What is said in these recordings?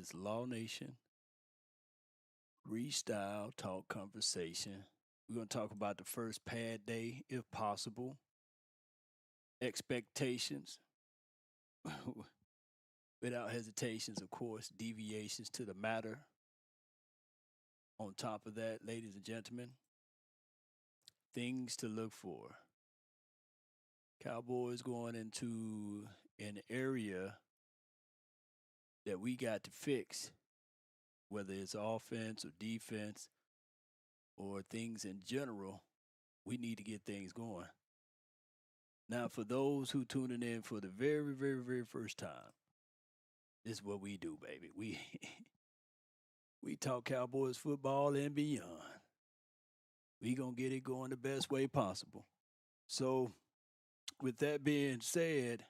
is Law Nation Freestyle Talk Conversation. We're going to talk about the first pad day, if possible, expectations, without hesitations, of course, deviations to the matter. On top of that, ladies and gentlemen, things to look for. Cowboys going into an area that we got to fix, whether it's offense or defense or things in general. We need to get things going. Now, for those who tuning in for the very, very, very first time, this is what we do, baby. We we talk Cowboys football and beyond. We gonna get it going the best way possible. So, with that being said,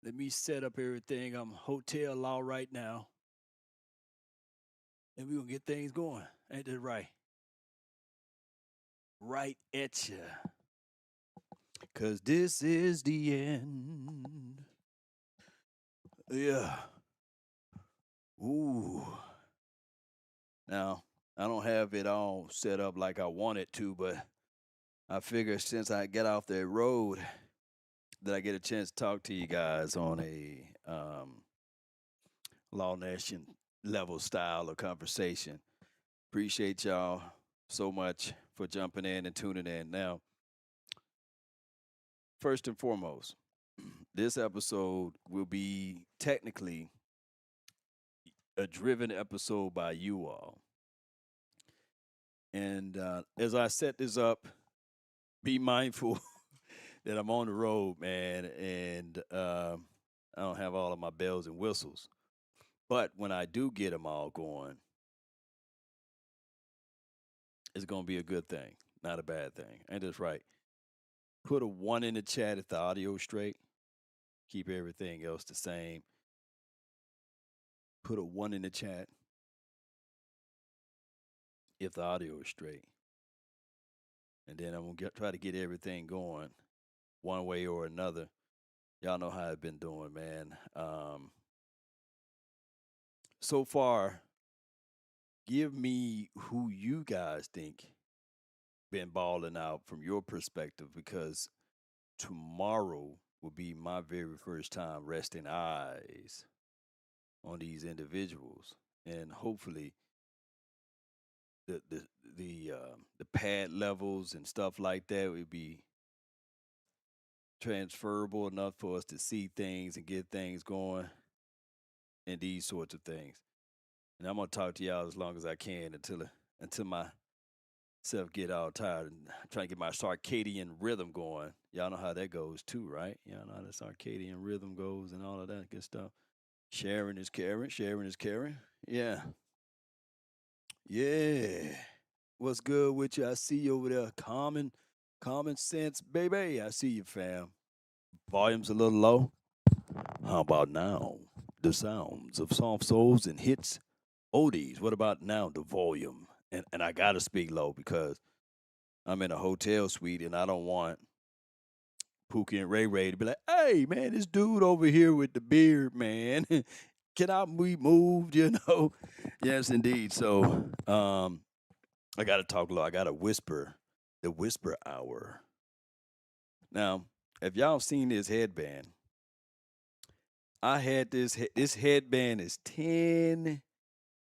let me set up everything. I'm hotel law right now, and we gonna get things going. Ain't that right? Right at ya. Cause this is the end. Yeah. Ooh. Now, I don't have it all set up like I wanted to, but I figure since I get off the road that I get a chance to talk to you guys on a Law Nation level style of conversation. Appreciate y'all so much for jumping in and tuning in. Now, first and foremost, this episode will be technically a driven episode by you all. And as I set this up, be mindful that I'm on the road, man, and I don't have all of my bells and whistles. But when I do get them all going, it's going to be a good thing, not a bad thing. Ain't this right? Put a one in the chat if the audio straight. Keep everything else the same. Put a one in the chat if the audio is straight. And then I'm going to try to get everything going one way or another. Y'all know how I've been doing, man. So far, give me who you guys think been balling out from your perspective, because tomorrow will be my very first time resting eyes on these individuals, and hopefully the the the pad levels and stuff like that would be transferable enough for us to see things and get things going and these sorts of things. And I'm gonna talk to y'all as long as I can until myself get all tired and trying to get my circadian rhythm going. Y'all know how that goes too, right? Y'all know how the circadian rhythm goes and all of that good stuff. Sharing is caring. Sharing is caring. Yeah. Yeah. What's good with you? I see you over there. Common sense, baby. I see you, fam. Volume's a little low. How about now? The sounds of soft souls and hits oldies. What about now? The volume. And I gotta speak low because I'm in a hotel suite and I don't want Pookie and Ray Ray to be like, hey man, this dude over here with the beard, man. Can I be moved, you know? Yes, indeed. So I gotta talk low. I gotta whisper. The whisper hour. Now, if y'all seen this headband, I had this headband is 10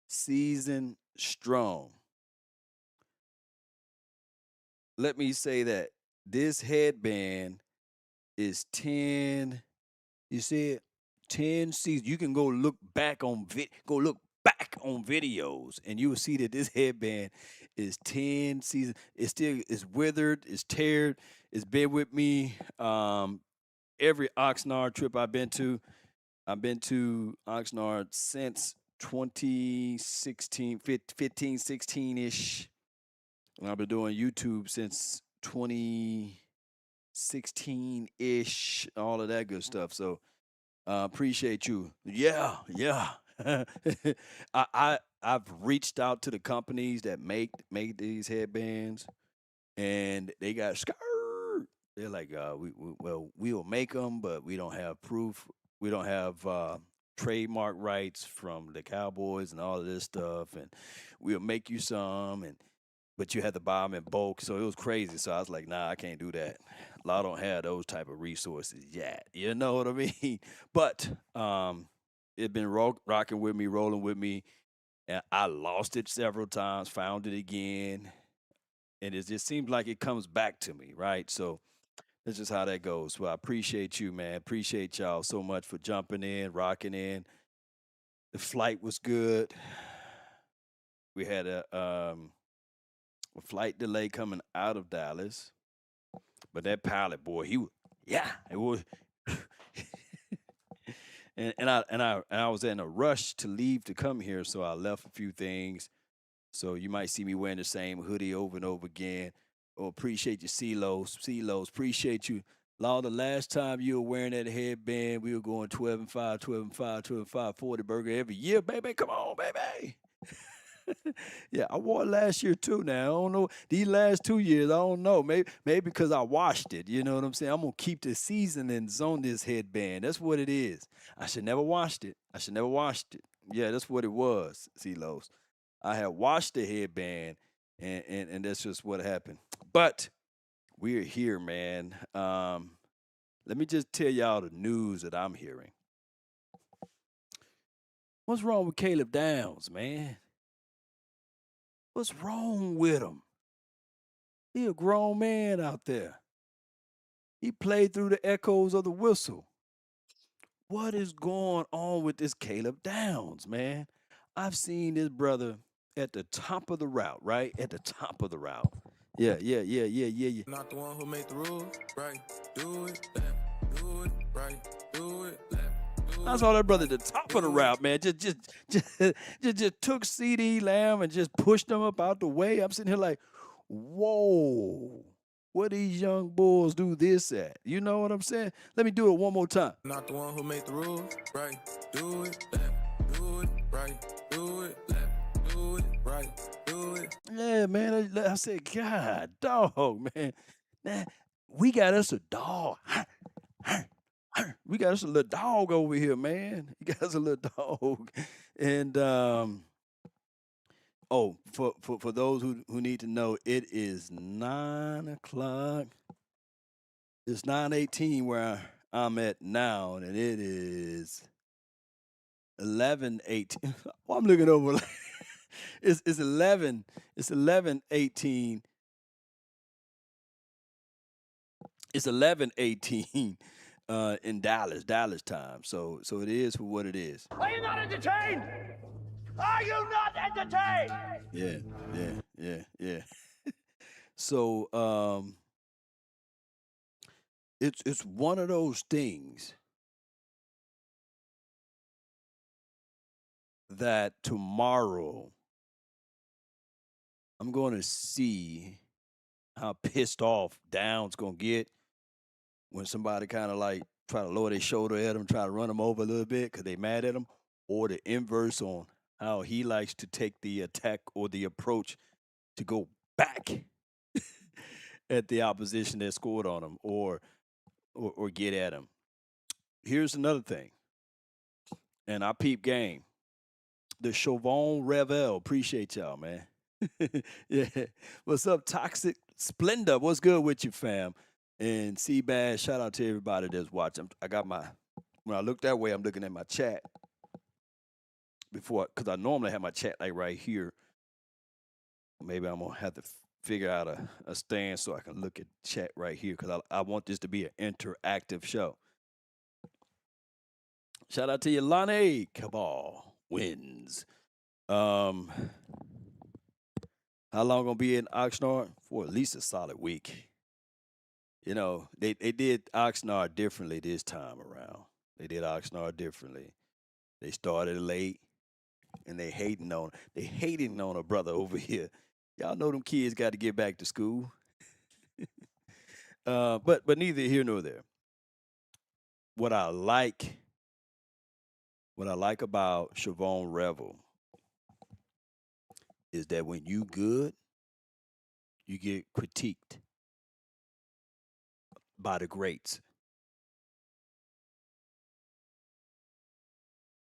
season strong. Let me say that this headband is 10, you see it? 10 seasons. You can go look back on videos and you will see that this headband is 10 seasons. It's withered, it's teared, it's been with me every Oxnard trip I've been to. I've been to Oxnard since 2016, 15, 16-ish. And I've been doing YouTube since 2016-ish, all of that good stuff. So appreciate you. Yeah, yeah. I've reached out to the companies that make these headbands, and they got scared. They're like, we'll make them, but we don't have proof. We don't have trademark rights from the Cowboys and all of this stuff, and we'll make you some, and but you had to buy them in bulk, so it was crazy. So I was like, nah, I can't do that. Law don't have those type of resources yet. You know what I mean? But it been rocking with me, rolling with me, and I lost it several times, found it again, and it just seems like it comes back to me, right? So that's just how that goes. Well, I appreciate you, man. Appreciate y'all so much for jumping in, rocking in. The flight was good. We had a flight delay coming out of Dallas, but that pilot boy, he was, yeah, it was. And I was in a rush to leave to come here, so I left a few things. So you might see me wearing the same hoodie over and over again. Oh, appreciate you, CeeLos. Appreciate you. Law, the last time you were wearing that headband, we were going 12 and 5, 12 and 5, 12 and 5, 40 burger every year, baby. Come on, baby. Yeah, I wore it last year too. Now I don't know these last 2 years. I don't know. Maybe because I washed it. You know what I'm saying? I'm gonna keep the seasonings on this headband. That's what it is. I should never washed it. I should never washed it. Yeah, that's what it was. CeeLos. I had washed the headband, and that's just what happened. But we're here, man. Let me just tell y'all the news that I'm hearing. What's wrong with Caleb Downs, man? What's wrong with him? He a grown man out there. He played through the echoes of the whistle. What is going on with this Caleb Downs, man? I've seen this brother at the top of the route, right? At the top of the route. Yeah. Not the one who made the rules, right? Do it, left, do it, right, do it, left. I saw that brother at the top of the route, man. Just took CD Lamb and just pushed him up out the way. I'm sitting here like, whoa, where these young bulls do this at? You know what I'm saying? Let me do it one more time. Not the one who made the rules, right? Do it, left, do it, right, do it, left, do it, right, do it. Yeah, man. I said, God, dog, man. Nah, we got us a dog. We got us a little dog over here, man. You got us a little dog. And for those who need to know, it is 9 o'clock. It's 9:18 where I'm at now, and it is 11:18. Oh, I'm looking over. It's 11. It's 11:18. It's 11:18 in Dallas time. So it is for what it is. Are you not entertained? Are you not entertained? Yeah. So it's one of those things that tomorrow I'm going to see how pissed off Down's going to get when somebody kind of like try to lower their shoulder at him, try to run him over a little bit because they mad at him, or the inverse on how he likes to take the attack or the approach to go back at the opposition that scored on him or get at him. Here's another thing, and I peep game. The Chauvin Revel, appreciate y'all, man. Yeah. What's up, Toxic Splendor? What's good with you, fam? And Seabass, shout out to everybody that's watching. I got when I look that way, I'm looking at my chat before, because I normally have my chat like right here. Maybe I'm going to have to figure out a stand so I can look at chat right here, because I want this to be an interactive show. Shout out to you, Lonnie Cabal wins. How long gonna be in Oxnard? For at least a solid week. You know, they did Oxnard differently this time around. They did Oxnard differently. They started late, and they hating on a brother over here. Y'all know them kids got to get back to school. But neither here nor there. What I like about Chauvin Revel is that when you good, you get critiqued by the greats.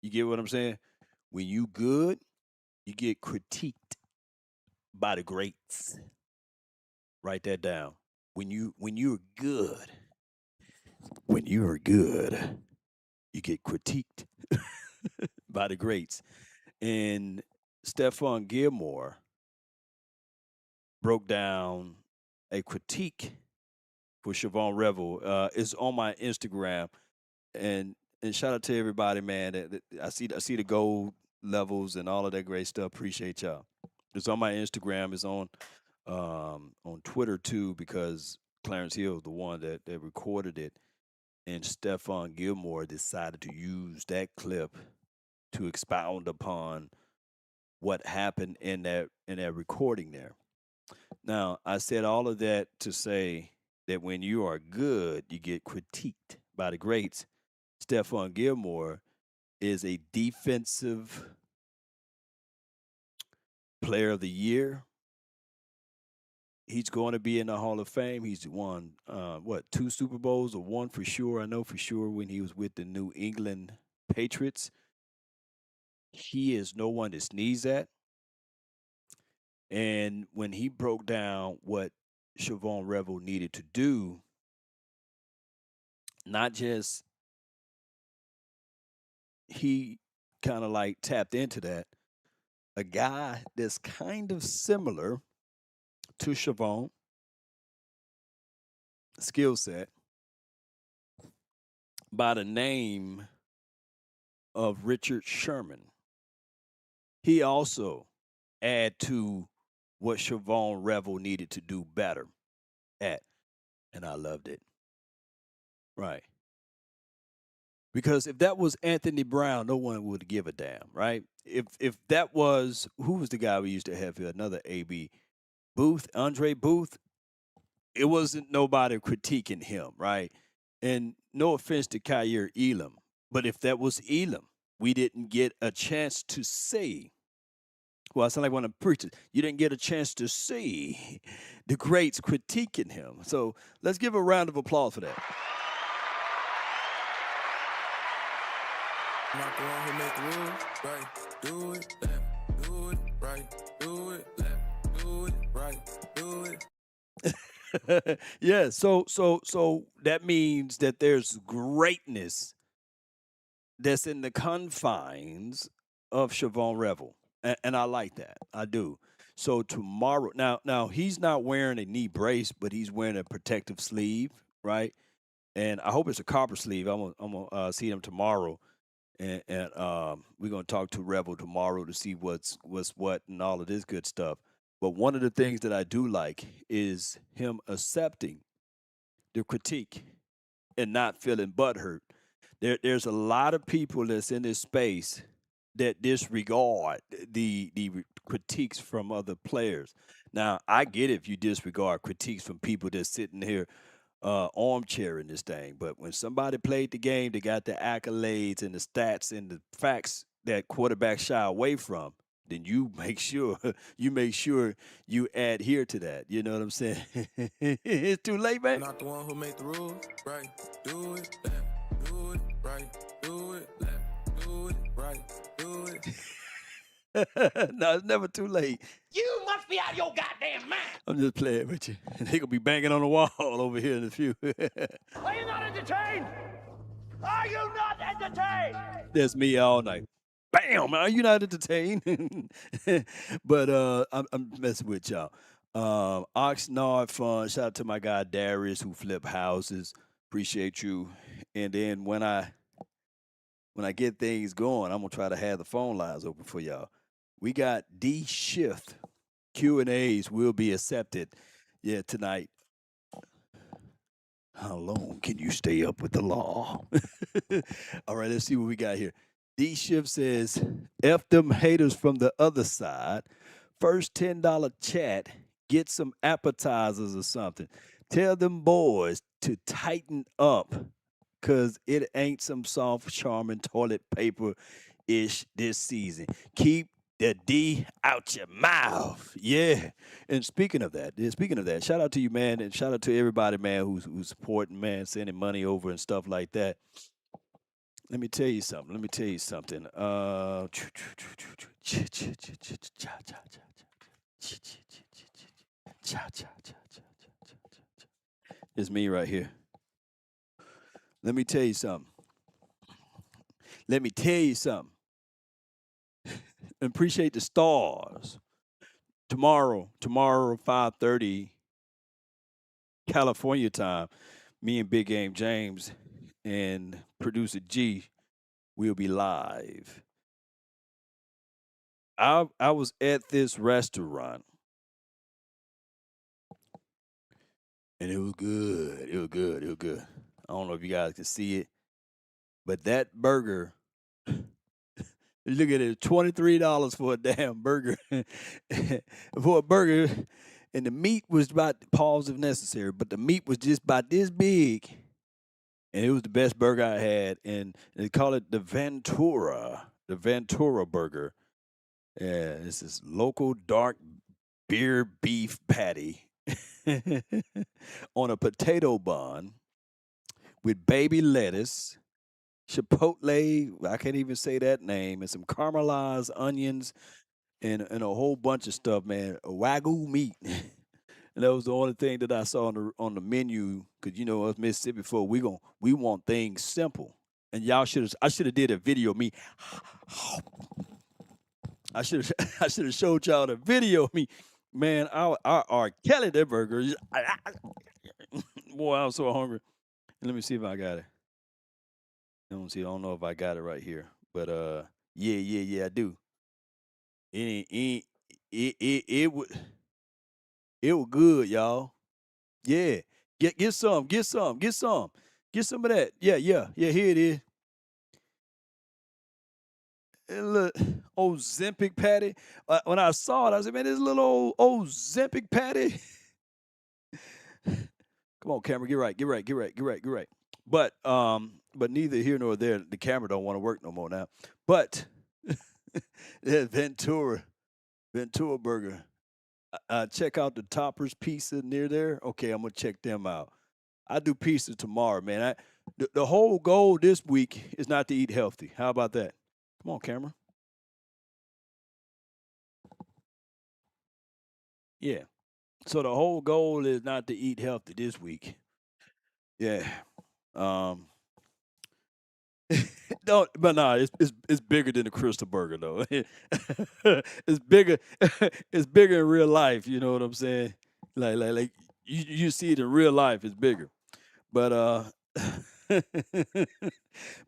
You get what I'm saying? When you good, you get critiqued by the greats. Write that down. When you're good, when you are good, you get critiqued by the greats. And Stephon Gilmore broke down a critique for Siobhan Revel. It's on my Instagram, and shout out to everybody, man. I see the gold levels and all of that great stuff. Appreciate y'all. It's on my Instagram. It's on Twitter too because Clarence Hill is the one that recorded it, and Stephon Gilmore decided to use that clip to expound upon what happened in that recording there. Now, I said all of that to say that when you are good, you get critiqued by the greats. Stephon Gilmore is a defensive player of the year. He's going to be in the Hall of Fame. He's won two Super Bowls or one for sure. I know for sure when he was with the New England Patriots. He is no one to sneeze at. And when he broke down what Siobhan Revel needed to do, not just he kind of like tapped into that, a guy that's kind of similar to Siobhan skill set by the name of Richard Sherman. He also add to what Siobhan Revel needed to do better at, and I loved it. Right. Because if that was Anthony Brown, no one would give a damn, right? If that was who was the guy we used to have here, another AB Booth, Andre Booth, it wasn't nobody critiquing him, right? And no offense to Kyer Elam, but if that was Elam, we didn't get a chance to say. Well, I sound like one of the preachers. You didn't get a chance to see the greats critiquing him. So let's give a round of applause for that. I'm not the one who make the rules, right? Do it left, do it right, do it left, do it right, do it. Yeah, so that means that there's greatness that's in the confines of Siobhan Revel. And I like that. I do. So tomorrow, now he's not wearing a knee brace, but he's wearing a protective sleeve, right? And I hope it's a copper sleeve. I'm gonna see him tomorrow, and we're gonna talk to Revel tomorrow to see what's what and all of this good stuff. But one of the things that I do like is him accepting the critique and not feeling butthurt. There's a lot of people that's in this space that disregard the critiques from other players. Now, I get it if you disregard critiques from people that's sitting here armchair in this thing, but when somebody played the game, they got the accolades and the stats and the facts that quarterbacks shy away from. Then you make sure you adhere to that. You know what I'm saying? It's too late, I'm man. not the one who make the rules, right? Do it left, do it right, do it left, do it right, do it. No, it's never too late. You must be out of your goddamn mind. I'm just playing with you. They gonna be banging on the wall over here in a few. Are you not entertained? Are you not entertained? That's me all night. Bam! Are you not entertained? But I'm messing with y'all. Oxnard fun. Shout out to my guy Darius who flip houses. Appreciate you. And then when I get things going, I'm gonna try to have the phone lines open for y'all. We got D Shift Q&As will be accepted. Yeah, tonight. How long can you stay up with the law? All right, let's see what we got here. D Shift says, F them haters from the other side. First $10 chat, get some appetizers or something. Tell them boys to tighten up because it ain't some soft, charming toilet paper ish this season. Keep the D out your mouth. Yeah. And speaking of that, shout out to you, man, and shout out to everybody, man, who's supporting, man, sending money over and stuff like that. Let me tell you something. Let me tell you something. It's me right here. Let me tell you something. Let me tell you something. Appreciate the stars. Tomorrow, 5:30 California time, me and Big Game James and producer G will be live. I was at this restaurant and it was good. It was good. It was good. I don't know if you guys can see it, but that burger, look at it, $23 for a damn burger. For a burger, and the meat was about, pause if necessary, but the meat was just about this big. And it was the best burger I had. And they call it the Ventura burger. Yeah, this is local dark beer beef patty on a potato bun with baby lettuce, chipotle, I can't even say that name, and some caramelized onions and a whole bunch of stuff, man. Wagyu meat. And that was the only thing that I saw on the menu, because you know us Mississippi folk, we want things simple. And I should have did a video of me. I should have I should have showed y'all the video of me. Man, I R. Kelly that burger. Boy, I was so hungry. Let me see if I got it. I don't know if I got it right here. But yeah, I do. It was good, y'all. Yeah. Get some. Get some of that. Yeah. Here it is. A little old Zempic patty. When I saw it, I said, "Man, this little old Zempic patty." Come on, camera, get right. But neither here nor there. The camera don't want to work no more now. But that Ventura burger. Check out the Toppers Pizza near there. Okay, I'm gonna check them out. I do pizza tomorrow, man. The whole goal this week is not to eat healthy. How about that? Come on, camera. Yeah. So the whole goal is not to eat healthy this week. Yeah. Um. No, but nah, it's bigger than the Crystal Burger though. It's bigger. It's bigger in real life. You know what I'm saying? Like you see it in real life. It's bigger. But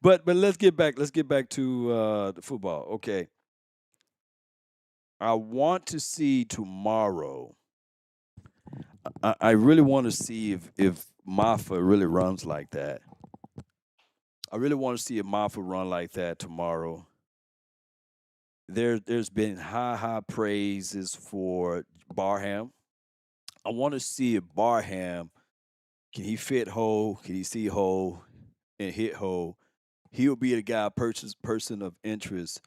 but let's get back. Let's get back to the football. Okay. I want to see tomorrow. I really want to see if Maffa really runs like that. I really want to see if Maffa run like that tomorrow. There's been high praises for Barham. I want to see if Barham can he fit hole, can he see hole and hit hole. He'll be the guy person of interest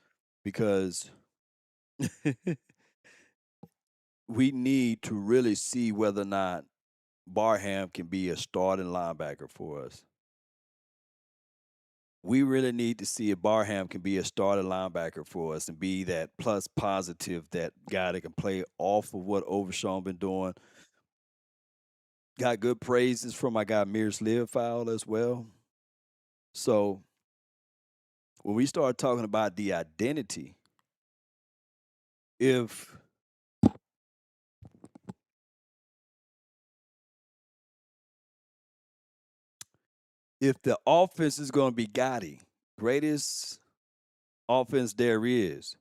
because we need to really see whether or not Barham can be a starting linebacker for us. We really need to see if Barham can be a starting linebacker for us and be that plus positive, that guy that can play off of what Overshawn been doing. Got good praises from my guy Mears Learfowl as well. So when we start talking about the identity, if the offense is going to be Gotti, greatest offense there is,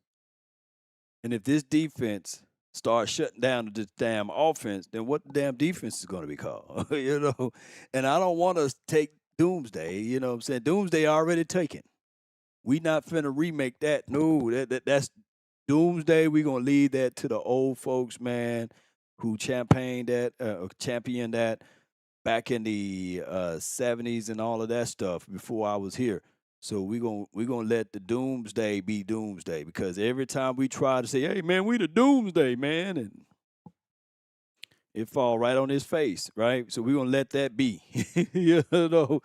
and if this defense starts shutting down this damn offense, then what the damn defense is going to be called? You know? And I don't want to take Doomsday. You know what I'm saying? Doomsday already taken. We not finna remake that. No, that's Doomsday. We gonna leave that to the old folks, man, who championed that back in the 70s and all of that stuff before I was here. So we gonna let the Doomsday be Doomsday, because every time we try to say, "Hey man, we the Doomsday, man," and it fall right on his face, right? So we gonna let that be. You know,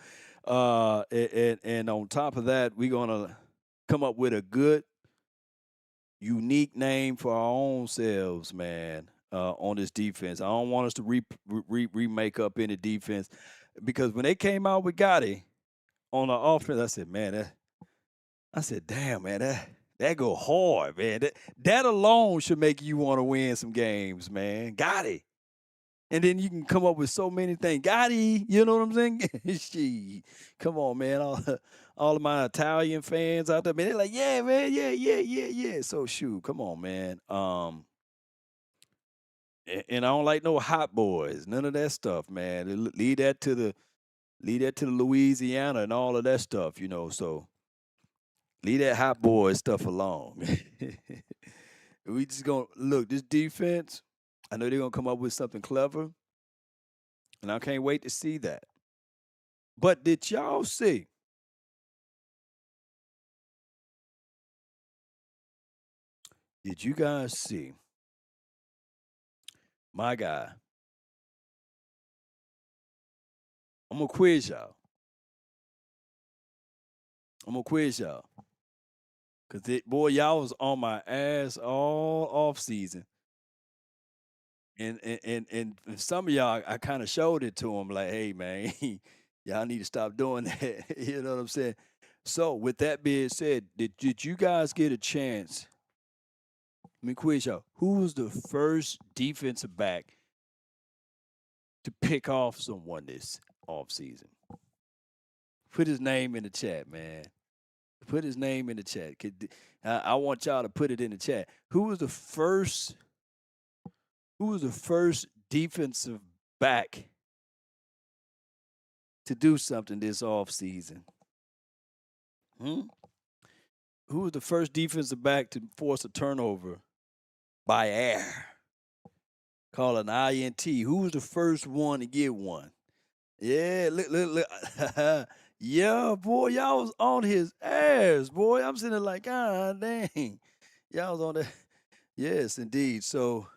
And on top of that, we're gonna come up with a good, unique name for our own selves, man. On this defense, I don't want us to remake up any defense because when they came out with Gotti on the offense, I said, man, I said, damn, man, that go hard, man. That alone should make you want to win some games, man. Gotti. And then you can come up with so many things. Gotti, you know what I'm saying? She, come on, man. All of my Italian fans out there, man, they're like, yeah, man, yeah. So shoot, come on, man. And I don't like no hot boys, none of that stuff, man. Leave that to the Louisiana and all of that stuff, So leave that hot boy stuff alone. We just gonna look this defense. I know they're gonna come up with something clever, and I can't wait to see that. But did y'all see? Did you guys see my guy? I'm gonna quiz y'all. I'm gonna quiz y'all. Cause boy, y'all was on my ass all off season. And some of y'all, I kind of showed it to them, like, hey man, y'all need to stop doing that. You know what I'm saying? So with that being said, did you guys get a chance? Let me quiz y'all. Who was the first defensive back to pick off someone this off season? Put his name in the chat, man. Put his name in the chat. I want y'all to put it in the chat. Who was the first? Who was the first defensive back to do something this off season? Hmm? Who was the first defensive back to force a turnover by air? Call it an INT. Who was the first one to get one? Yeah, look. Yeah, boy, y'all was on his ass, boy. I'm sitting there like, God dang. Y'all was on that. Yes, indeed. So,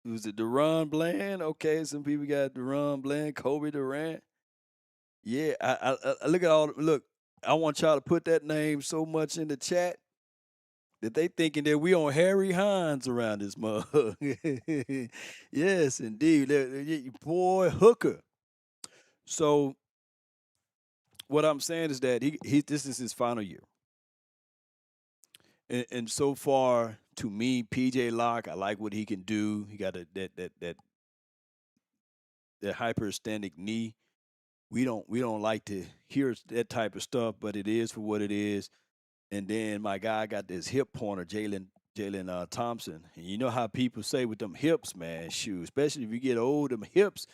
was it Deron Bland? Okay, some people got Deron Bland, Kobe Durant. Yeah, I look at look. I want y'all to put that name so much in the chat that they thinking that we on Harry Hines around this mug. Yes, indeed. Boy, Hooker. So what I'm saying is that he this is his final year. And so far, to me, PJ Locke, I like what he can do. He got that hyperextended knee. We don't like to hear that type of stuff, but it is for what it is. And then my guy got this hip pointer, Jalen Thompson. And you know how people say with them hips, man, shoot, especially if you get old, them hips,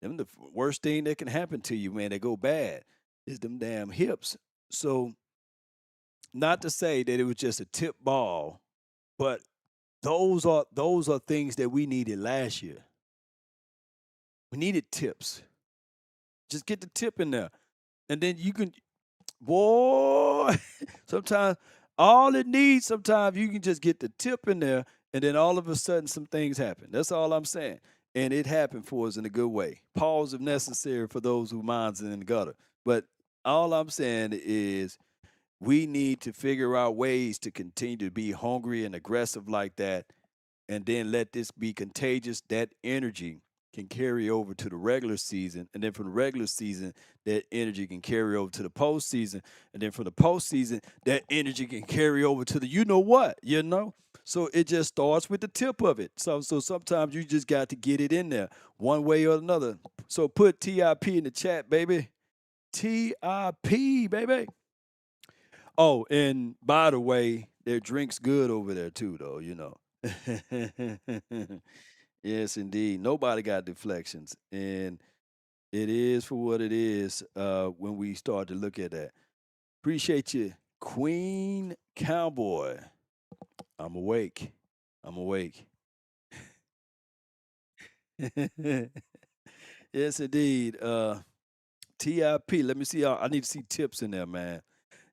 them the worst thing that can happen to you, man. They go bad. Is them damn hips. So not to say that it was just a tip ball, but those are things that we needed last year. We needed tips. Just get the tip in there. And then you can boy, sometimes all it needs sometimes you can just get the tip in there and then all of a sudden some things happen. That's all I'm saying. And it happened for us in a good way. Pause if necessary for those who minds in the gutter. But all I'm saying is we need to figure out ways to continue to be hungry and aggressive like that and then let this be contagious. That energy can carry over to the regular season. And then from the regular season, that energy can carry over to the postseason. And then from the postseason, that energy can carry over to the you know what. So it just starts with the tip of it. So sometimes you just got to get it in there one way or another. So put TIP in the chat, baby. TIP, baby. Oh, and by the way, their drink's good over there too, though. Yes, indeed. Nobody got deflections, and it is for what it is. When we start to look at that, appreciate you, Queen Cowboy. I'm awake. I'm awake. Yes, indeed. TIP. Let me see. I need to see tips in there, man.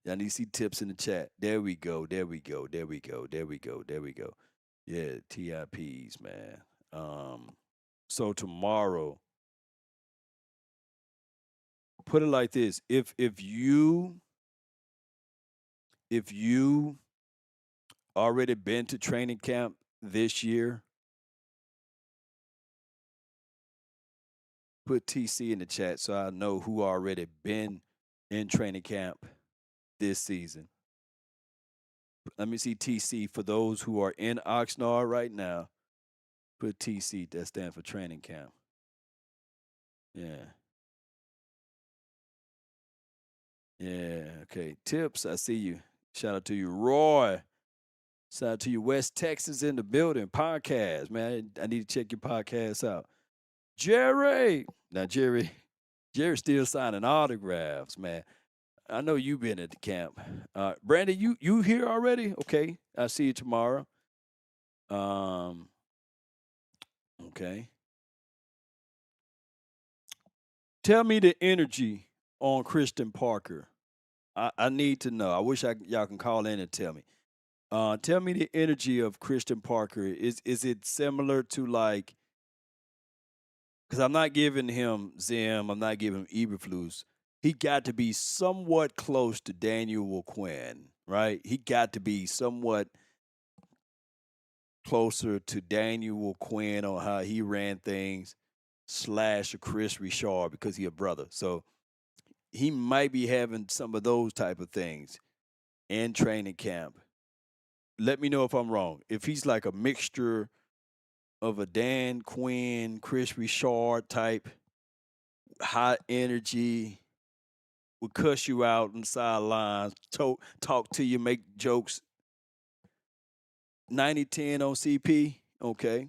I need to see tips in the chat. There we go. There we go. There we go. There we go. There we go. Yeah, TIPs, man. So tomorrow, put it like this: if you already been to training camp this year, put TC in the chat so I know who already been in training camp this season. Let me see TC for those who are in Oxnard right now. Put TC, that stands for training camp. Yeah. Yeah. Okay. Tips, I see you. Shout out to you, Roy. Shout out to you, West Texas in the building. Podcast, man. I need to check your podcast out. Jerry. Now, Jerry's still signing autographs, man. I know you've been at the camp. Brandon, you here already? Okay. I'll see you tomorrow. Okay. Tell me the energy on Christian Parker. I need to know. I wish y'all can call in and tell me. Tell me the energy of Christian Parker. Is it similar to like? Because I'm not giving him Zim. I'm not giving him Eberflus. He got to be somewhat close to Daniel Quinn, right? He got to be somewhat closer to Daniel Quinn on how he ran things, / Chris Richard because he a brother. So he might be having some of those type of things in training camp. Let me know if I'm wrong. If he's like a mixture of a Dan Quinn, Chris Richard type, high energy, would cuss you out on the sidelines, talk to you, make jokes. 90-10 on CP. Okay.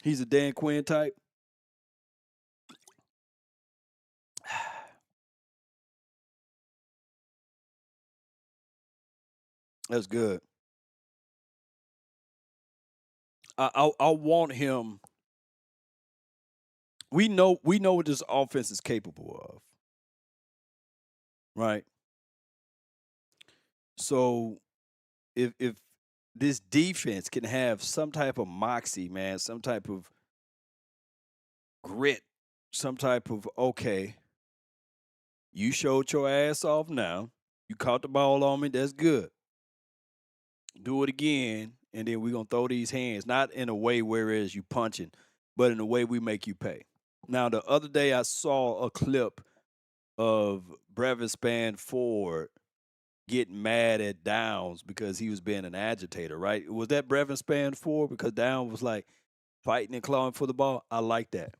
He's a Dan Quinn type. That's good. I want him. We know what this offense is capable of, right? So if this defense can have some type of moxie, man, some type of grit, some type of okay, you showed your ass off now. You caught the ball on me. That's good. Do it again, and then we're gonna throw these hands, not in a way whereas you punching, but in a way we make you pay. Now, the other day I saw a clip of Brevin Spanford getting mad at Downs because he was being an agitator, right? Was that Brevin Spanford? Because Downs was like fighting and clawing for the ball. I like that.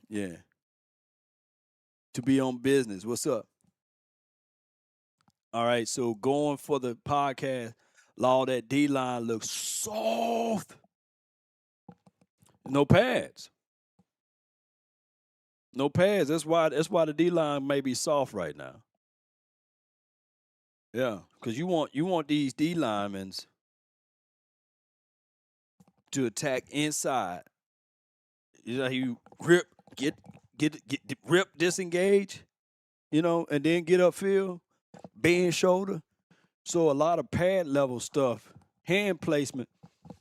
Yeah. To be on business. What's up? All right, so going for the podcast, Law, that D line looks soft. No pads. No pads. That's why the D line may be soft right now. Yeah, because you want these D linemen to attack inside. You know, you grip, get rip, disengage, and then get upfield, bend shoulder. So a lot of pad level stuff, hand placement.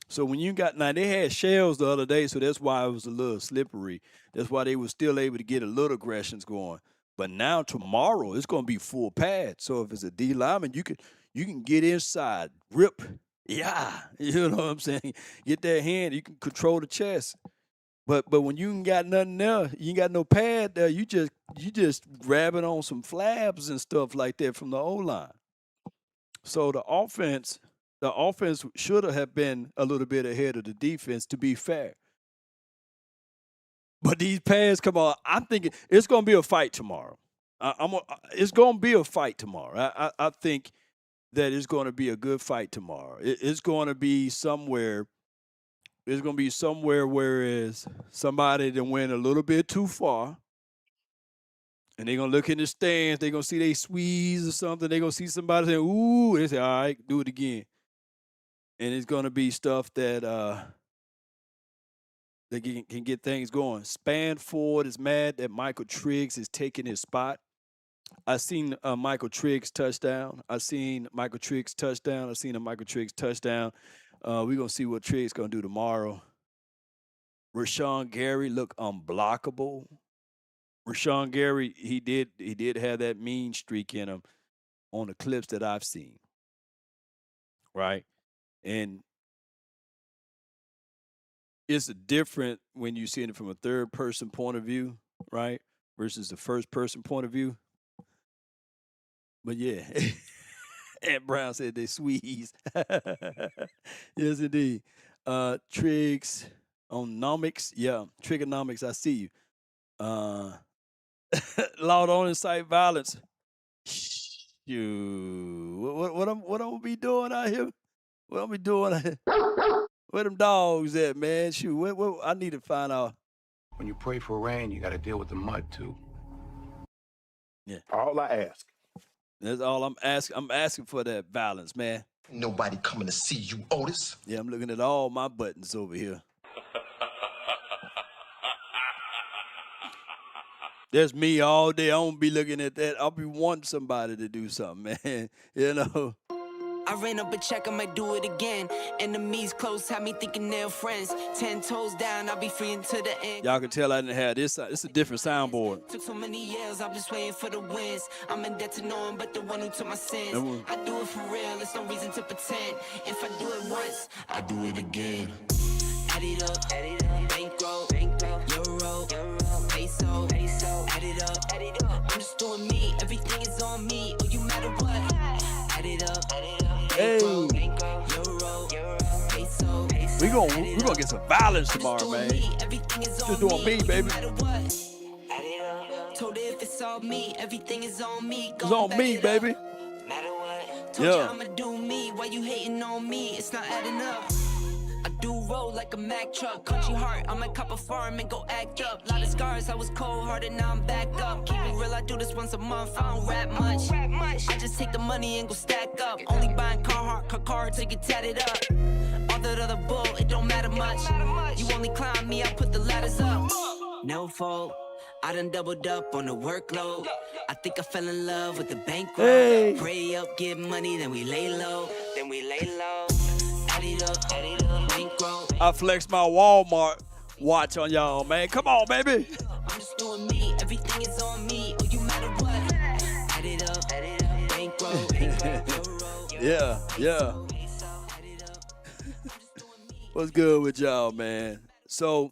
So when you got now they had shells the other day, so that's why it was a little slippery. That's why they were still able to get a little aggressions going. But now tomorrow it's gonna be full pad. So if it's a D lineman, you can get inside, rip, yeah, you know what I'm saying. Get that hand, you can control the chest. But when you ain't got nothing there, you ain't got no pad there. You just grabbing on some flabs and stuff like that from the O line. So the offense should have been a little bit ahead of the defense, to be fair. But these pads, come on, I'm thinking it's going to be a fight tomorrow. It's going to be a fight tomorrow. I think that it's going to be a good fight tomorrow. It's going to be somewhere. It's going to be somewhere whereas somebody that went a little bit too far, and they're going to look in the stands. They're going to see they squeeze or something. They're going to see somebody say, ooh, and they say, all right, do it again. And it's going to be stuff that can get things going. Spanford is mad that Michael Triggs is taking his spot. I seen Michael Triggs touchdown. I seen a Michael Triggs touchdown. We're gonna see what Trig's gonna do tomorrow. Rashawn Gary look unblockable. Rashawn Gary, he did have that mean streak in him on the clips that I've seen, right? And it's a different when you see it from a third person point of view, right? Versus the first person point of view. But yeah, Aunt Brown said they squeeze. Yes, indeed. Triggs on nomics. Yeah, trigonomics, I see you. Loud on incite violence. Shoot. What I'm gonna be doing out here? What I'm be doing out here? Where them dogs at, man? Shoot, what I need to find out. When you pray for rain, you got to deal with the mud too. Yeah. All I ask. That's all I'm asking. I'm asking for that balance, man. Nobody coming to see you, Otis. Yeah, I'm looking at all my buttons over here. There's me all day. I don't be looking at that. I'll be wanting somebody to do something, man. You know. I ran up a check, I might do it again. Enemies close, had me thinking they're friends. 10 toes down, I'll be free until the end. Y'all can tell I didn't have this. It's a different soundboard. Took so many years, I'm just waiting for the wins. I'm in debt to no one but the one who took my sins. I do it for real, there's no reason to pretend. If I do it once, I do it again. Add it up, bankroll, euro, peso, add it up. I'm just doing me, everything is on me. Oh, you matter what? Add it up. Hey, we gonna get some violence tomorrow, man. Just doing me, baby. Told if it's all me, everything is on me. It's on me, baby. Yeah. I'ma do me. Why you hating on me? It's not adding up. I do roll like a Mack truck. Country heart, I might cop a farm and go act up. Lot of scars, I was cold-hearted, now I'm back up. Keep it real, I do this once a month, I don't rap much. I just take the money and go stack up. Only buying car to get tatted up. All that other bull, it don't matter much. You only climb me, I put the ladders up. No fault, I done doubled up on the workload. I think I fell in love with the bankroll. Hey. Pray up, get money, then we lay low. Add it up, bankroll. I flexed my Walmart watch on y'all, man. Come on, baby. I'm just doing me, everything is on me. Oh, you matter what? Add it up, bankroll. Yeah. What's good with y'all, man? So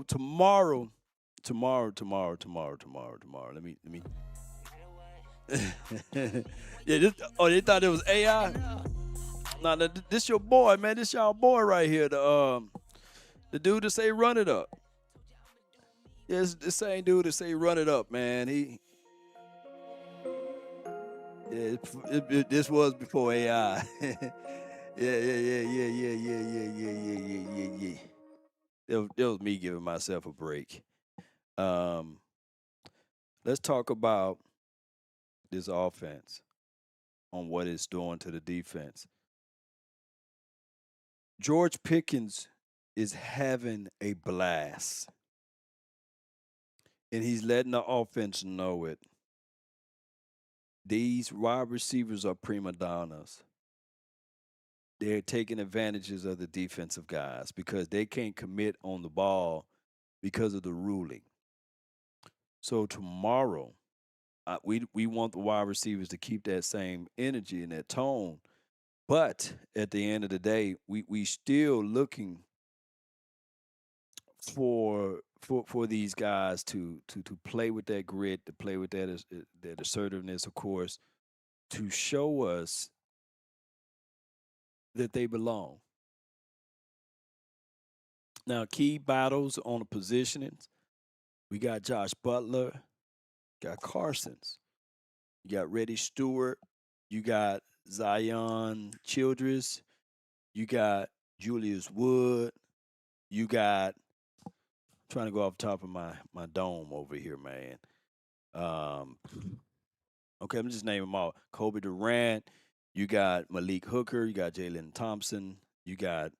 tomorrow. Let me. Yeah. They thought it was AI. Nah, this your boy, man. This y'all boy right here. The dude that say run it up. Yeah, it's the same dude that say run it up, man. This was before AI. Yeah. That was me giving myself a break. Let's talk about this offense on what it's doing to the defense. George Pickens is having a blast, and he's letting the offense know it. These wide receivers are prima donnas. They're taking advantages of the defensive guys because they can't commit on the ball because of the ruling. So tomorrow, we want the wide receivers to keep that same energy and that tone. But at the end of the day, we still looking for these guys to play with that grit, to play with that assertiveness, of course, to show us that they belong. Now, key battles on the positionings. We got Josh Butler, got Carsons, you got Reddy Stewart, you got Zion Childress, you got Julius Wood, you got, I'm trying to go off the top of my dome over here, man. Okay, I'm just naming them all. Kobe Durant, you got Malik Hooker, you got Jalen Thompson, you got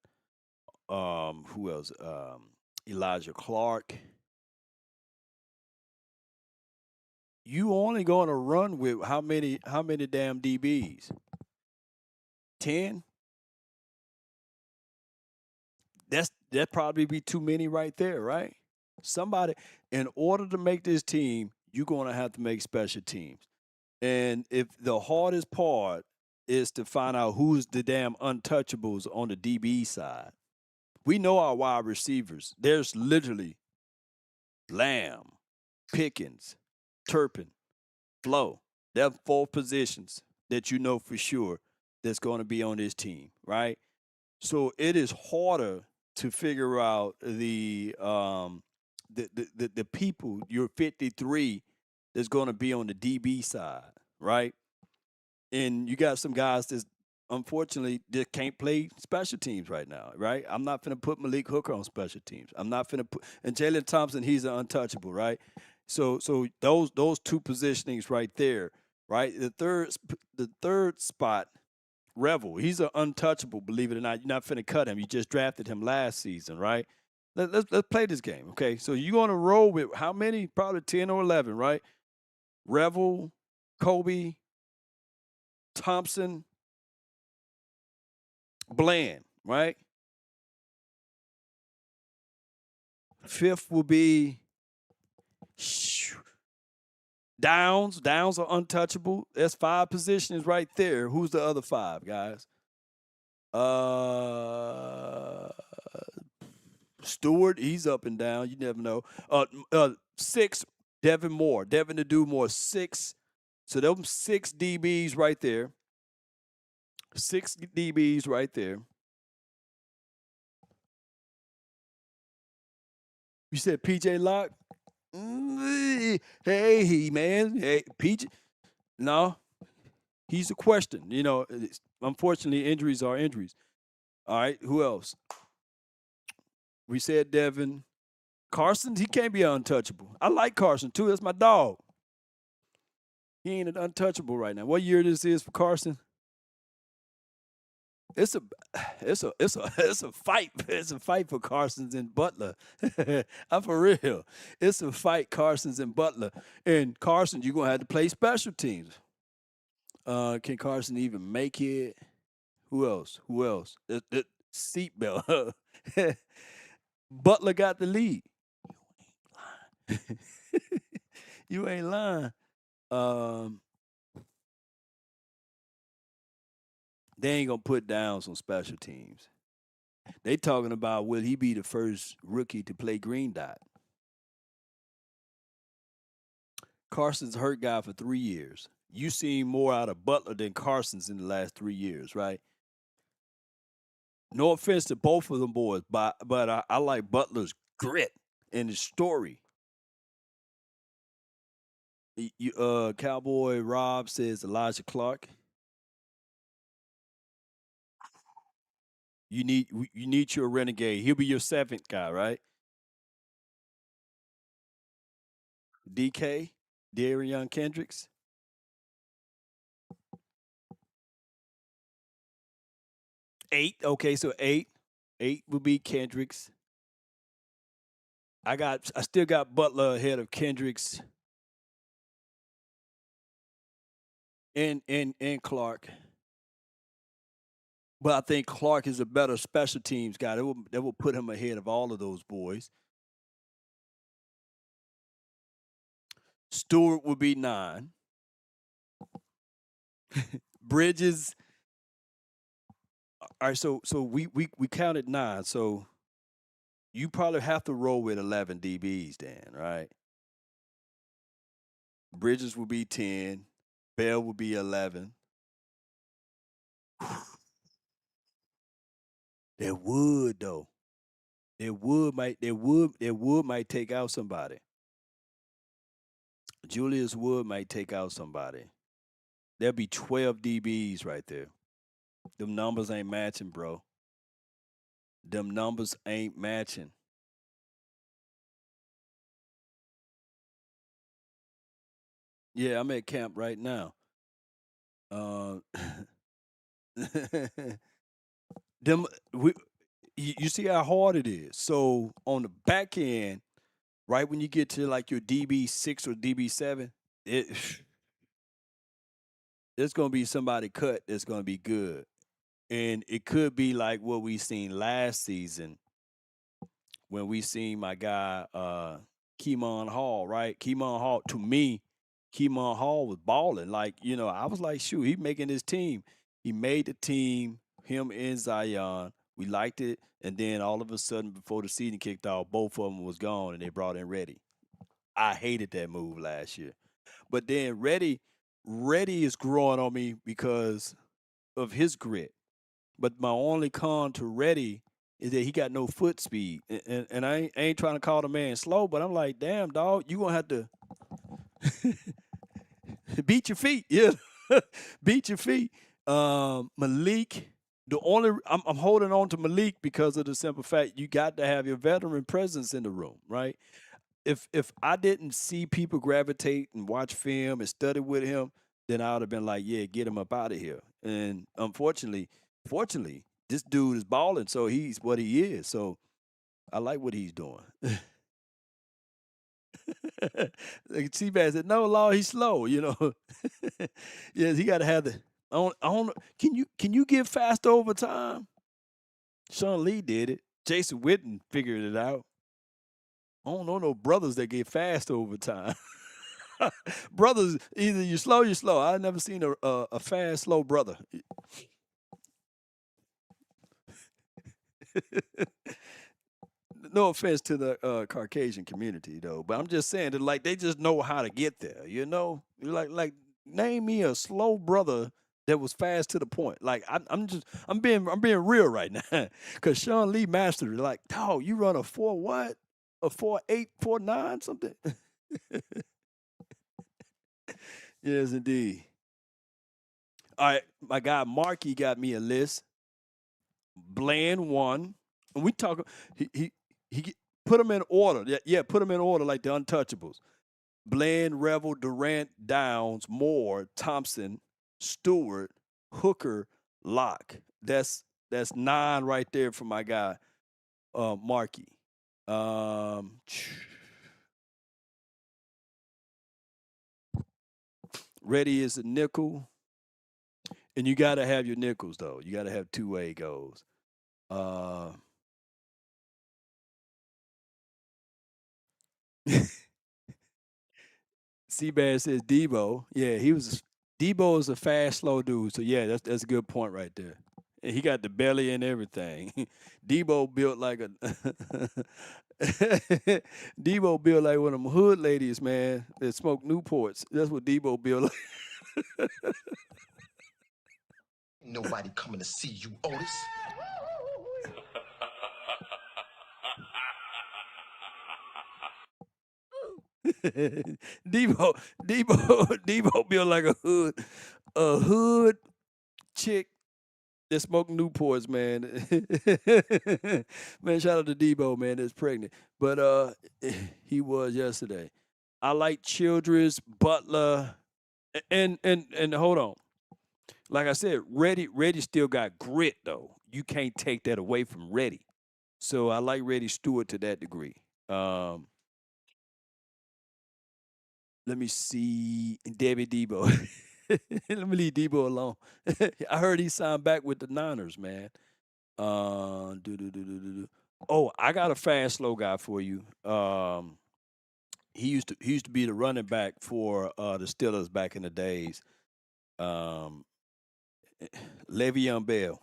who else? Elijah Clark. You only going to run with how many damn DBs? 10? that probably be too many right there, right? Somebody, in order to make this team, you're going to have to make special teams. And if the hardest part is to find out who's the damn untouchables on the DB side, we know our wide receivers. There's literally Lamb, Pickens, Turpin, Flo. There are 4 positions that you know for sure that's going to be on this team, right? So it is harder to figure out the people, your 53 that's going to be on the DB side, right? And you got some guys that unfortunately just can't play special teams right now, right? I'm not finna put Malik Hooker on special teams. I'm not finna put and Jalen Thompson, he's an untouchable, right? So those 2 positionings right there, right? The third spot, Revel, he's an untouchable, believe it or not. You're not finna cut him. You just drafted him last season, right? Let's play this game, okay? So you're gonna roll with how many? Probably 10 or 11, right? Revel, Kobe, Thompson, Bland, right? 5th will be Downs. Downs are untouchable. That's 5 positions right there. Who's the other 5, guys? Stewart, he's up and down. You never know. 6, Devin Moore. Devin to do more. 6. So them 6 DBs right there. 6 DBs right there. You said PJ Locke? Hey, man. Hey, PJ. No, he's a question. You know, unfortunately, injuries are injuries. All right, who else? We said Devin. Carson, he can't be untouchable. I like Carson, too. That's my dog. He ain't an untouchable right now. What year this is for Carson? It's a fight. It's a fight for Carson's and Butler. I'm for real. It's a fight, Carson's and Butler. And Carson, you're gonna have to play special teams. Can Carson even make it? Who else? Seatbelt. Butler got the lead. You ain't lying. They ain't gonna put down some special teams. They talking about will he be the first rookie to play green dot? Carson's a hurt guy for 3 years. You seen more out of Butler than Carson's in the last 3 years, right? No offense to both of them boys, but I like Butler's grit and his story. Cowboy Rob says Elijah Clark. You need your renegade. He'll be your 7th guy, right? DK, Darian Kendricks. 8. Okay, so 8. 8 would be Kendricks. I still got Butler ahead of Kendricks and Clark. But I think Clark is a better special teams guy. That will put him ahead of all of those boys. Stewart would be 9. Bridges. All right, so we counted 9. So you probably have to roll with 11 DBs then, right? Bridges will be 10. Bell will be 11. That would though. That wood might take out somebody. Julius Wood might take out somebody. There'll be 12 DBs right there. Them numbers ain't matching, bro. Them numbers ain't matching. Yeah, I'm at camp right now. Them you see how hard it is. So on the back end, right when you get to like your DB6 or DB7, there's gonna be somebody cut that's gonna be good. And it could be like what we seen last season when we seen my guy Keemon Hall, right? Keemon Hall, to me, Keemon Hall was balling. Like, I was like, shoot, he making his team. He made the team, him and Zion. We liked it. And then all of a sudden, before the season kicked off, both of them was gone and they brought in Reddy. I hated that move last year. But then Reddy is growing on me because of his grit. But my only con to Reddy is that he got no foot speed. And I ain't trying to call the man slow, but I'm like, damn, dog, you going to have to beat your feet. Yeah. Beat your feet. Malik, I'm holding on to Malik because of the simple fact you got to have your veteran presence in the room, right? If I didn't see people gravitate and watch film and study with him, then I would have been like, yeah, get him up out of here. And fortunately, this dude is balling, so he's what he is. So I like what he's doing. Like Seabass said, no, Law, he's slow, Yes, he got to have the. I don't know. Can you give fast overtime? Sean Lee did it. Jason Witten figured it out. I don't know no brothers that get fast overtime. Brothers, either you slow, you slow. I never seen a fast, slow brother. No offense to the Caucasian community though, but I'm just saying that like they just know how to get there. Like name me a slow brother that was fast to the point. Like I'm being real right now, because Sean Lee mastered it. Like, dog, you run a 4 what? A 4.8, 4.9, something. Yes, indeed. All right, my guy Marky got me a list. Bland won, and we talk. He put them in order. Yeah, put them in order like the Untouchables. Bland, Revel, Durant, Downs, Moore, Thompson, Stewart, Hooker, Locke. That's 9 right there for my guy Marky. Reddy is a nickel. And you got to have your nickels, though. You got to have two-way goals. Seabass says Debo. Yeah, Debo is a fast, slow dude. So, yeah, that's a good point right there. And he got the belly and everything. Debo built like a Debo built like one of them hood ladies, man, that smoke Newports. That's what Debo built like. Nobody coming to see you, Otis. Debo built like a hood chick that smoke Newports, man. Man, shout out to Debo, man, that's pregnant. But he was yesterday. I like Childress, Butler, and hold on. Like I said, Reddy still got grit though. You can't take that away from Reddy. So I like Reddy Stewart to that degree. Let me see Debbie Debo. Let me leave Debo alone. I heard he signed back with the Niners, man. Oh, I got a fast, slow guy for you. He used to be the running back for the Steelers back in the days. Le'Veon Bell.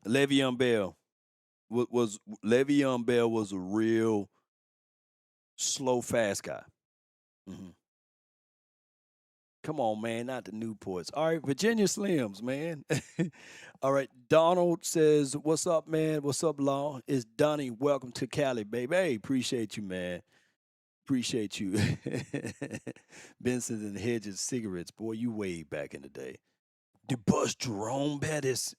Le'Veon Bell Le'Veon Bell was a real slow, fast guy. Mm-hmm. Come on, man, not the Newports. All right, Virginia Slims, man. All right, Donald says, "What's up, man? What's up, Law? It's Donnie. Welcome to Cali, baby. Hey, appreciate you, man. Appreciate you." Benson and Hedges cigarettes, boy, you way back in the day. The bus Jerome Bettis.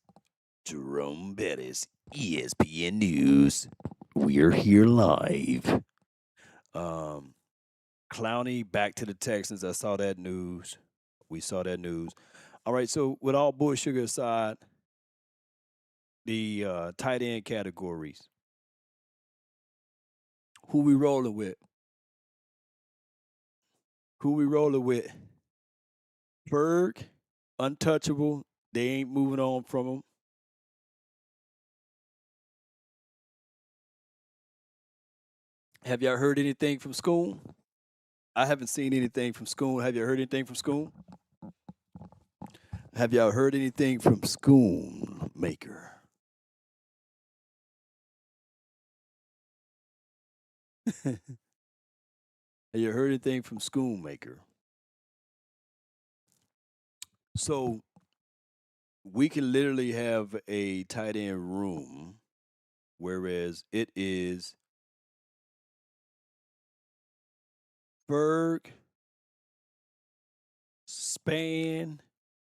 Jerome Bettis, ESPN News. We're here live. Clowney back to the Texans. I saw that news. We saw that news. All right, so with all bull sugar aside, the tight end categories. Who we rolling with? Berg, untouchable. They ain't moving on from him. Have y'all heard anything from school? I haven't seen anything from school. Have you heard anything from school? Have y'all heard anything from Schoonmaker? Have you heard anything from Schoonmaker? So we can literally have a tight end room, whereas it is Berg, Span,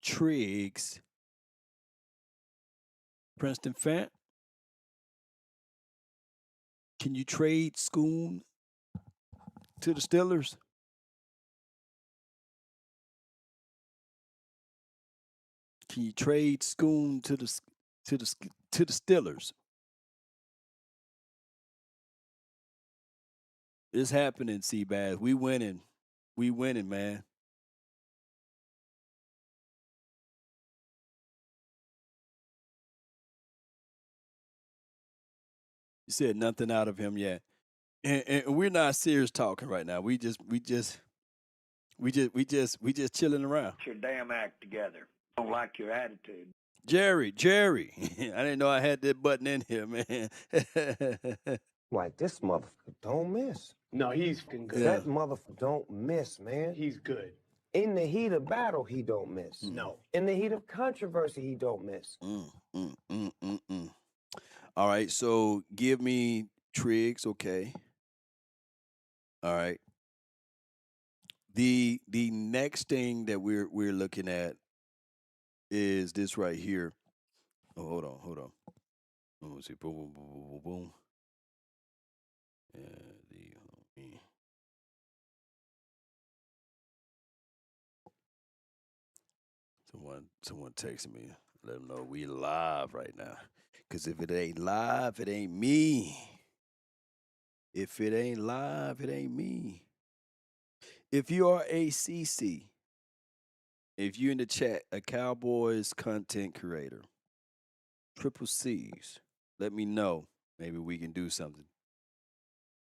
Triggs, Princeton Fant. Can you trade Schoon to the Steelers? Can you trade Schoon to the Steelers? It's happening, Seabass. We winning. We winning, man. You said nothing out of him yet. And we're not serious talking right now. We just chilling around. Get your damn act together. Don't like your attitude. Jerry. I didn't know I had that button in here, man. Like, this motherfucker don't miss. No, he's fucking good. Yeah. That motherfucker don't miss, man. He's good. In the heat of battle, he don't miss. No. In the heat of controversy, he don't miss. All right, so give me Triggs, okay. All right. The next thing that we're looking at is this right here. Oh, hold on. Let me see. Boom, boom, boom, boom, boom, boom. Someone texted me. Let them know we live right now. Cause if it ain't live, it ain't me. If it ain't live, it ain't me. If you are a CC, if you in the chat, a Cowboys content creator, triple C's, let me know. Maybe we can do something.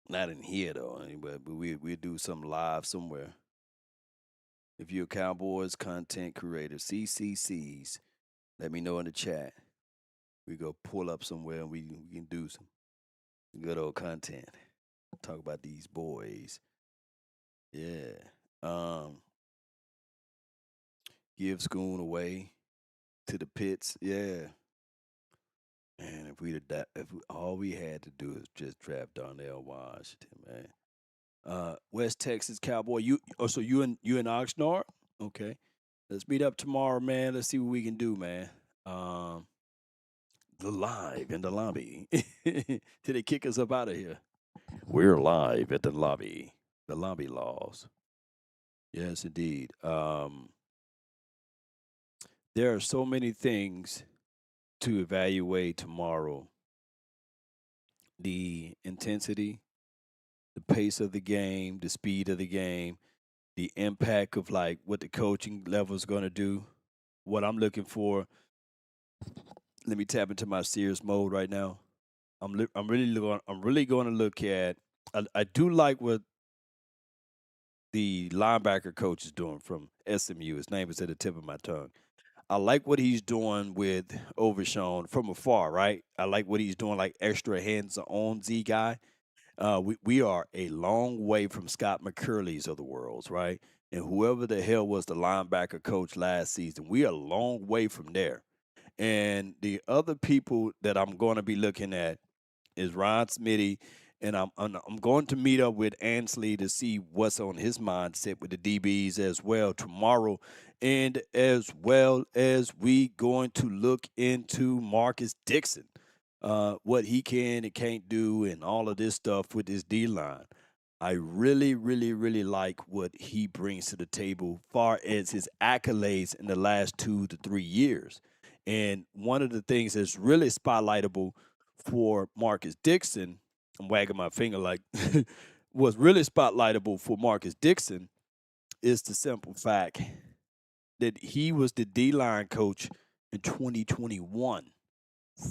Not in here though, but we'll do something live somewhere. If you're a Cowboys content creator, CCCs, let me know in the chat. We go pull up somewhere and we can do some good old content. Talk about these boys. Yeah. Give Schoon away to the pits. Yeah. And if all we had to do is just draft Darnell Washington, man. West Texas Cowboy. You in Oxnard? Okay. Let's meet up tomorrow, man. Let's see what we can do, man. The live in the lobby. Till they kick us up out of here. We're live at the lobby. The lobby laws. Yes, indeed. There are so many things to evaluate tomorrow. The intensity, the pace of the game, the speed of the game, the impact of like what the coaching level is going to do. What I'm looking for. Let me tap into my serious mode right now. I'm really going to look at. I do like what the linebacker coach is doing from SMU. His name is at the tip of my tongue. I like what he's doing with Overshawn from afar, right? I like what he's doing, like extra hands-on Z guy. We are a long way from Scott McCurley's of the worlds, right? And whoever the hell was the linebacker coach last season, we are a long way from there. And the other people that I'm going to be looking at is Ron Smitty, and I'm going to meet up with Ansley to see what's on his mindset with the DBs as well tomorrow, and as well as we going to look into Marcus Dixon, what he can and can't do, and all of this stuff with his D line. I really, really, really like what he brings to the table, far as his accolades in the last 2 to 3 years. And one of the things that's really spotlightable for Marcus Dixon, I'm wagging my finger like, what's really spotlightable for Marcus Dixon is the simple fact that he was the D-line coach in 2021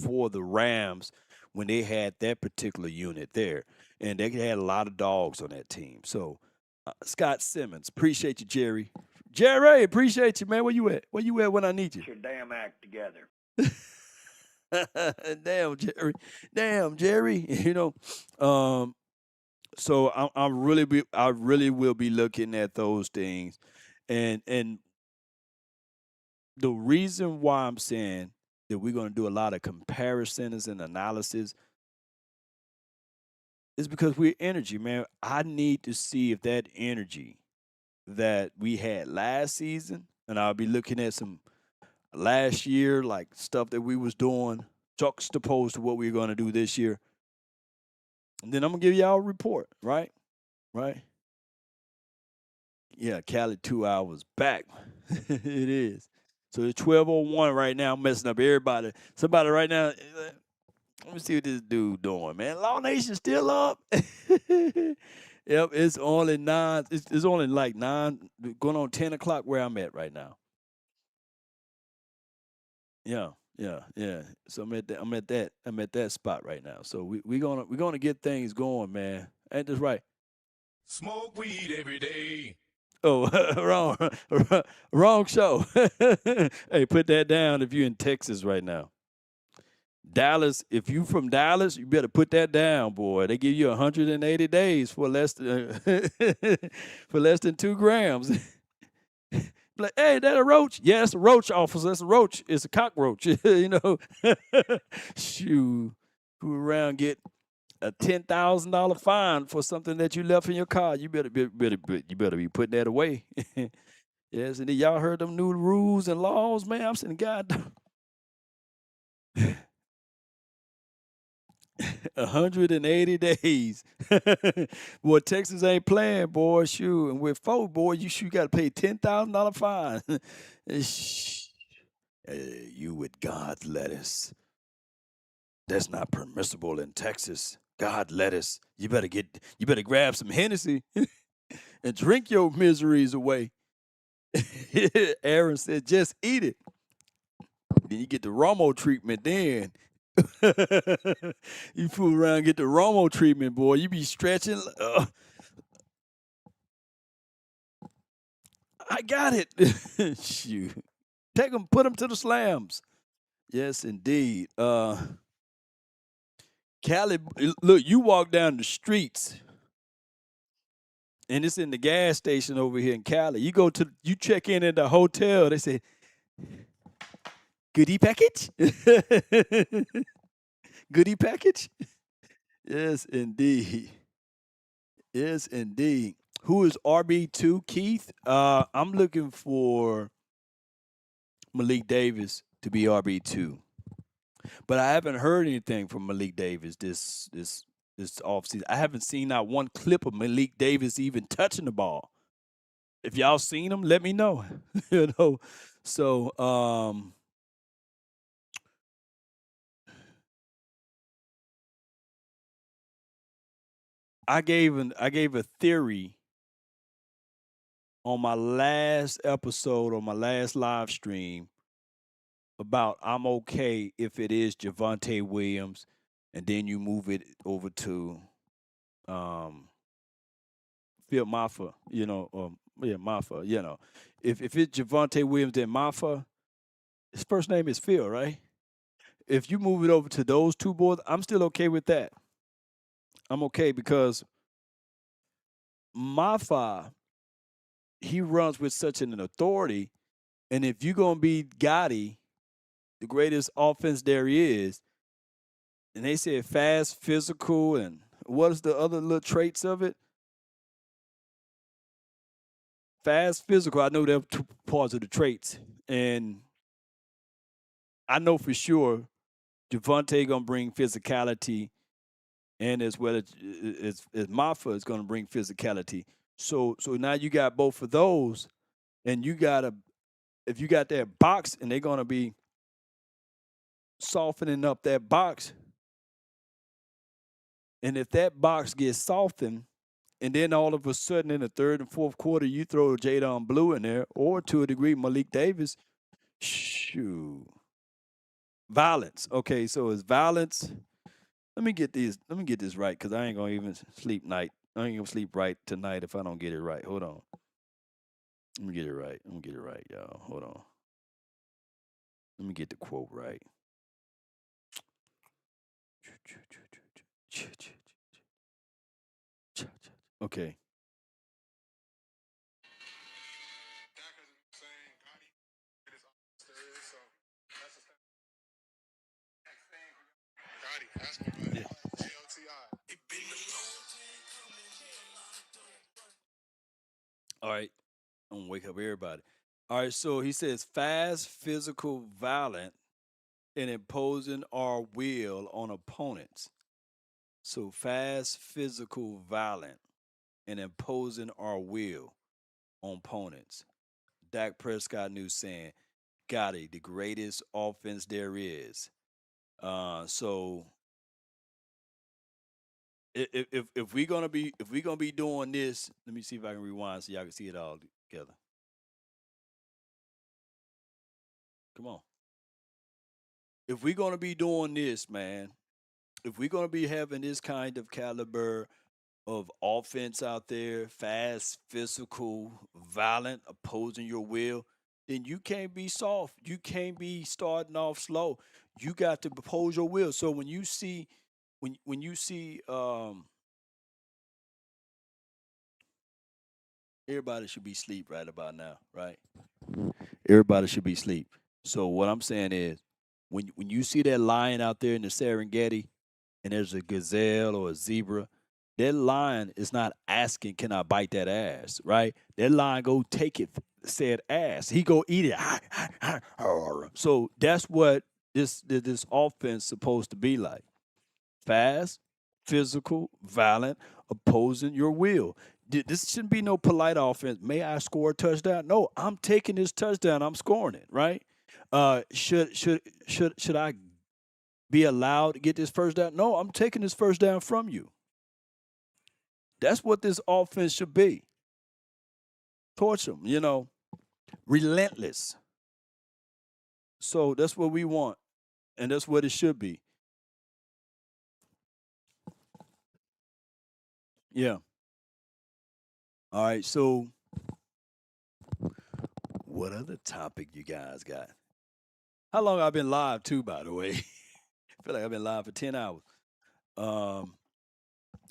for the Rams when they had that particular unit there. and they had a lot of dogs on that team. So, Scott Simmons, appreciate you, Jerry. Jerry, appreciate you, man. Where you at? Where you at when I need you? Get your damn act together. Damn, Jerry. Damn, Jerry. You know, so I really will be looking at those things, and the reason why I'm saying that we're going to do a lot of comparisons and analysis is because we're energy, man. I need to see if that energy that we had last season, and I'll be looking at some last year, like stuff that we was doing, juxtaposed to what we're going to do this year. And then I'm going to give y'all a report, right? Right? Yeah, Cali 2 hours back. It is. So it's 12:01 right now. I'm messing up everybody. Somebody right now, let me see what this dude doing, man. Law Nation still up. Yep, it's only 9. It's only like 9, going on 10 o'clock where I'm at right now. Yeah. So I'm at that spot right now. So we're gonna get things going, man. Ain't this right? Smoke weed every day. Oh, wrong show. Hey, put that down if you're in Texas right now. Dallas, if you from Dallas, you better put that down, boy. They give you 180 days for less than for less than 2 grams. Like, hey, that a roach? Yeah, it's a roach, officer. It's a roach. It's a cockroach. You know, shoot, who around get a $10,000 fine for something that you left in your car? You better be putting that away. Yes, and then y'all heard them new rules and laws, man. I'm saying, God. 180 days. Boy, Texas ain't playing, boy. Shoot. And with 4, boy, you got to pay $10,000 fine. You with God's lettuce. That's not permissible in Texas. God lettuce. You better grab some Hennessy and drink your miseries away. Aaron said, just eat it. Then you get the Romo treatment then. You fool around, get the Romo treatment, boy. You be stretching. I got it. Shoot. Take them, put them to the slams. Yes, indeed. Cali, look, you walk down the streets, and it's in the gas station over here in Cali. You check in at the hotel. They say, goodie package? Goodie package? Yes, indeed. Yes, indeed. Who is RB2, Keith? I'm looking for Malik Davis to be RB2. But I haven't heard anything from Malik Davis this offseason. I haven't seen not one clip of Malik Davis even touching the ball. If y'all seen him, let me know. You know. So I gave a theory on my last episode, on my last live stream, about I'm okay if it is Javonte Williams, and then you move it over to Phil Maffa, you know, Maffa, you know. If it's Javonte Williams, then Maffa, his first name is Phil, right? If you move it over to those 2 boys, I'm still okay with that. I'm okay because Maffa, he runs with such an authority, and if you're going to be Gotti, the greatest offense there is, and they said fast, physical, and what is the other little traits of it? Fast, physical, I know they're 2 parts of the traits, and I know for sure Javonte going to bring physicality, and as well as Maffa is going to bring physicality. So now you got both of those, and if you got that box, and they're going to be softening up that box, and if that box gets softened, and then all of a sudden in the 3rd and 4th quarter you throw Jadon Blue in there, or to a degree Malik Davis, shoot. Violence. Okay, so it's violence. Let me get these. Let me get this right, cause I ain't gonna even sleep night. I ain't gonna sleep right tonight if I don't get it right. Hold on. Let me get it right. Let me get it right, y'all. Hold on. Let me get the quote right. Okay. Yeah. All right. I'm gonna wake up everybody. All right. So he says fast, physical, violent, and imposing our will on opponents. So fast, physical, violent, and imposing our will on opponents. Dak Prescott news saying, "Gotti, the greatest offense there is." So if we gonna be doing this, let me see if I can rewind so y'all can see it all together. Come on. If we gonna be doing this, man, if we're gonna be having this kind of caliber of offense out there, fast, physical, violent, opposing your will, then you can't be soft. You can't be starting off slow. You got to oppose your will. So when you see everybody should be asleep right about now, right? Everybody should be asleep. So what I'm saying is when you see that lion out there in the Serengeti and there's a gazelle or a zebra, that lion is not asking, "Can I bite that ass?" Right? That lion go take it, said ass. He go eat it. So that's what this offense supposed to be like: fast, physical, violent, opposing your will. This shouldn't be no polite offense. May I score a touchdown? No, I'm taking this touchdown. I'm scoring it. Right? Should I be allowed to get this first down? No, I'm taking this first down from you. That's what this offense should be. Torch them, relentless. So that's what we want, and that's what it should be. Yeah. All right. So, what other topic you guys got? How long I've been live too, by the way? I feel like I've been live for 10 hours. Um,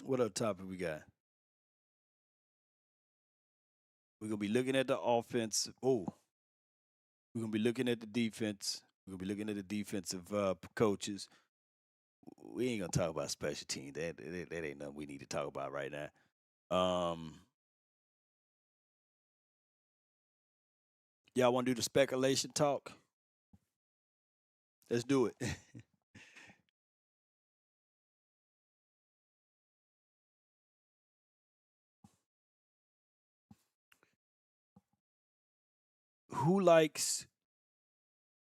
what other topic we got? We're gonna be looking at the offense. Oh, we're gonna be looking at the defense. We're gonna be looking at the defensive coaches. We ain't gonna talk about special teams. That ain't nothing we need to talk about right now. Y'all want to do the speculation talk? Let's do it. Who likes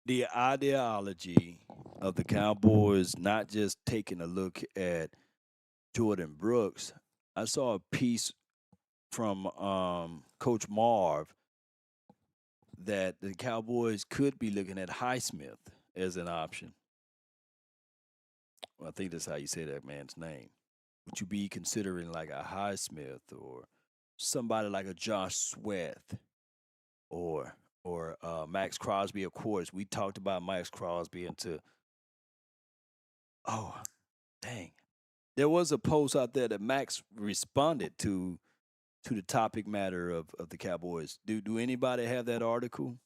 the ideology of the Cowboys not just taking a look at Jordan Brooks? I saw a piece from Coach Marv that the Cowboys could be looking at Highsmith as an option. Well, I think that's how you say that man's name. Would you be considering like a Highsmith or somebody like a Josh Sweat or Max Crosby? Of course, we talked about Max Crosby into. Oh, dang! There was a post out there that Max responded to the topic matter of the Cowboys. Do anybody have that article?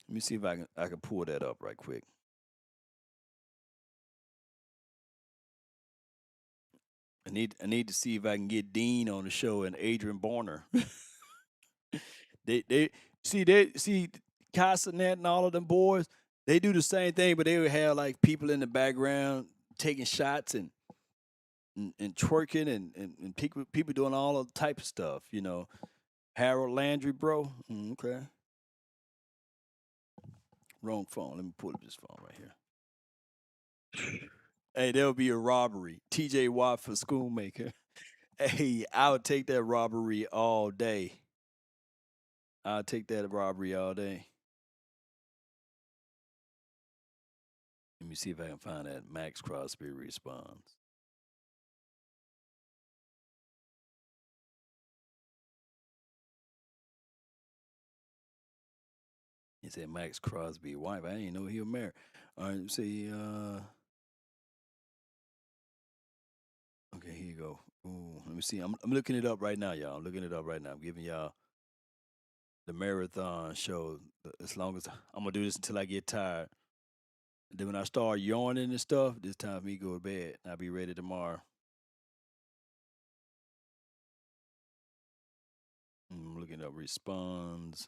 Let me see if I can pull that up right quick. I need to see if I can get Dean on the show and Adrian Barner. they see Castanet and all of them boys. They do the same thing, but they would have like people in the background taking shots and twerking and people doing all of the type of stuff. Harold Landry, bro. Okay, wrong phone. Let me pull up this phone right here. Hey, there'll be a robbery. T.J. Watt for Schoolmaker. Hey, I would take that robbery all day. I'll take that robbery all day. Let me see if I can find that Max Crosby response. He said Max Crosby wife. I didn't know he was married. All right, see. Okay, here you go. Ooh, let me see. I'm looking it up right now, y'all. I'm looking it up right now. I'm giving y'all the marathon show. As long as I'm gonna do this until I get tired. Then when I start yawning and stuff, it's time for me to go to bed. I'll be ready tomorrow. I'm looking up responds.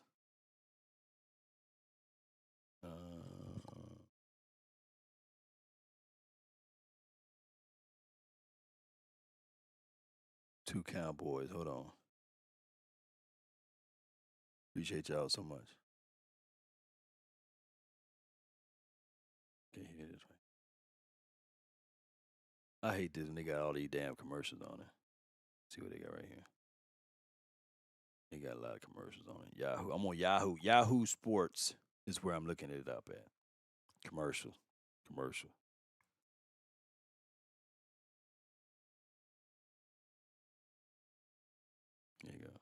Two Cowboys. Hold on. Appreciate y'all so much. Can't hear this one. I hate this when they got all these damn commercials on it. See what they got right here. They got a lot of commercials on it. Yahoo. I'm on Yahoo. Yahoo Sports is where I'm looking it up at. Commercial. Commercial. There you go.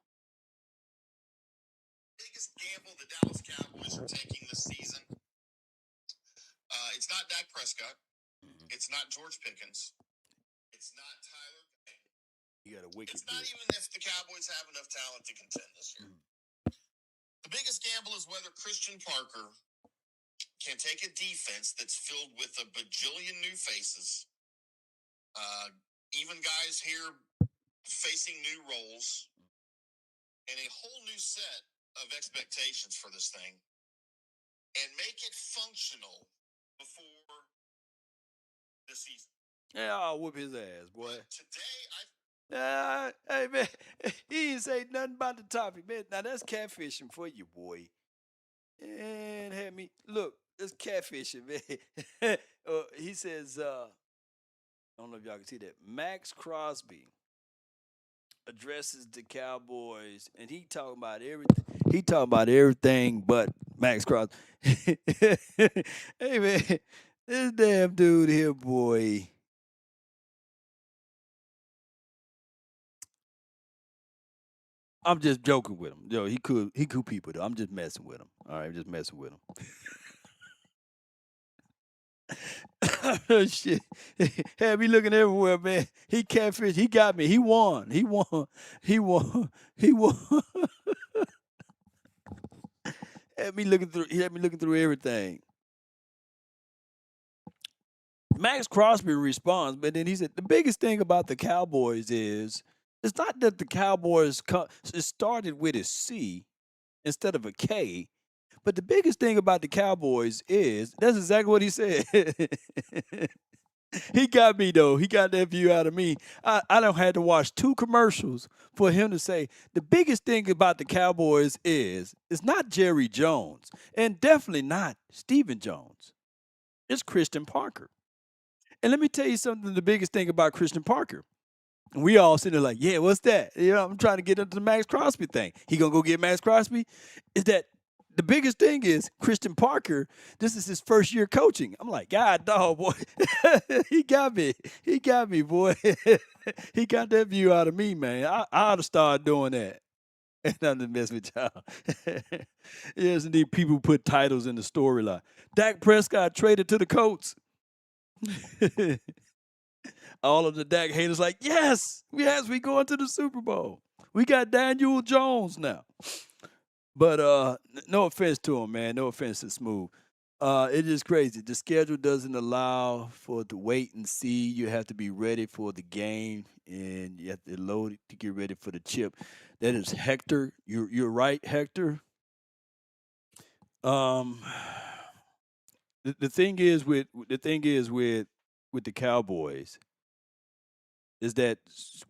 Biggest gamble the Dallas Cowboys are taking this season. It's not Dak Prescott. Mm-hmm. It's not George Pickens. It's not Tyler. You got a wicked. It's not bit. even if the Cowboys have enough talent to contend this year. The biggest gamble is whether Christian Parker can take a defense that's filled with a bajillion new faces, even guys here facing new roles, and a whole new set of expectations for this thing, and make it functional before the season. Yeah, I'll whoop his ass, boy. But today, hey, man, he didn't say nothing about the topic, man. Now, that's catfishing for you, boy. And had me, look, it's catfishing, man. He says, I don't know if y'all can see that. Max Crosby addresses the Cowboys, and he talking about everything. He talking about everything but Max Crosby. Hey, man, this damn dude here, boy. I'm just joking with him. Yo, he cool people though. I'm just messing with him. All right, just messing with him. Shit. Had me looking everywhere, man. He catfish. He got me. He won. He won. He won. He won. Had me looking through. He had me looking through everything. Max Crosby responds, but then he said the biggest thing about the Cowboys is it's not that the Cowboys it started with a C instead of a K, but the biggest thing about the Cowboys is that's exactly what he said. He got me though. He got that view out of me. I don't had to watch 2 commercials for him to say the biggest thing about the Cowboys is it's not Jerry Jones and definitely not Stephen Jones. It's Christian Parker. And let me tell you something, the biggest thing about Christian Parker. We all sitting there like, yeah, what's that? You know, I'm trying to get into the Max Crosby thing. He gonna go get Max Crosby? Is that the biggest thing is Christian Parker, this is his first year coaching. I'm like, God dog, boy. He got me. He got me, boy. He got that view out of me, man. I ought to start doing that. And I'm just messing with y'all. Yes, indeed, people put titles in the storyline. Dak Prescott traded to the Colts. All of the Dak haters like, yes, we going to the Super Bowl. We got Daniel Jones now. But no offense to him, man. No offense to Smooth. It is crazy. The schedule doesn't allow for the wait and see. You have to be ready for the game, and you have to load it to get ready for the chip. That is Hector. You're right, Hector. The thing is with the Cowboys is that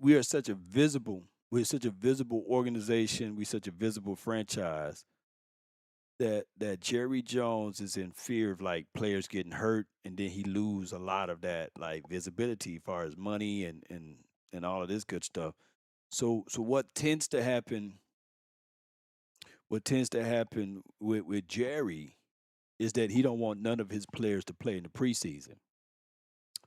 we're such a visible organization, we're such a visible franchise that Jerry Jones is in fear of like players getting hurt and then he lose a lot of that like visibility as far as money and all of this good stuff. So what tends to happen with Jerry is that he don't want none of his players to play in the preseason.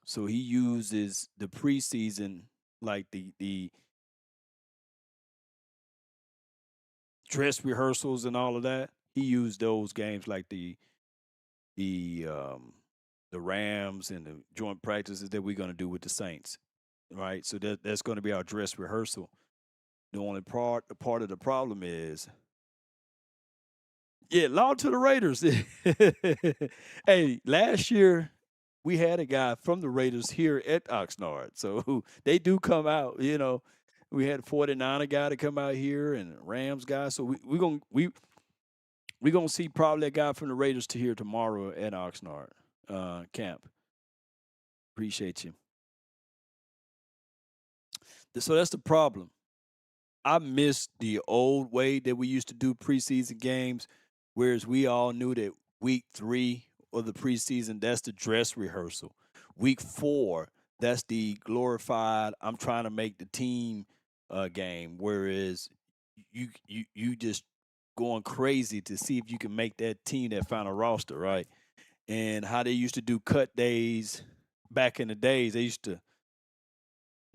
So he uses the preseason, like the dress rehearsals and all of that. He used those games like the um the Rams and the joint practices that we're going to do with the Saints, right? So that's going to be our dress rehearsal. The only part of the problem is, yeah, law to the Raiders. Hey, last year we had a guy from the Raiders here at Oxnard, so they do come out. We had 49er guy to come out here and a Rams guy. So we gonna see probably a guy from the Raiders to here tomorrow at Oxnard camp. Appreciate you. So that's the problem. I miss the old way that we used to do preseason games, whereas we all knew that week 3 of the preseason, that's the dress rehearsal. Week 4, that's the glorified I'm trying to make the team game. Whereas you just going crazy to see if you can make that team, that final roster, right? And how they used to do cut days back in the days. They used to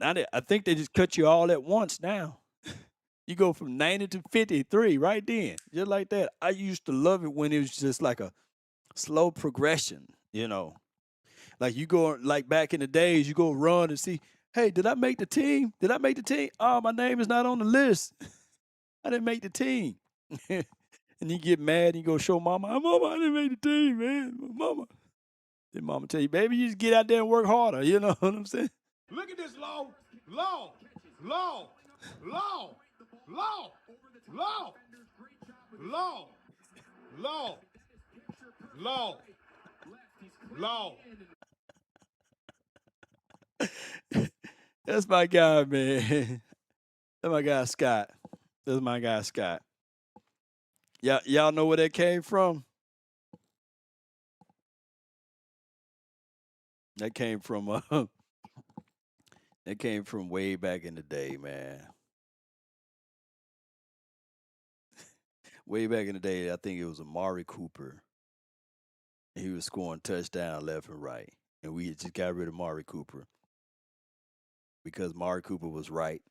I think they just cut you all at once now. You go from 90 to 53 right then, just like that. I used to love it when it was just like a slow progression. Like you go, like back in the days, you go run and see, hey, did I make the team? Did I make the team? Oh, my name is not on the list. I didn't make the team. And you get mad and you go show mama, oh, mama, I didn't make the team, man. Mama. Then mama tell you, baby, you just get out there and work harder. You know what I'm saying? Look at this law, law, law, law, law, law, law, law, law, law. That's my guy, man. That's my guy, Scott. That's my guy, Scott. Y'all know where that came from? That came from that came from way back in the day, man. Way back in the day, I think it was Amari Cooper. He was scoring touchdown left and right, and we had just got rid of Amari Cooper because Amari Cooper was right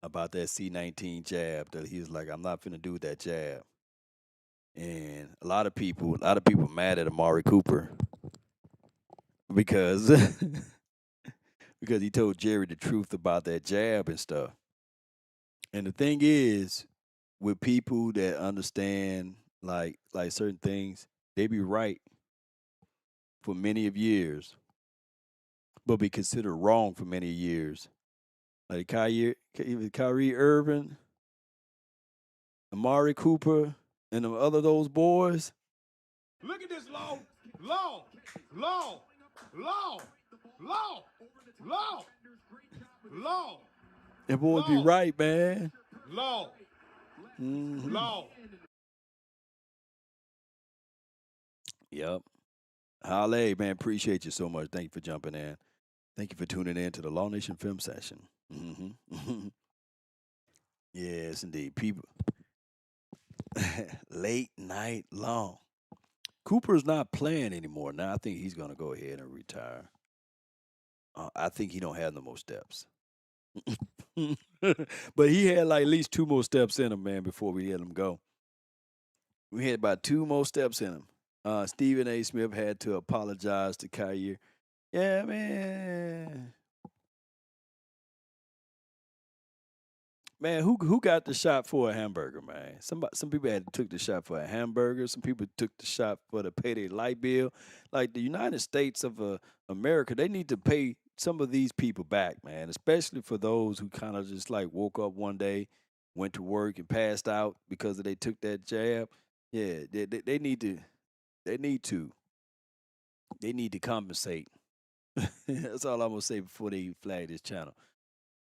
about that C19 jab. That he was like, I'm not finna do that jab. And a lot of people mad at Amari Cooper because because he told Jerry the truth about that jab and stuff. And the thing is, with people that understand like certain things, they be right for many of years, but be considered wrong for many years. Like Kyrie Irving, Amari Cooper, and the other those boys. Look at this law, law, law, law, law, law, law, Them boys be Law. right, man. law, Mhm. law. Yep. Halle, man, appreciate you so much. Thank you for jumping in. Thank you for tuning in to the Law Nation Film Session. Yes, indeed. People, late night long. Cooper's not playing anymore now. I think he's going to go ahead and retire. I think he don't have no more steps. But he had like at least 2 more steps in him, man, before we let him go. We had about 2 more steps in him. Stephen A. Smith had to apologize to Kyrie. Yeah, man. Man, who got the shot for a hamburger, man? Some people had took the shot for a hamburger. Some people took the shot for the pay their light bill. Like the United States of America, they need to pay some of these people back, man. Especially for those who kind of just like woke up one day, went to work and passed out because they took that jab. Yeah, they need to. They need to. They need to compensate. That's all I'm gonna say before they flag this channel.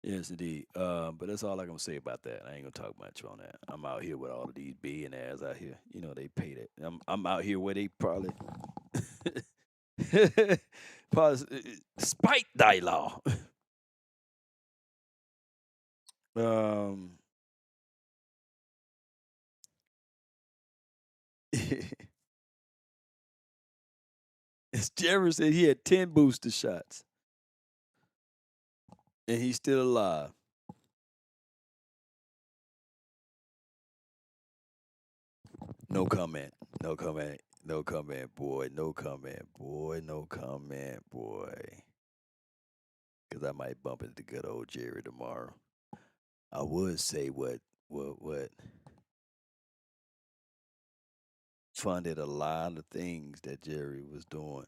Yes, indeed. But that's all I'm gonna say about that. I ain't gonna talk much on that. I'm out here with all of these billionaires out here. They pay that. I'm out here where they probably spike thy law. um, Jerry said he had 10 booster shots, and he's still alive. No comment. No comment. No comment, boy. No comment, boy. No comment, boy. Because I might bump into good old Jerry tomorrow. I would say what funded a lot of things that Jerry was doing.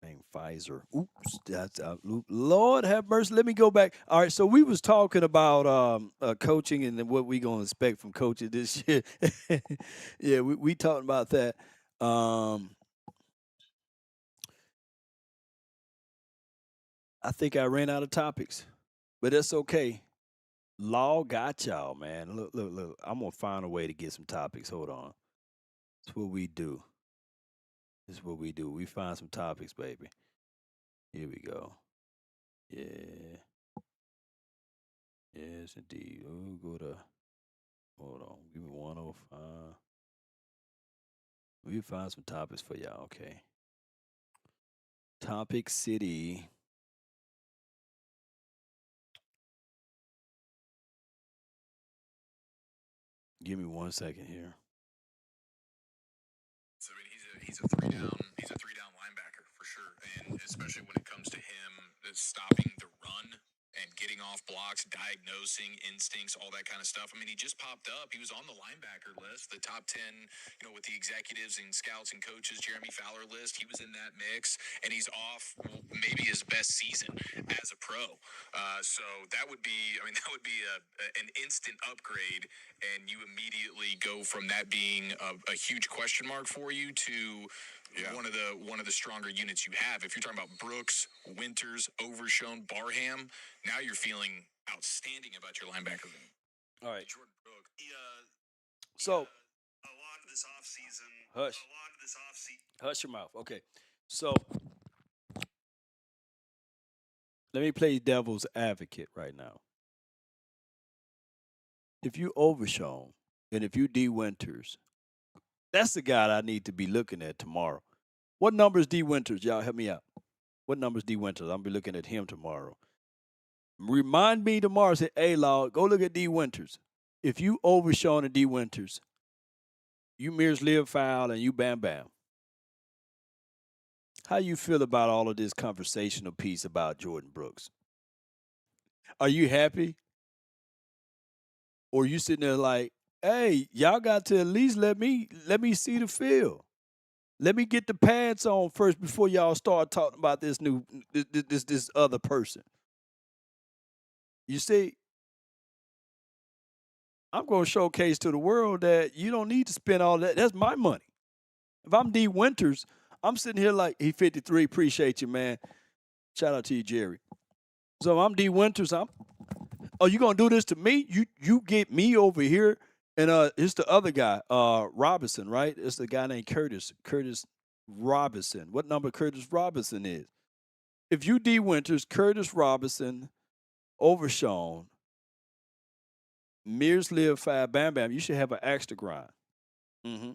Named Pfizer. Oops, that's Lord have mercy. Let me go back. All right, so we was talking about coaching and then what we gonna expect from coaches this year. Yeah, we talking about that. I think I ran out of topics, but that's okay. Law got y'all, man. Look. I'm gonna find a way to get some topics. Hold on. That's what we do. This is what we do. We find some topics, baby. Here we go. Yeah. Yes, indeed. We'll go to. Hold on. Give me 105. We'll find some topics for y'all. Okay. Topic City. Give me 1 second here. So I mean, he's a three down linebacker for sure, and especially when it comes to him stopping the run and getting off blocks, diagnosing instincts, all that kind of stuff. I mean, he just popped up. He was on the linebacker list, the top 10, with the executives and scouts and coaches, Jeremy Fowler list. He was in that mix, and he's off maybe his best season as a pro. So that would be an instant upgrade, and you immediately go from that being a huge question mark for you to one of the stronger units you have. If you're talking about Brooks, Winters, Overshown, Barham, now you're feeling outstanding about your linebacker room. All right. Jordan Brooks. So a lot of this offseason. Hush your mouth. Okay. So let me play devil's advocate right now. If you Overshown and if you D Winters, that's the guy I need to be looking at tomorrow. What number is D Winters? Y'all help me out. What number is D Winters? I'm going to be looking at him tomorrow. Remind me tomorrow. Say, hey, Lord, go look at D Winters. If you Overshown and D Winters, you Mears live foul and you Bam Bam. How you feel about all of this conversational piece about Jordan Brooks? Are you happy? Or you sitting there like, hey, y'all got to at least let me see the field. Let me get the pads on first before y'all start talking about this other person. You see, I'm going to showcase to the world that you don't need to spend all that. That's my money. If I'm D Winters, I'm sitting here like, he 53, appreciate you, man. Shout out to you, Jerry. So I'm D Winters, oh, you going to do this to me? You get me over here, and it's the other guy, Robinson, right? It's the guy named Curtis Robinson. What number Curtis Robinson is? If you D Winters, Curtis Robinson, Overshown, Mears live 5, Bam Bam, you should have an axe to grind. Mm-hmm.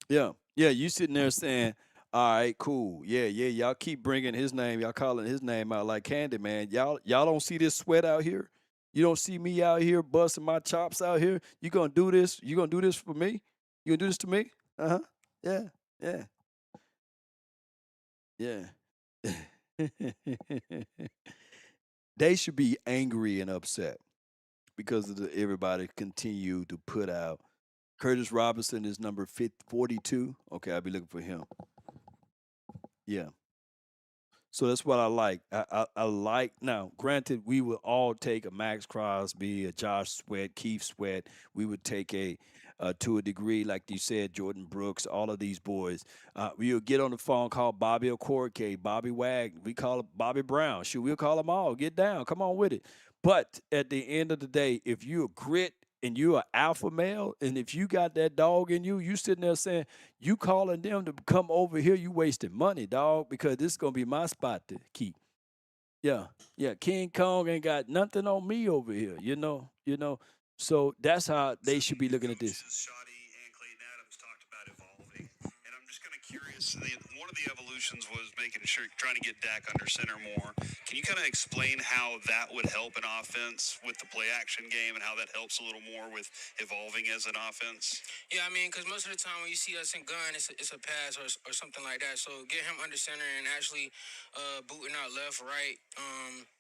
Yeah, you sitting there saying, all right, cool. Yeah, y'all keep bringing his name. Y'all calling his name out like candy, man. Y'all don't see this sweat out here? You don't see me out here busting my chops out here? You gonna do this? You gonna do this for me? You gonna do this to me? Uh-huh. Yeah. They should be angry and upset because of everybody continue to put out. Curtis Robinson is number 42. Okay, I'll be looking for him. Yeah. So that's what I like. I like, now, granted, we would all take a Max Crosby, a Josh Sweat, Keith Sweat. We would take to a degree, like you said, Jordan Brooks, all of these boys. We would get on the phone, call Bobby Okorike, Bobby Wagner. We call him Bobby Brown. Shoot, we'll call them all. Get down. Come on with it. But at the end of the day, if you're grit and you're an alpha male, and if you got that dog in you, you sitting there saying, you calling them to come over here, you wasting money, dog, because this is going to be my spot to keep. Yeah, King Kong ain't got nothing on me over here, you know. So that's how they should be looking at this. Shoddy and Clayton Adams talked about evolving, and I'm just kind of curious. One of of the evolutions was trying to get Dak under center more. Can you kind of explain how that would help an offense with the play action game and how that helps a little more with evolving as an offense? Yeah, I mean, because most of the time when you see us in gun, it's a pass or something like that. So get him under center and actually booting out left, right,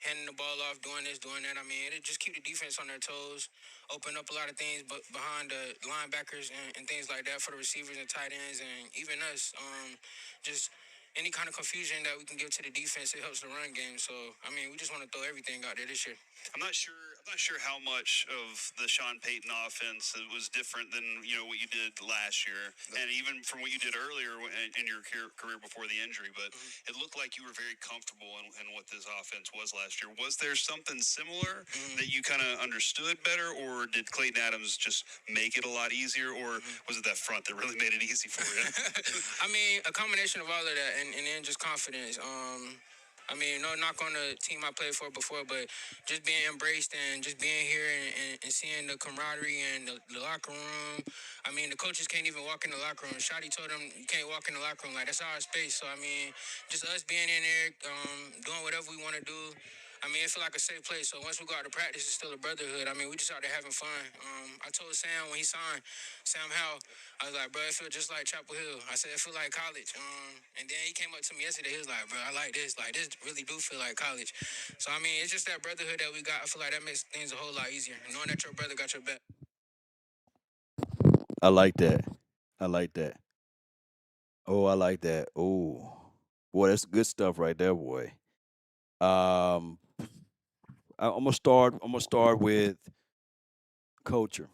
handing the ball off, doing this, doing that. I mean, it just keep the defense on their toes, open up a lot of things but behind the linebackers and things like that for the receivers and tight ends and even us. Just any kind of confusion that we can give to the defense, it helps the run game. So, I mean, we just want to throw everything out there this year. I'm not sure how much of the Sean Payton offense was different than what you did last year, and even from what you did earlier in your career before the injury. But it looked like you were very comfortable in what this offense was last year. Was there something similar that you kind of understood better, or did Clayton Adams just make it a lot easier, or was it that front that really made it easy for you? I mean, a combination of all of that and then just confidence. I mean, no knock on the team I played for before, but just being embraced and just being here and seeing the camaraderie and the locker room. I mean, the coaches can't even walk in the locker room. Shotty told them you can't walk in the locker room. Like, that's our space. So, I mean, just us being in there, doing whatever we want to do. I mean, it feel like a safe place. So once we go out to practice, it's still a brotherhood. I mean, we just out there having fun. I told Sam when he signed, Sam Howell, I was like, bro, it feel just like Chapel Hill. I said, it feel like college. And then he came up to me yesterday. He was like, bro, I like this. Like, this really do feel like college. So, I mean, it's just that brotherhood that we got. I feel like that makes things a whole lot easier. Knowing that your brother got your back. I like that. I like that. Oh, I like that. Oh, boy, that's good stuff right there, boy. Um, I'm gonna start. I'm gonna start with culture.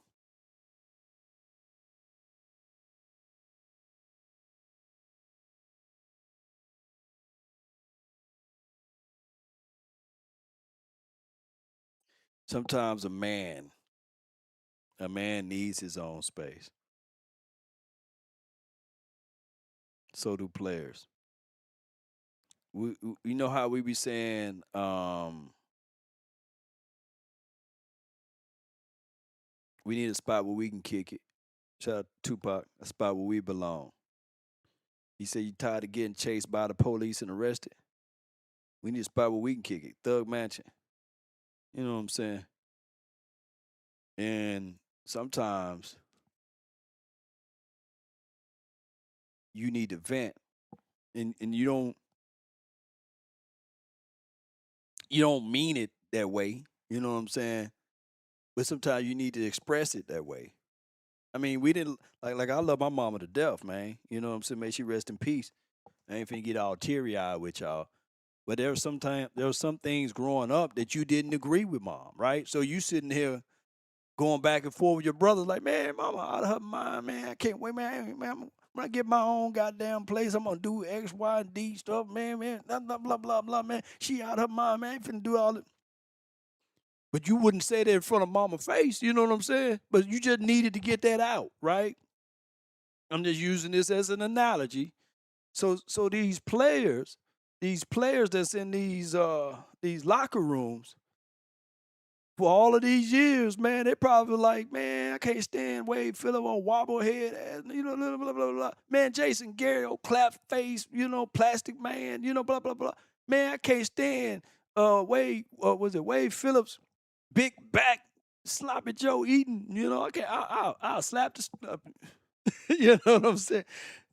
Sometimes a man needs his own space. So do players. You know how we be saying, we need a spot where we can kick it. Shout out to Tupac, a spot where we belong. He said, you tired of getting chased by the police and arrested? We need a spot where we can kick it. Thug Mansion. You know what I'm saying? And sometimes you need to vent. And you don't mean it that way. You know what I'm saying? But sometimes you need to express it that way. I mean, we didn't like I love my mama to death, man. You know what I'm saying? May she rest in peace. I ain't finna get all teary eyed with y'all. But there were some things growing up that you didn't agree with mom, right? So you sitting here going back and forth with your brothers, like, man, mama out of her mind, man. I can't wait, man. I'm gonna get my own goddamn place. I'm gonna do X, Y, and D stuff, man. Blah, blah, blah, blah, blah, man. She out of her mind, man. I ain't finna do all it. But you wouldn't say that in front of mama's face, you know what I'm saying? But you just needed to get that out, right? I'm just using this as an analogy. So these players that's in these locker rooms for all of these years, man, they probably like, man, I can't stand Wade Phillip on wobblehead ass, blah, blah, blah, blah. Man, Jason Garrett, clap face, plastic man, blah, blah, blah. Man, I can't stand Wade Phillips, big back, sloppy Joe Eaton, I can't, I'll slap the stuff. You know what I'm saying?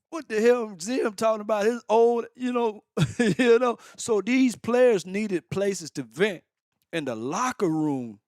What the hell is him talking about his old, So these players needed places to vent. And the locker room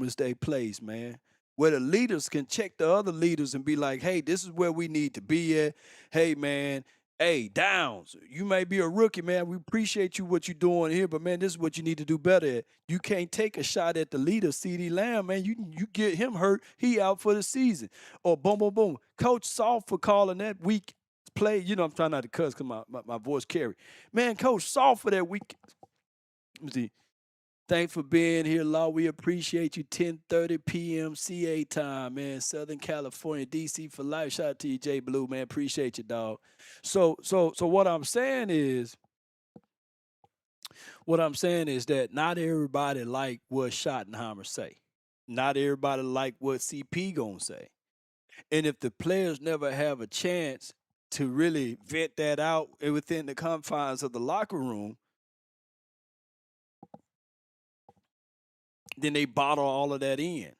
is their place, man. Where the leaders can check the other leaders and be like, hey, this is where we need to be at. Hey, man, hey, Downs, you may be a rookie, man. We appreciate you what you're doing here, but, man, this is what you need to do better at. You can't take a shot at the leader, CeeDee Lamb, man. You get him hurt, he out for the season. Or boom, boom, boom. Coach Soft for calling that week play. I'm trying not to cuss because my voice carry. Man, Coach Soft for that week. Let me see. Thanks for being here, Law. We appreciate you. 10:30 p.m. CA time, man. Southern California, DC for life. Shout out to you, Jay Blue, man. Appreciate you, dog. So what I'm saying is that not everybody like what Schottenheimer say. Not everybody like what CP gonna say. And if the players never have a chance to really vent that out within the confines of the locker room, then they bottle all of that in.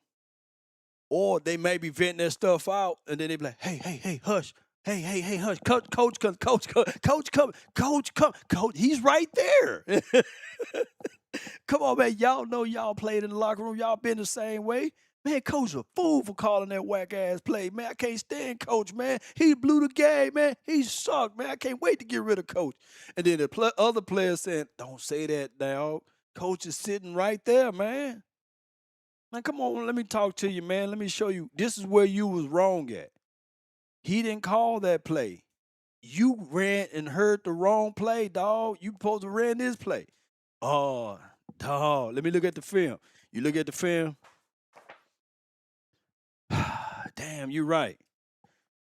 Or they may be venting their stuff out, and then they be like, hey, hush. Hey, hush. Coach, he's right there. Come on, man. Y'all know y'all played in the locker room. Y'all been the same way. Man, coach a fool for calling that whack-ass play. Man, I can't stand coach, man. He blew the game, man. He sucked, man. I can't wait to get rid of coach. And then the other players saying, don't say that, dog. Coach is sitting right there, man. Now, come on, let me talk to you, man. Let me show you. This is where you was wrong at. He didn't call that play. You ran and heard the wrong play, dog. You supposed to ran this play. Oh, dog. Let me look at the film. You look at the film. Damn, you're right.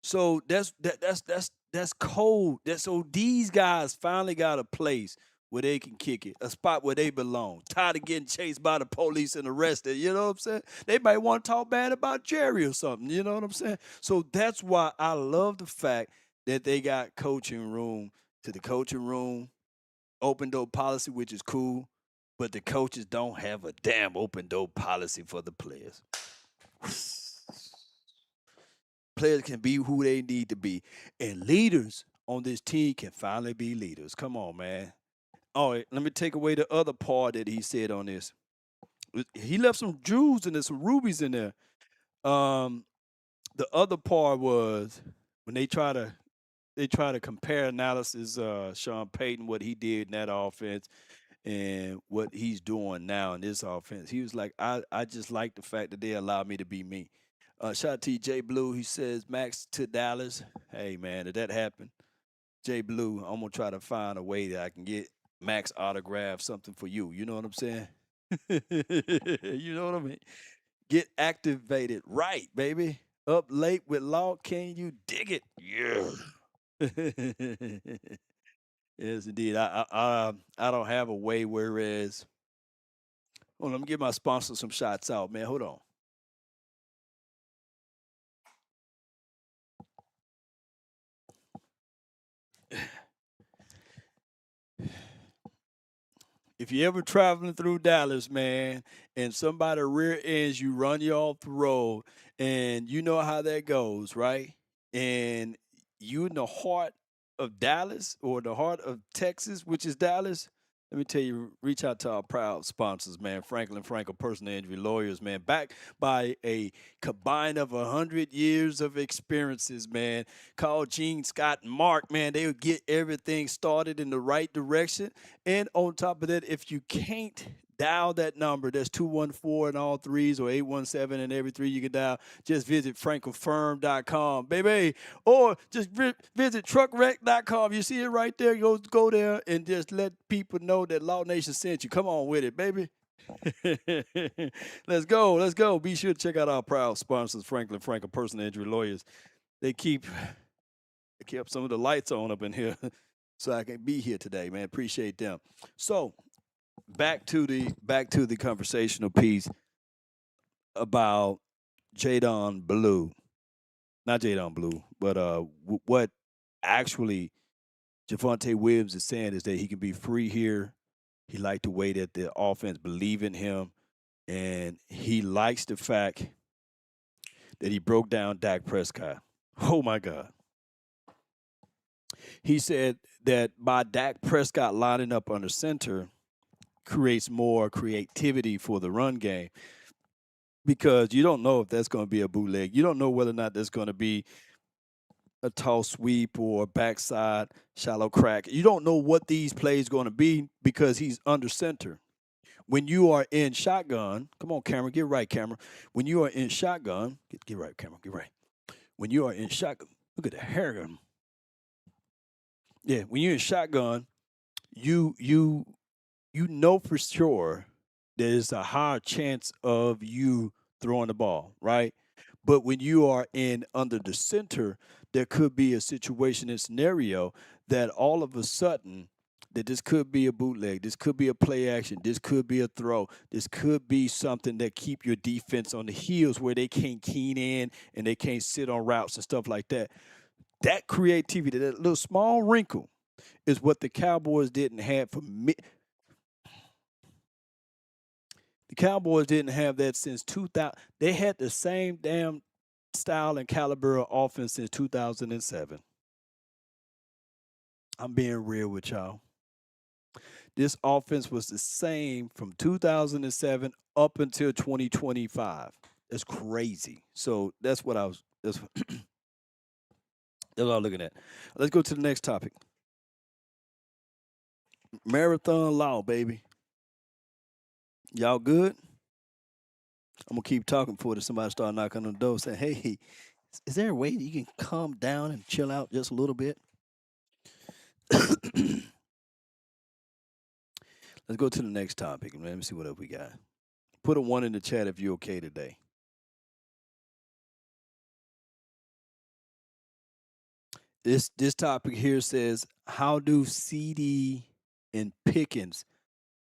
So that's cold. So these guys finally got a place where they can kick it, a spot where they belong. Tired of getting chased by the police and arrested. You know what I'm saying? They might want to talk bad about Jerry or something. You know what I'm saying? So that's why I love the fact that they got coaching room to the coaching room, open door policy, which is cool, but the coaches don't have a damn open door policy for the players. Players can be who they need to be. And leaders on this team can finally be leaders. Come on, man. All right, let me take away the other part that he said on this. He left some jewels in there, some rubies in there. The other part was when they try to compare analysis, Sean Payton, what he did in that offense and what he's doing now in this offense. He was like, I just like the fact that they allowed me to be me. Shout out to Jay Blue. He says, Max to Dallas. Hey, man, did that happen? Jay Blue, I'm going to try to find a way that I can get Max autograph something for you. You know what I'm saying? You know what I mean? Get activated right, baby. Up late with Law. Can you dig it? Yeah. Yes, indeed. I don't have a way, whereas. Hold on, let me give my sponsor some shots out, man. Hold on. If you're ever traveling through Dallas, man, and somebody rear ends you, run you off the road, and you know how that goes, right? And you in the heart of Dallas or the heart of Texas, which is Dallas, let me tell you, reach out to our proud sponsors, man. Frenkel Personal Injury Lawyers, man. Backed by a combine of 100 years of experiences, man. Call Gene, Scott, and Mark, man. They would get everything started in the right direction. And on top of that, if you can't dial that number, that's 214 and all threes or 817 and every three you can dial. Just visit frankelfirm.com, baby. Or just visit truckwreck.com. You see it right there. Go there and just let people know that Law Nation sent you. Come on with it, baby. Let's go. Be sure to check out our proud sponsors, Frenkel Personal Injury Lawyers. They kept some of the lights on up in here so I can be here today, man. Appreciate them. So back to the conversational piece about Jadon Blue. Not Jadon Blue, but what actually Javonte Williams is saying is that he can be free here. He liked the way that the offense believe in him, and he likes the fact that he broke down Dak Prescott. Oh, my God. He said that by Dak Prescott lining up under center creates more creativity for the run game because you don't know if that's going to be a bootleg. You don't know whether or not that's going to be a toss sweep or a backside shallow crack. You don't know what these plays going to be because he's under center. When you are in shotgun, come on, camera, get right, camera. When you are in shotgun, get right, camera, get right. When you are in shotgun, look at the hair gun. Yeah, when you're in shotgun, you know for sure there's a higher chance of you throwing the ball, right? But when you are in under the center, there could be a situation and scenario that all of a sudden that this could be a bootleg, this could be a play action, this could be a throw, this could be something that keep your defense on the heels where they can't keen in and they can't sit on routes and stuff like that. That creativity, that little small wrinkle, is what the Cowboys didn't have for me. The Cowboys didn't have that since 2000. They had the same damn style and caliber of offense since 2007. I'm being real with y'all. This offense was the same from 2007 up until 2025. That's crazy. So that's what I was. That's what I'm looking at. Let's go to the next topic. Marathon law, baby. Y'all good? I'm gonna keep talking before somebody start knocking on the door saying, "Hey, is there a way that you can calm down and chill out just a little bit?" Let's go to the next topic. Let me see what else we got. Put a 1 in the chat if you're okay today. This topic here says, how do CD and Pickens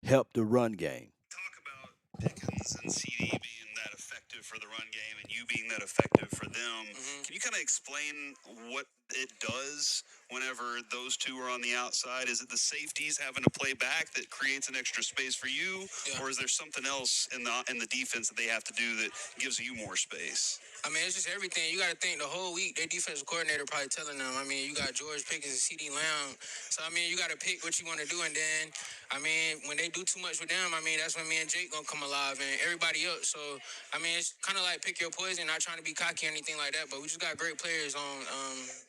help the run game? Talk about Pickens and CD being that effective for the run game and you being that effective for them. Can you kind of explain what it does whenever those two are on the outside? Is it the safeties having to play back that creates an extra space for you? Yeah. Or is there something else in the defense that they have to do that gives you more space? I mean, it's just everything. You got to think the whole week, their defensive coordinator probably telling them, I mean, you got George Pickens and CD Lamb. So, I mean, you got to pick what you want to do. And then, I mean, when they do too much with them, I mean, that's when me and Jake going to come alive and everybody else. So, I mean, it's kind of like pick your poison, not trying to be cocky or anything like that. But we just got great players on.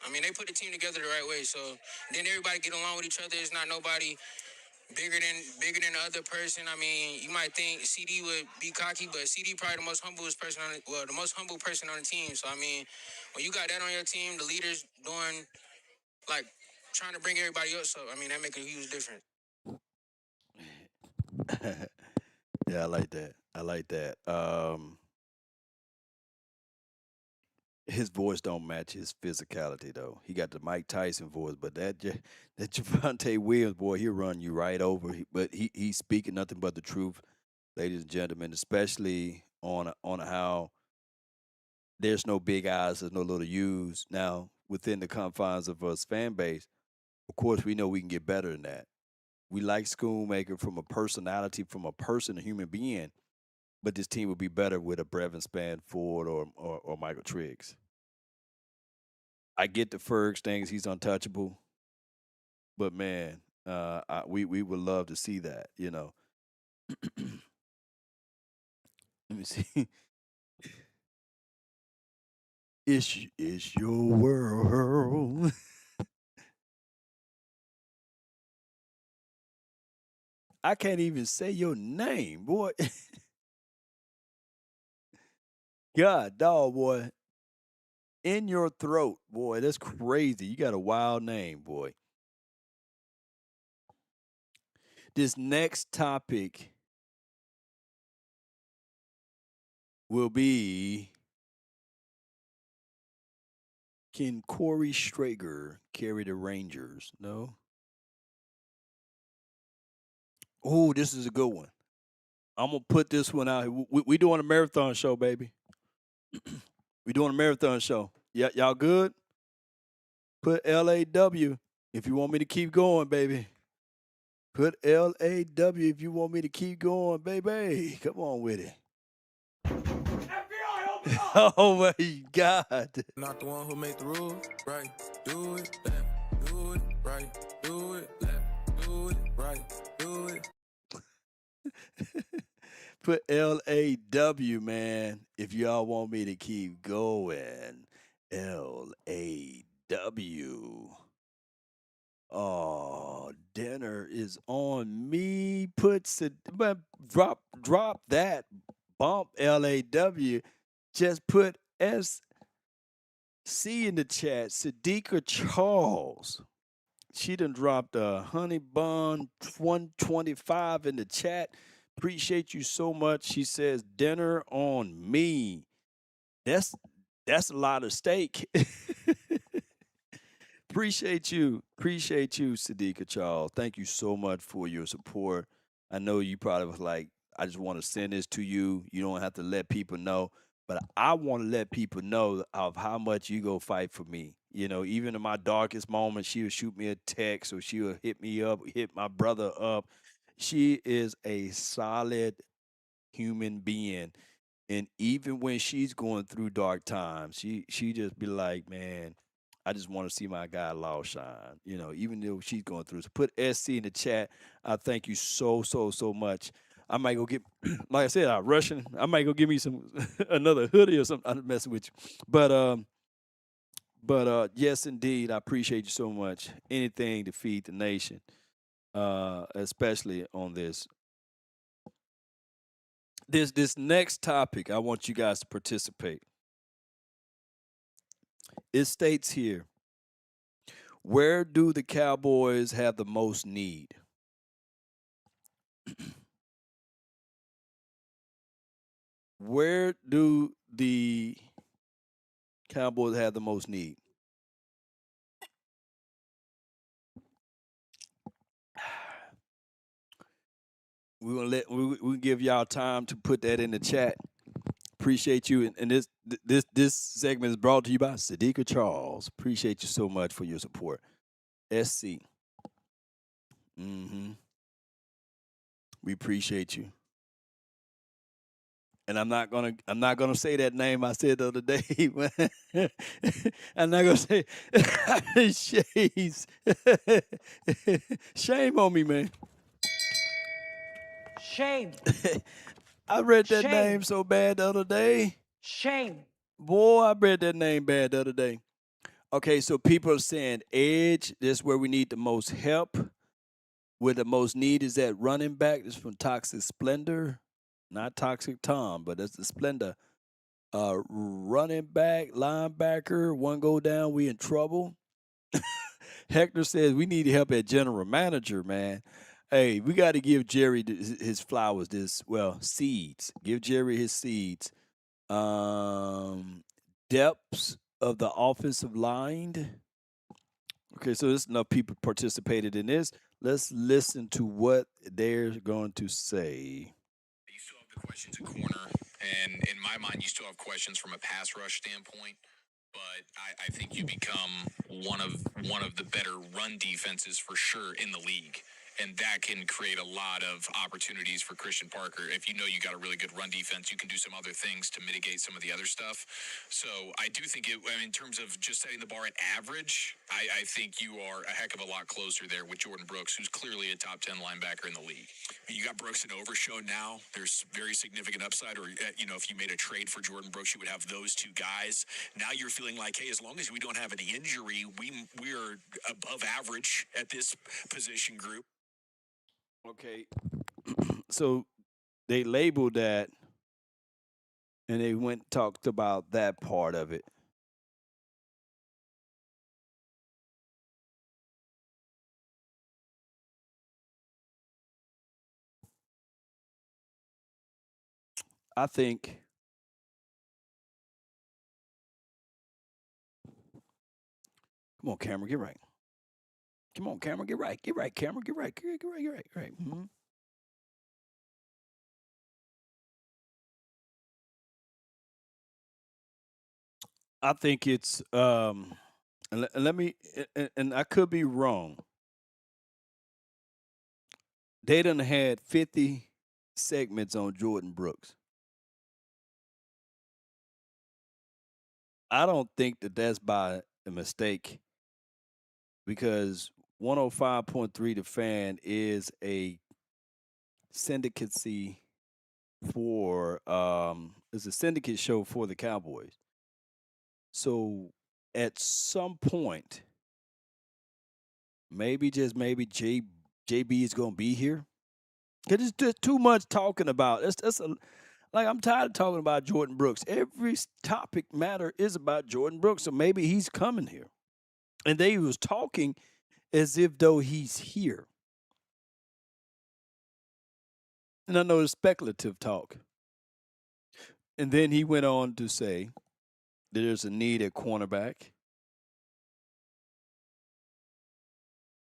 I mean, they put the team together the right way. So, then everybody get along with each other. It's not nobody bigger than the other person. I mean, you might think CD would be cocky, but CD probably the most humblest person the most humble person on the team. So I mean, when you got that on your team, the leaders doing like trying to bring everybody else up, I mean, that make a huge difference. Yeah, I like that. I like that. His voice don't match his physicality though. He got the Mike Tyson voice, but that Javonte Williams boy, he'll run you right over. But he's speaking nothing but the truth, ladies and gentlemen, especially on how there's no big eyes, there's no little U's. Now, within the confines of us fan base, of course, we know we can get better than that. We like Schoonmaker from a personality, from a person, a human being, but this team would be better with a Brevin Spanford or Michael Triggs. I get the Fergs things; he's untouchable, but man, we would love to see that. You know, let me see. It's your world. I can't even say your name, boy. God, dog, boy. In your throat, boy. That's crazy. You got a wild name, boy. This next topic will be, can Corey Strager carry the Rangers? No? Oh, this is a good one. I'm going to put this one out. We doing a marathon show, baby. We doing a marathon show. Yeah, y'all good? Put LAW if you want me to keep going, baby. Put LAW if you want me to keep going, baby. Come on with it. FBI, open up! Oh my God. Not the one who make the rules, right? Do it left, do it right, do it left, do it right, do it. Put LAW, man, if y'all want me to keep going. LAW. Oh, dinner is on me. But drop that. Bump LAW. Just put SC in the chat. Sadiqa Charles. She done dropped a honey bun 125 in the chat. Appreciate you so much. She says dinner on me. That's a lot of steak. Appreciate you. Appreciate you, Sadiqa Charles. Thank you so much for your support. I know you probably was like, I just want to send this to you. You don't have to let people know. But I want to let people know of how much you go fight for me. You know, even in my darkest moments, she would shoot me a text or she would hit me up, hit my brother up. She is a solid human being. And even when she's going through dark times, she just be like, man, I just want to see my guy Law shine. You know, even though she's going through. So put SC in the chat. I thank you so much. I might go get, like I said, I'm rushing. I might go give me some another hoodie or something. I'm messing with you, but yes, indeed, I appreciate you so much. Anything to feed the nation, especially on this next topic. I want you guys to participate. It states here, where do the Cowboys have the most need? Where do the Cowboys have the most need? We give y'all time to put that in the chat. Appreciate you. And this segment is brought to you by Sadiqa Charles. Appreciate you so much for your support. SC. We appreciate you. And I'm not gonna say that name I said the other day. I'm not gonna say Shades. Shame on me, man. Shame. I read that Shame. name so bad the other day. Shame. Boy, I read that name bad the other day. Okay, so people are saying edge. This is where we need the most help. Where the most need is at running back. This is from Toxic Splendor. Not Toxic Tom, but that's the Splendor. Running back, linebacker, one go down, we in trouble. Hector says we need help at general manager, man. Hey, we got to give Jerry his flowers. Seeds. Give Jerry his seeds. Depths of the offensive line. Okay, so there's enough people participated in this. Let's listen to what they're going to say. You still have the questions at corner, and in my mind, you still have questions from a pass rush standpoint. But I think you become one of the better run defenses for sure in the league. And that can create a lot of opportunities for Christian Parker. If you know you got a really good run defense, you can do some other things to mitigate some of the other stuff. So I do think in terms of just setting the bar at average, I think you are a heck of a lot closer there with Jordan Brooks, who's clearly a top 10 linebacker in the league. You got Brooks and Overshow now. There's very significant upside. Or, if you made a trade for Jordan Brooks, you would have those two guys. Now you're feeling like, hey, as long as we don't have any injury, we are above average at this position group. Okay. So they labeled that and they went and talked about that part of it. I think come on, camera, get right. Come on, camera, get right. Get right, camera, get right. Get right. Mm-hmm. I think it's and let me and I could be wrong. They done had 50 segments on Jordan Brooks. I don't think that's by a mistake because 105.3 The Fan is a syndicacy for it's a syndicate show for the Cowboys. So at some point, maybe just maybe JB is gonna be here. Cause it's just too much talking about. Like I'm tired of talking about Jordan Brooks. Every topic matter is about Jordan Brooks. So maybe he's coming here. And they was talking as if though he's here. And I know it's speculative talk. And then he went on to say that there's a need at cornerback.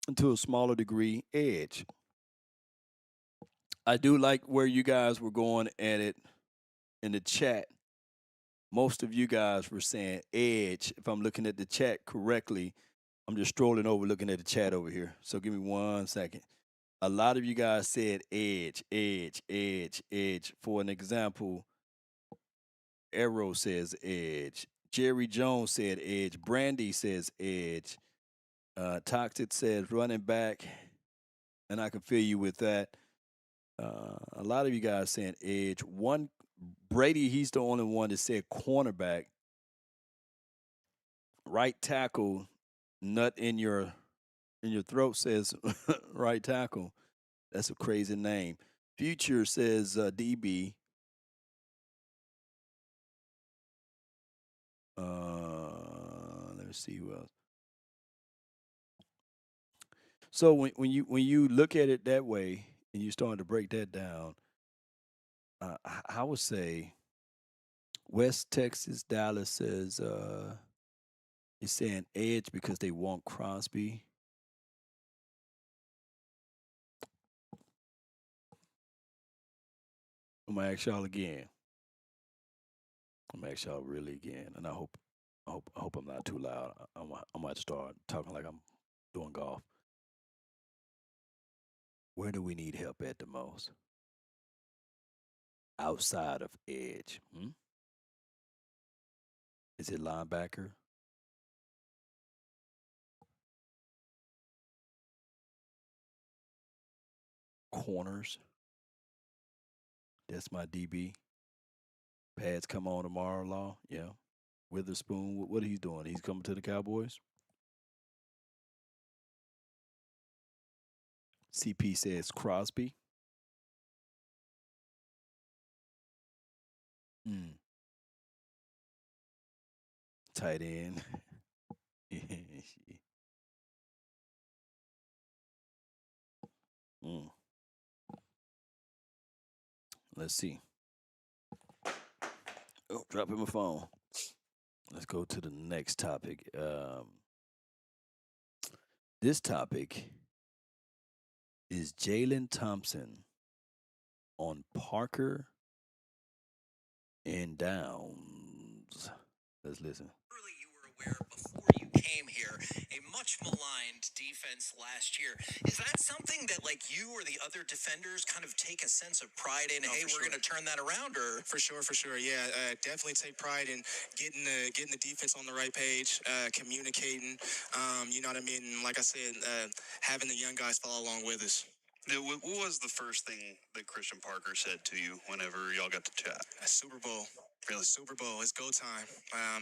and to a smaller degree, edge. I do like where you guys were going at it in the chat. Most of you guys were saying edge. If I'm looking at the chat correctly, I'm just strolling over looking at the chat over here. So give me 1 second. A lot of you guys said edge, edge, edge, edge. For an example, Arrow says edge. Jerry Jones said edge. Brandy says edge. Toxic says running back. And I can feel you with that. A lot of you guys saying edge. One Brady, he's the only one that said cornerback. Right tackle, nut in your throat says right tackle. That's a crazy name. Future says DB. Let me see who else. So when you look at it that way and you start to break that down, I would say West Texas, Dallas says is saying edge because they want Crosby. I'm gonna ask y'all again. I'm gonna ask y'all really again, and I hope I'm not too loud. I might start talking like I'm doing golf. Where do we need help at the most? Outside of edge, Is it linebacker? Corners? That's my DB. Pads come on tomorrow, Law. Yeah. Witherspoon, what he's doing? He's coming to the Cowboys. CP says Crosby. Tight end. Mm. Let's see. Oh, dropping my phone. Let's go to the next topic. This topic is Jalen Thompson on Parker and Downs. Let's listen. Before you came here, a much maligned defense last year. Is that something that, like, you or the other defenders kind of take a sense of pride in? Hey, we're going to turn that around, or for sure. Yeah, definitely take pride in getting the defense on the right page, communicating. You know what I mean? And like I said, having the young guys follow along with us. What was the first thing that Christian Parker said to you whenever y'all got to chat? A Super Bowl. Really, Super Bowl, it's go time.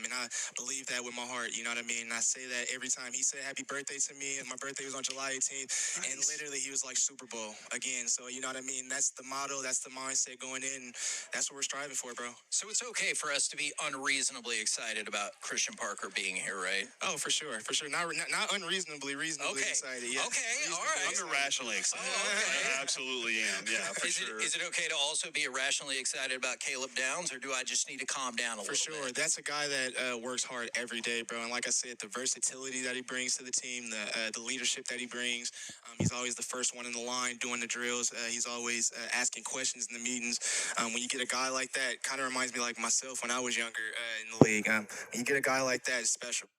And I believe that with my heart, you know what I mean? And I say that every time. He said happy birthday to me, and my birthday was on July 18th, and literally he was like Super Bowl again. So, you know what I mean? That's the motto, that's the mindset going in, that's what we're striving for, bro. So it's okay for us to be unreasonably excited about Christian Parker being here, right? Oh, for sure. Not unreasonably, reasonably excited. Yeah. Okay, all right. I'm irrationally excited. I absolutely am, yeah, for sure. Is it okay to also be irrationally excited about Caleb Downs, or do I just need to calm down a little bit? For sure. That's a guy that works hard every day, bro. And like I said, the versatility that he brings to the team, the leadership that he brings. He's always the first one in the line doing the drills. He's always asking questions in the meetings. When you get a guy like that, kind of reminds me like myself when I was younger in the league. When you get a guy like that, it's special.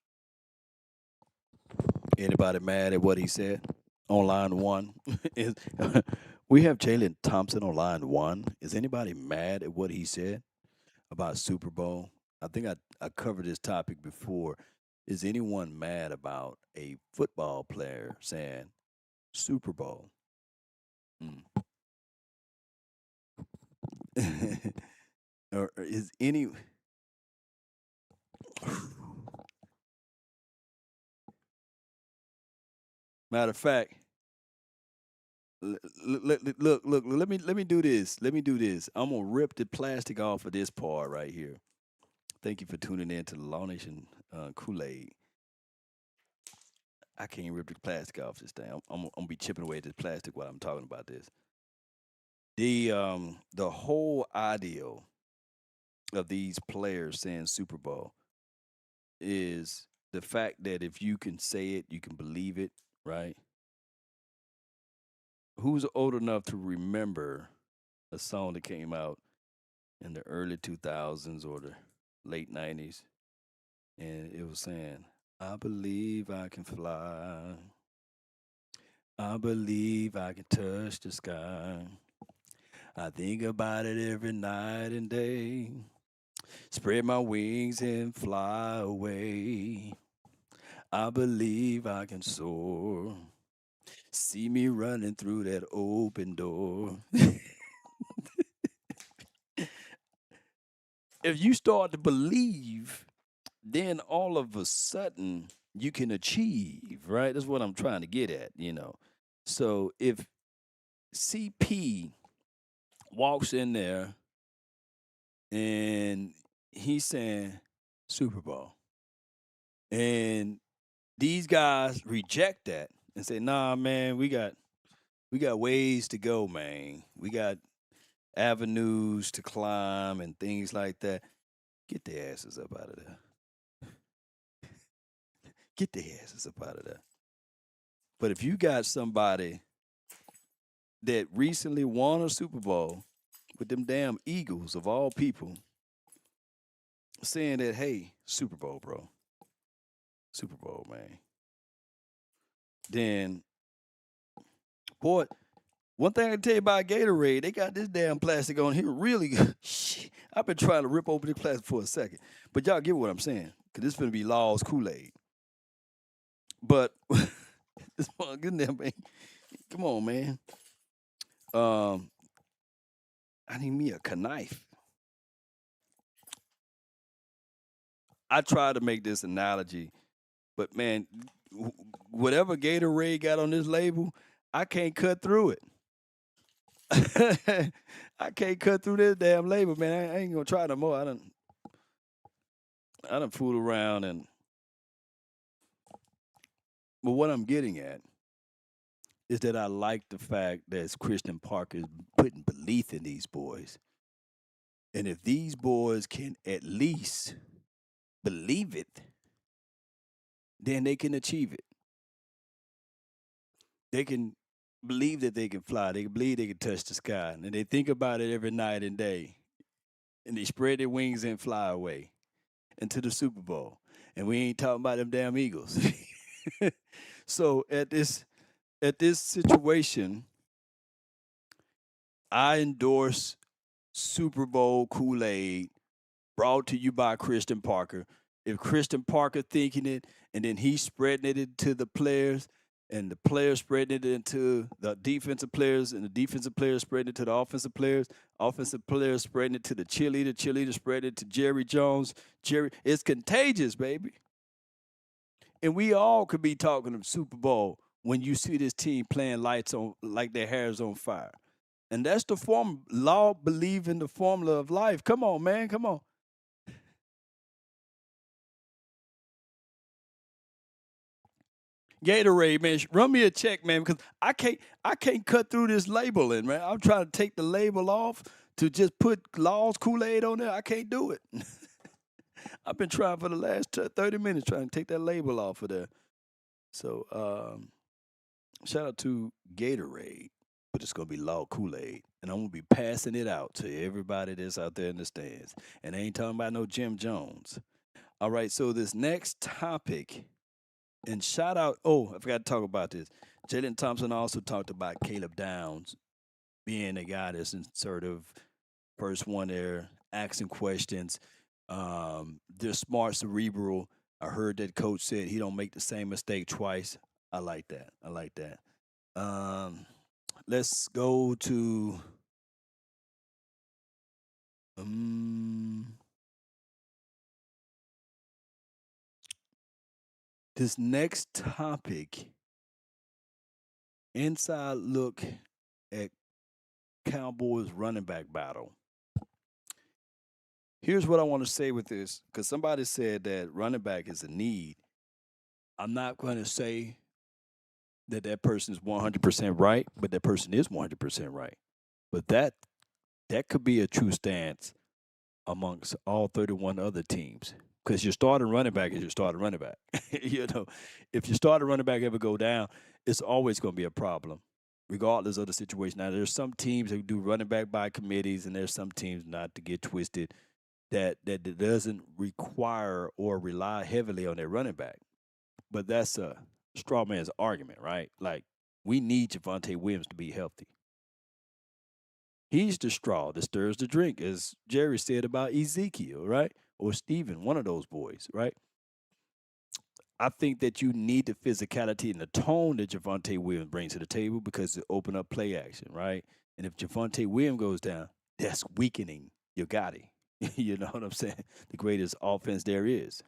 Anybody mad at what he said on line one? We have Jalen Thompson on line one. Is anybody mad at what he said about Super Bowl? I think I covered this topic before. Is anyone mad about a football player saying Super Bowl? Or is any... Matter of fact, look. Let me do this. I'm gonna rip the plastic off of this part right here. Thank you for tuning in to the Law Nation Kool-Aid. I can't rip the plastic off this thing. I'm gonna be chipping away at this plastic while I'm talking about this. The whole ideal of these players saying Super Bowl is the fact that if you can say it, you can believe it, right? who's old enough to remember a song that came out in the early 2000s or the late 90s, and it was saying, "I believe I can fly. I believe I can touch the sky. I think about it every night and day. Spread my wings and fly away. I believe I can soar. See me running through that open door." If you start to believe, then all of a sudden you can achieve, right? That's what I'm trying to get at. So if CP walks in there and he's saying Super Bowl, and these guys reject that and say, "Nah, man, we got ways to go, man. We got avenues to climb and things like that." Get their asses up out of there. Get their asses up out of there. But if you got somebody that recently won a Super Bowl with them damn Eagles of all people saying that, "Hey, Super Bowl, bro. Super Bowl, man." Then, boy, one thing I can tell you about Gatorade, they got this damn plastic on here really good. Shit, I've been trying to rip open this plastic for a second. But y'all get what I'm saying. Because this is going to be Law's Kool-Aid. But, this good damn man. Come on, man. I need me a knife. I try to make this analogy, but man, whatever Gatorade got on this label, I can't cut through it. I can't cut through this damn label, man. I ain't gonna try no more. I done fooled around but what I'm getting at is that I like the fact that Christian Parker is putting belief in these boys. And if these boys can at least believe it, then they can achieve it. They can believe that they can fly. They can believe they can touch the sky. And they think about it every night and day. And they spread their wings and fly away into the Super Bowl. And we ain't talking about them damn Eagles. So at this situation, I endorse Super Bowl Kool-Aid brought to you by Christian Parker. If Christian Parker thinking it, and then he's spreading it into the players, and the players spreading it into the defensive players, and the defensive players spreading it to the offensive players spreading it to the cheerleader spreading it to Jerry Jones. It's contagious, baby. And we all could be talking of Super Bowl when you see this team playing lights on like their hair's on fire. And that's the Law believe in the formula of life. Come on, man. Come on. Gatorade, man, run me a check, man, because I can't cut through this labeling, man. I'm trying to take the label off to just put Law's Kool-Aid on there. I can't do it. I've been trying for the last 30 minutes trying to take that label off of there. So, shout out to Gatorade, but it's going to be Law Kool-Aid. And I'm going to be passing it out to everybody that's out there in the stands. And I ain't talking about no Jim Jones. All right, so this next topic, and shout out, I forgot to talk about this. Jalen Thompson also talked about Caleb Downs being a guy that's in sort of first one there, asking questions. They're smart, cerebral. I heard that coach said he don't make the same mistake twice. I like that. Let's go to this next topic. Inside look at Cowboys running back battle. Here's what I want to say with this, because somebody said that running back is a need. I'm not going to say that person is 100% right, but that person is 100% right. But that could be a true stance amongst all 31 other teams, because your starting running back is your starting running back. If your starting running back ever go down, it's always going to be a problem. regardless of the situation. Now, there's some teams that do running back by committees, and there's some teams, not to get twisted, that doesn't require or rely heavily on their running back. But that's a straw man's argument, right? Like, we need Javonte Williams to be healthy. He's the straw that stirs the drink, as Jerry said about Ezekiel, right? Or Steven, one of those boys, right? I think that you need the physicality and the tone that Javonte Williams brings to the table because it open up play action, right? And if Javonte Williams goes down, that's weakening your Gotti. You know what I'm saying? The greatest offense there is.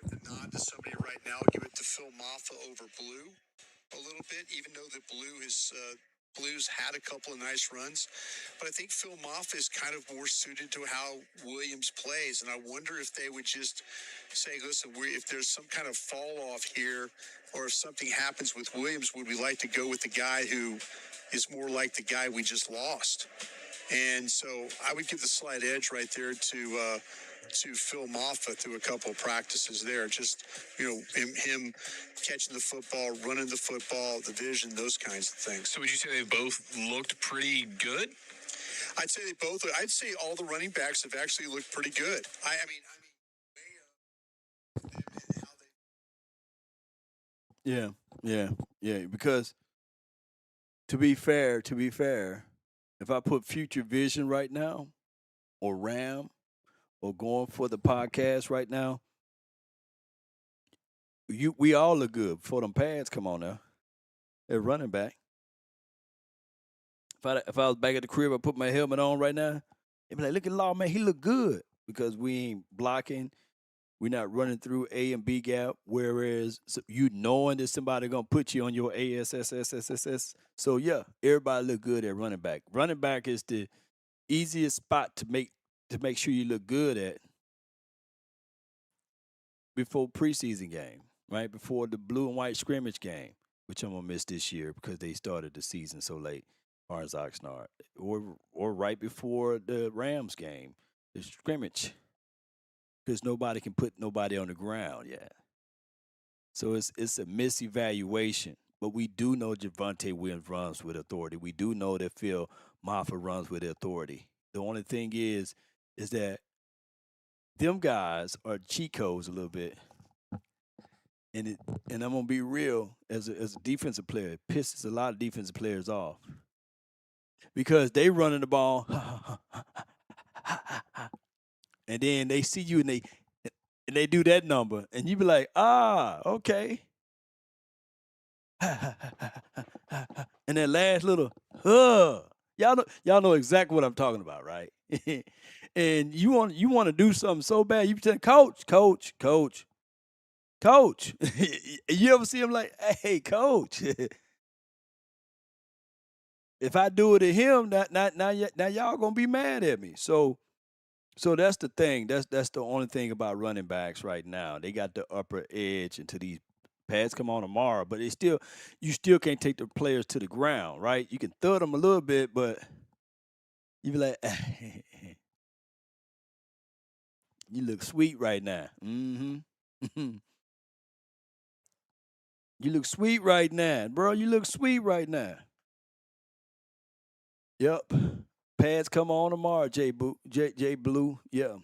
Give the nod to somebody right now, give it to Phil Maffa over Blue a little bit, even though the Blues had a couple of nice runs. But I think Phil Maffa is kind of more suited to how Williams plays. And I wonder if they would just say, listen, if there's some kind of fall off here, or if something happens with Williams, would we like to go with the guy who is more like the guy we just lost? And so I would give the slight edge right there to Phil Maffa through a couple of practices there. Just, him catching the football, running the football, the vision, those kinds of things. So would you say they both looked pretty good? I'd say I'd say all the running backs have actually looked pretty good. Yeah. Because to be fair, if I put Future Vision right now, or Ram, or going for the podcast right now, we all look good before them pads come on now. They're running back. If I was back at the crib, I put my helmet on right now, they'd be like, look at Law, man, he look good. Because we ain't blocking. We're not running through A and B gap, whereas you knowing that somebody going to put you on your ASSSSSS. So, yeah, everybody look good at running back. Running back is the easiest spot to make sure you look good at before preseason game, right? Before the blue and white scrimmage game, which I'm going to miss this year because they started the season so late, as far as Oxnard. Or right before the Rams game, the scrimmage. Because nobody can put nobody on the ground yet. So it's a misevaluation. But we do know Javonte Williams runs with authority. We do know that Phil Maffa runs with authority. The only thing is that them guys are cheat codes a little bit. And I'm gonna be real, as a defensive player, it pisses a lot of defensive players off. Because they running the ball and then they see you and they do that number, and you be like, okay. And that last little, y'all know exactly what I'm talking about, right? And you want to do something so bad, you be saying, coach. You ever see him like, hey, coach? If I do it to him, now y'all gonna be mad at me. So that's the thing. That's the only thing about running backs right now. They got the upper edge until these pads come on tomorrow, but you still can't take the players to the ground, right? You can thud them a little bit, but you be like, you look sweet right now. Mm-hmm. You look sweet right now, bro. You look sweet right now. Yep. Pads come on tomorrow, J Blue. Yeah.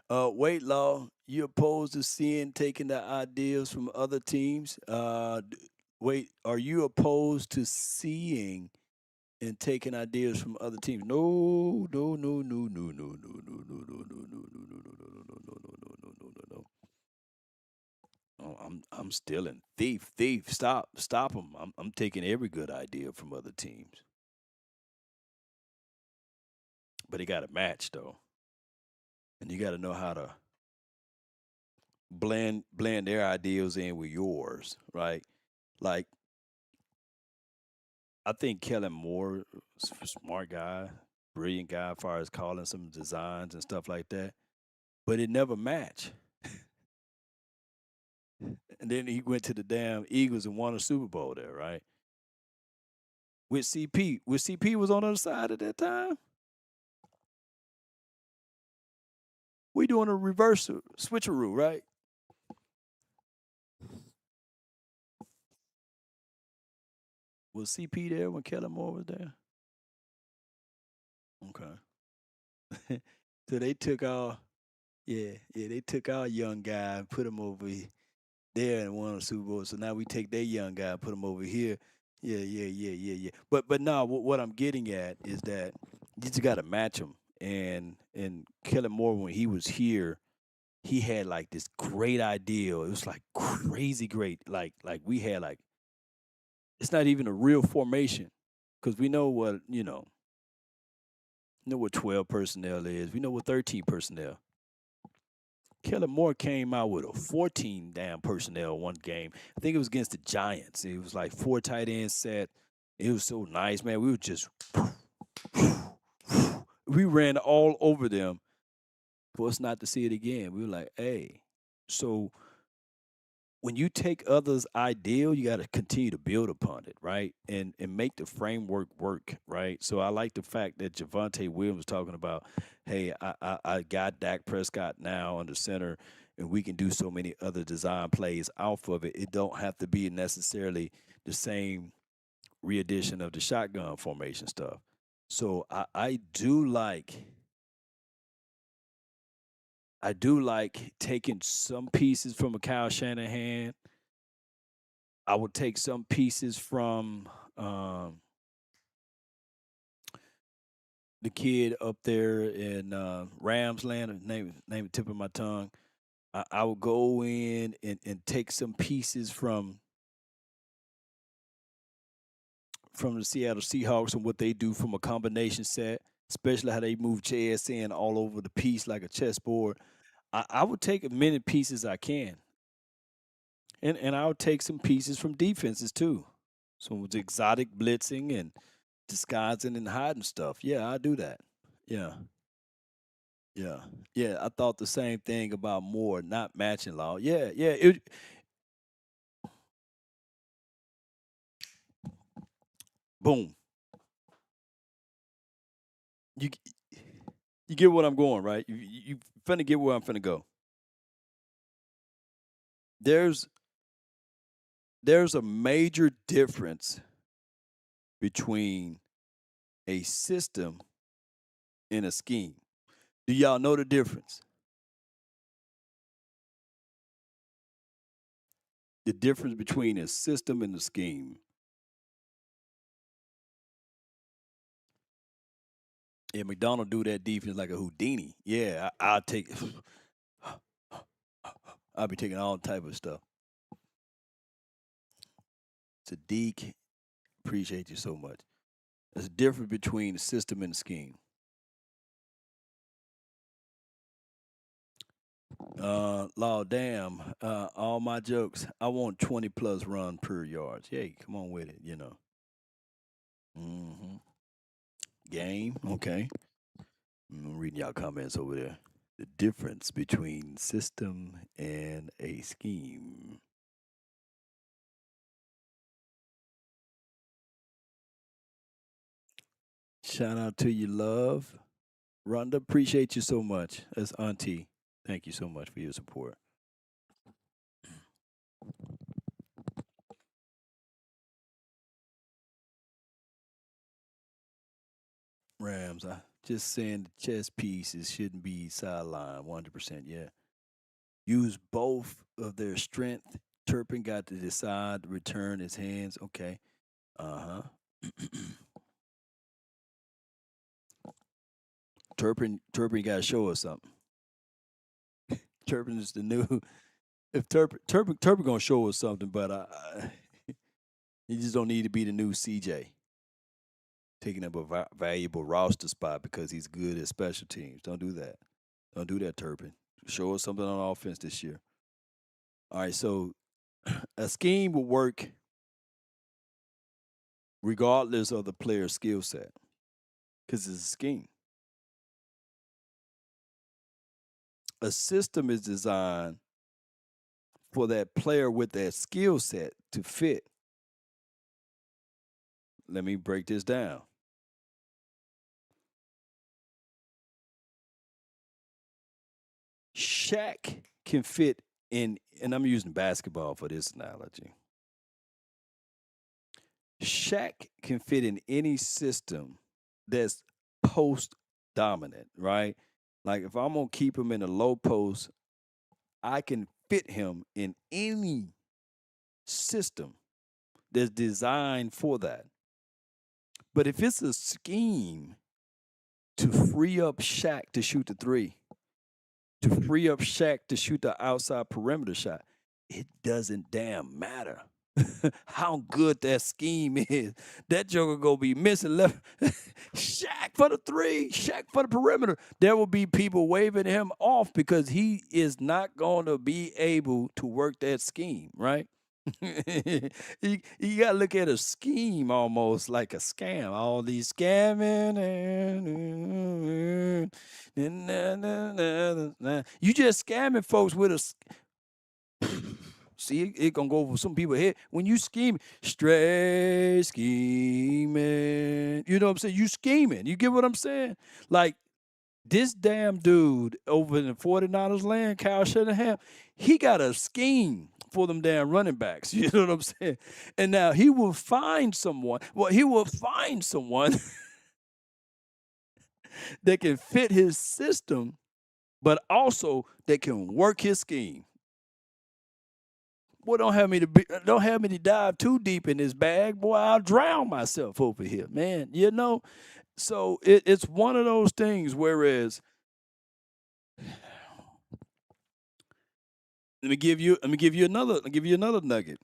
Wait, Law, you opposed to taking the ideas from other teams? Wait, are you opposed to seeing and taking ideas from other teams? No. I'm stealing. Thief. Stop him. I'm taking every good idea from other teams. But it got to match, though. And you got to know how to blend their ideas in with yours, right? Like, I think Kellen Moore is a smart guy, brilliant guy as far as calling some designs and stuff like that. But it never matched. And then he went to the damn Eagles and won a Super Bowl there, right? With CP. CP was on the other side at that time. We doing a reverse switcheroo, right? Was CP there when Kellen Moore was there? Okay. So they took our they took our young guy and put him over there and won a Super Bowl. So now we take their young guy and put him over here. Yeah. But no, what I'm getting at is that you just got to match him. And Kellen Moore, when he was here, he had like this great idea. It was like crazy great. Like we had like it's not even a real formation because we know what know what 12 personnel is. We know what 13 personnel. Kellen Moore came out with a 14 damn personnel one game. I think it was against the Giants. It was like 4 tight end set. It was so nice, man. We were just we ran all over them for us not to see it again. We were like, hey, so when you take others' ideal, you got to continue to build upon it, right? And make the framework work, right? So I like the fact that Javonte Williams was talking about, hey, I got Dak Prescott now under center, and we can do so many other design plays off of it. It don't have to be necessarily the same re-edition of the shotgun formation stuff. So I do like taking some pieces from a Kyle Shanahan. I would take some pieces from the kid up there in Rams land. Name tip of my tongue. I would go in and take some pieces from the Seattle Seahawks and what they do from a combination set, especially how they move JSN all over the piece like a chessboard. I would take as many pieces I can. And I'll take some pieces from defenses too. Some with exotic blitzing and disguising and hiding stuff. Yeah, I do that. Yeah. Yeah. I thought the same thing about Moore, not matching Law. Yeah. Boom. You you get what I'm going, right? You finna get where I'm finna go. There's a major difference between a system and a scheme. Do y'all know the difference? The difference between a system and a scheme. And McDonald do that defense like a Houdini. Yeah, I'll take. I'll be taking all type of stuff. Sadiq, appreciate you so much. There's a difference between the system and the scheme. Law, damn, all my jokes. I want 20 plus run per yards. Hey, come on with it, Mm-hmm. Game, okay. I'm reading y'all comments over there. The difference between system and a scheme. Shout out to you, love. Rhonda, appreciate you so much. As Auntie, thank you so much for your support. Rams, I just saying the chess pieces shouldn't be sidelined 100%. Yeah. Use both of their strength. Turpin got to decide to return his hands. Okay. Uh huh. Turpin got to show us something. Turpin is the new. If Turpin gonna show us something, but he just don't need to be the new CJ, taking up a valuable roster spot because he's good at special teams. Don't do that. Don't do that, Turpin. Show us something on offense this year. All right, so a scheme will work regardless of the player's skill set because it's a scheme. A system is designed for that player with that skill set to fit. Let me break this down. Shaq can fit in, and I'm using basketball for this analogy. Shaq can fit in any system that's post dominant, right? Like if I'm gonna keep him in the low post, I can fit him in any system that's designed for that. But if it's a scheme to free up Shaq to shoot the three, to free up Shaq to shoot the outside perimeter shot, it doesn't damn matter how good that scheme is. That joker gonna be missing left. Shaq for the three, Shaq for the perimeter. There will be people waving him off because he is not going to be able to work that scheme, right? You gotta look at a scheme almost like a scam. All these scamming and you just scamming folks with a. See, it gonna go over some people's head when you scheming, straight scheming. You know what I'm saying? You scheming. You get what I'm saying? Like this damn dude over in the 49ers land, Kyle Shanahan, he got a scheme for them damn running backs. You know what I'm saying? And now he will find someone. Well, he will find someone that can fit his system, but also that can work his scheme. Boy, don't have me to dive too deep in this bag. Boy, I'll drown myself over here, man. You know? So it's one of those things, whereas let me give you another nugget.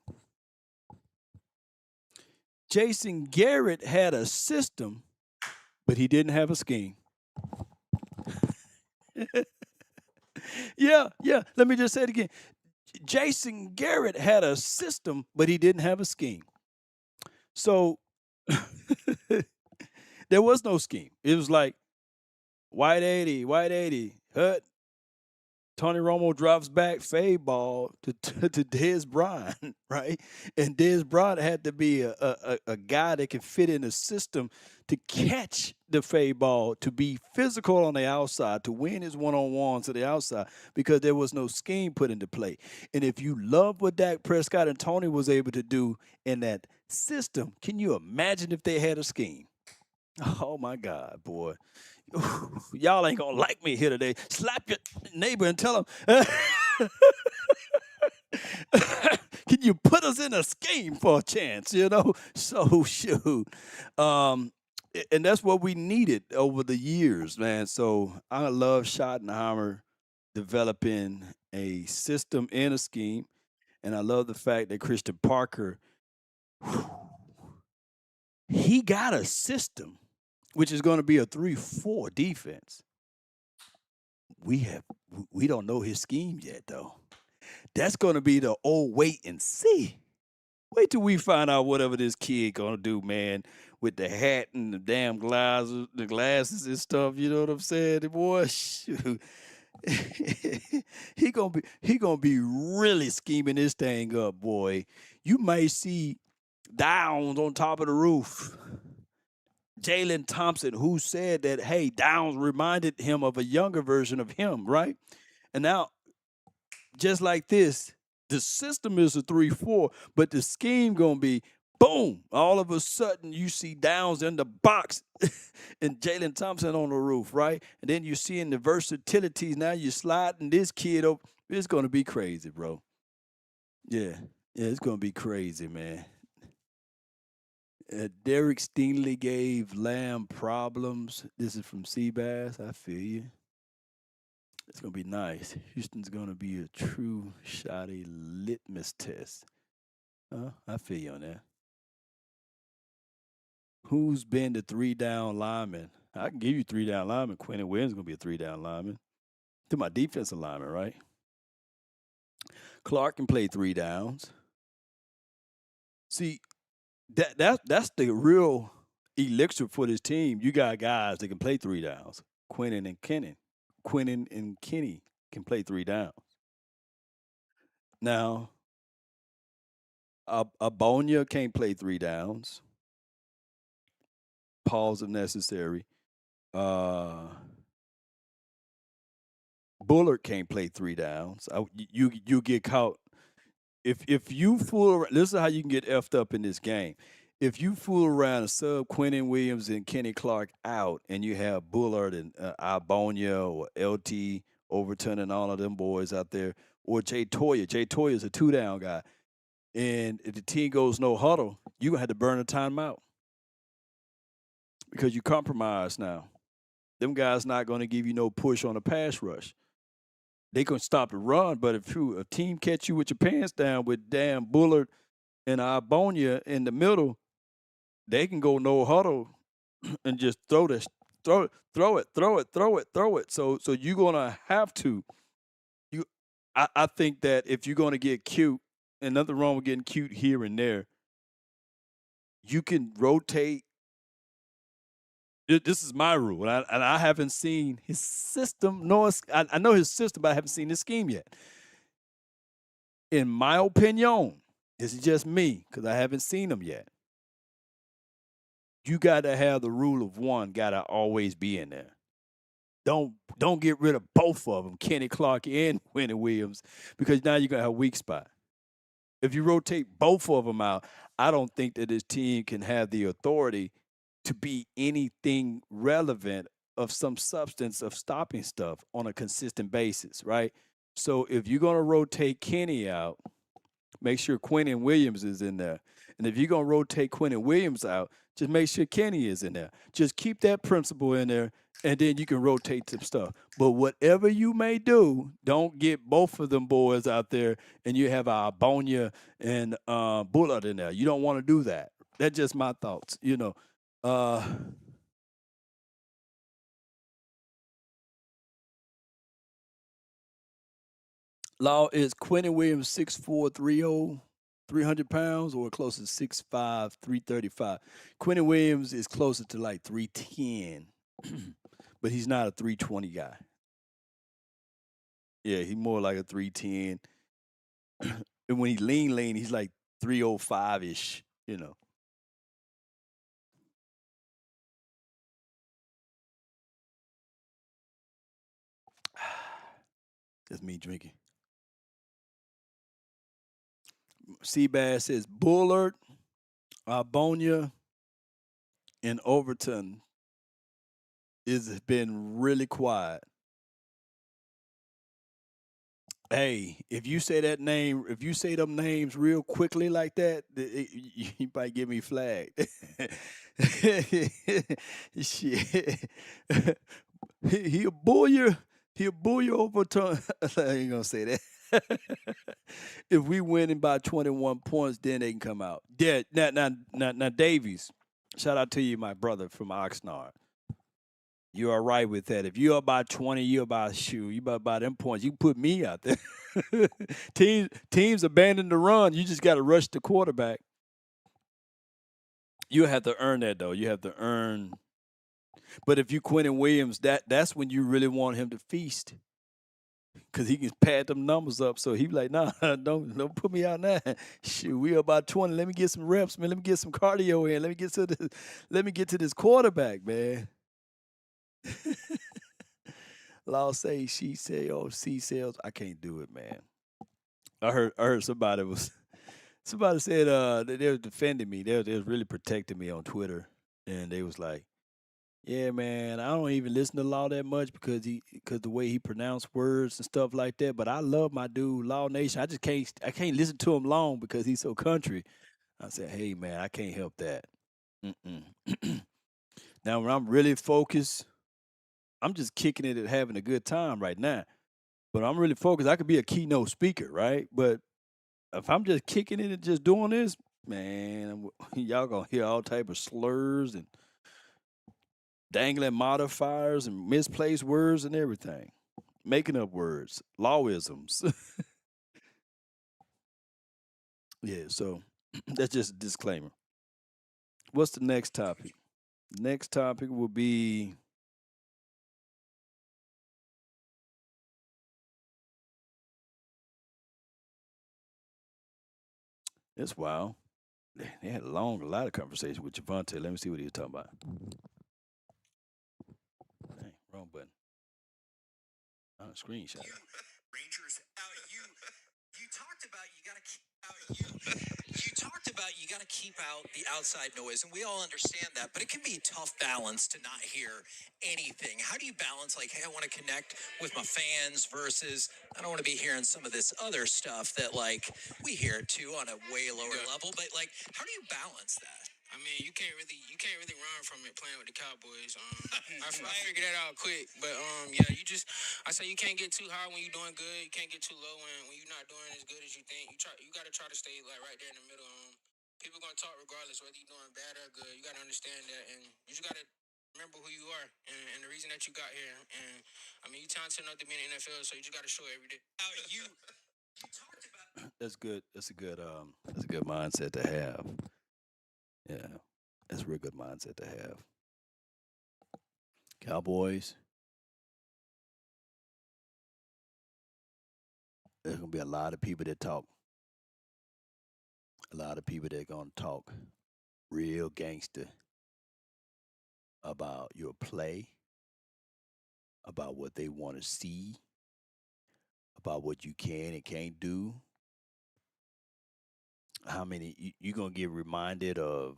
Jason Garrett had a system, but he didn't have a scheme. Yeah. Let me just say it again. Jason Garrett had a system, but he didn't have a scheme. So there was no scheme. It was like white 80, hut. Tony Romo drops back, fade ball to Dez Bryant, right? And Dez Bryant had to be a guy that could fit in the system to catch the fade ball, to be physical on the outside, to win his one-on-ones to the outside, because there was no scheme put into play. And if you love what Dak Prescott and Tony was able to do in that system, can you imagine if they had a scheme? Oh, my God, boy. Y'all ain't gonna like me here today. Slap your neighbor and tell him, can you put us in a scheme for a chance, you know? So, shoot. And that's what we needed over the years, man. So I love Schottenheimer developing a system and a scheme. And I love the fact that Christian Parker, he got a system, which is going to be a 3-4 defense. We don't know his scheme yet, though. That's going to be the old wait and see. Wait till we find out whatever this kid going to do, man, with the hat and the damn glasses and stuff. You know what I'm saying? The boy, shoot. he gonna be really scheming this thing up, boy. You may see Downs on top of the roof. Jalen Thompson, who said that, hey, Downs reminded him of a younger version of him, right? And now, just like this, the system is a 3-4, but the scheme going to be, boom, all of a sudden you see Downs in the box and Jalen Thompson on the roof, right? And then you're seeing the versatilities. Now you're sliding this kid up. It's going to be crazy, bro. Yeah, it's going to be crazy, man. Derek Stingley gave Lamb problems. This is from Seabass. I feel you. It's going to be nice. Houston's going to be a true shoddy litmus test. I feel you on that. Who's been the 3-down lineman? I can give you 3-down lineman. Quentin Williams is going to be a 3-down lineman. To my defensive lineman, right? Clark can play 3 downs. See, that's the real elixir for this team. You got guys that can play 3 downs. Quentin and Kenny can play 3 downs. Now, Abonia can't play 3 downs. Pause if necessary. Bullard can't play 3 downs. You get caught. If you fool around, this is how you can get effed up in this game. if you fool around and sub Quentin Williams and Kenny Clark out, and you have Bullard and Ibonia or LT Overton and all of them boys out there, or Jay Toya is a 2-down guy, and if the team goes no huddle, you're going to have to burn a timeout because you compromise now. Them guys not going to give you no push on a pass rush. They can stop the run, but if a team catch you with your pants down with damn Bullard and Ibonia in the middle, they can go no huddle and just throw it. So you're gonna have to. I think that if you're gonna get cute, and nothing wrong with getting cute here and there, you can rotate. This is my rule, and I haven't seen his system. I know his system, but I haven't seen his scheme yet. In my opinion, this is just me because I haven't seen him yet. You got to have the rule of one. Got to always be in there. Don't get rid of both of them, Kenny Clark and Quentin Williams, because now you're gonna have a weak spot. If you rotate both of them out, I don't think that this team can have the authority to be anything relevant of some substance of stopping stuff on a consistent basis, right? So if you're gonna rotate Kenny out, make sure Quentin Williams is in there. And if you're going to rotate Quentin Williams out, just make sure Kenny is in there. Just keep that principle in there, and then you can rotate some stuff. But whatever you may do, don't get both of them boys out there and you have Ibonia and Bullard in there. You don't want to do that. That's just my thoughts, Law, is Quentin Williams 6'4", 300 pounds, or closer to 6'5", 335? Quentin Williams is closer to like 310, but he's not a 320 guy. Yeah, he's more like a 310. And when he's lean, he's like 305-ish, That's me drinking. Seabass says Bullard, Ibonia, and Overton has been really quiet. Hey, if you say that name, if you say them names real quickly like that, you might get me flagged. Shit. He'll bull you Overton. I ain't gonna say that. If we winning by 21 points, then they can come out. Yeah, now, Davies, shout out to you, my brother from Oxnard. You are right with that. If you're about 20, you're about you about them points. You can put me out there. Teams abandon the run. You just got to rush the quarterback. You have to earn that, though. You have to earn. But if you Quentin Williams, that's when you really want him to feast. Because he can pad them numbers up. So he be like, nah, don't put me out now. Shoot, we about 20. Let me get some reps, man. Let me get some cardio in. Let me get to this quarterback, man. Law say, she say, oh, C sales. I can't do it, man. I heard somebody said they were defending me. They was really protecting me on Twitter. And they was like, yeah, man, I don't even listen to Law that much because the way he pronounced words and stuff like that. But I love my dude, Law Nation. I can't listen to him long because he's so country. I said, hey, man, I can't help that. Now, when I'm really focused, I'm just kicking it and having a good time right now. But I'm really focused. I could be a keynote speaker, right? But if I'm just kicking it and just doing this, man, y'all gonna hear all type of slurs and dangling modifiers and misplaced words and everything. Making up words, lawisms. Yeah, so that's just a disclaimer. What's the next topic? Next topic will be it's wild. They had a lot of conversation with Javante. Let me see what he was talking about. Dang, wrong button. Screenshot. Rangers. You talked about you got to keep out. You talked about about you got to keep out the outside noise, and we all understand that, but it can be a tough balance to not hear anything. How do you balance, like, hey, I want to connect with my fans versus I don't want to be hearing some of this other stuff that, like, we hear too on a way lower level, but, like, how do you balance that? I mean, you can't really run from it playing with the Cowboys. I figured that out quick, but yeah, I say you can't get too high when you're doing good. You can't get too low when you're not doing as good as you think. You got to try to stay like right there in the middle. People gonna talk regardless whether you're doing bad or good. You got to understand that, and you just got to remember who you are and the reason that you got here. And I mean, you talented enough to be in the NFL, so you just got to show it every day. Now, you talked about That's good. That's a good mindset to have. Yeah, that's a real good mindset to have. Cowboys. There's gonna be a lot of people that talk. A lot of people that gonna talk real gangster about your play, about what they want to see, about what you can and can't do. How many you gonna get reminded of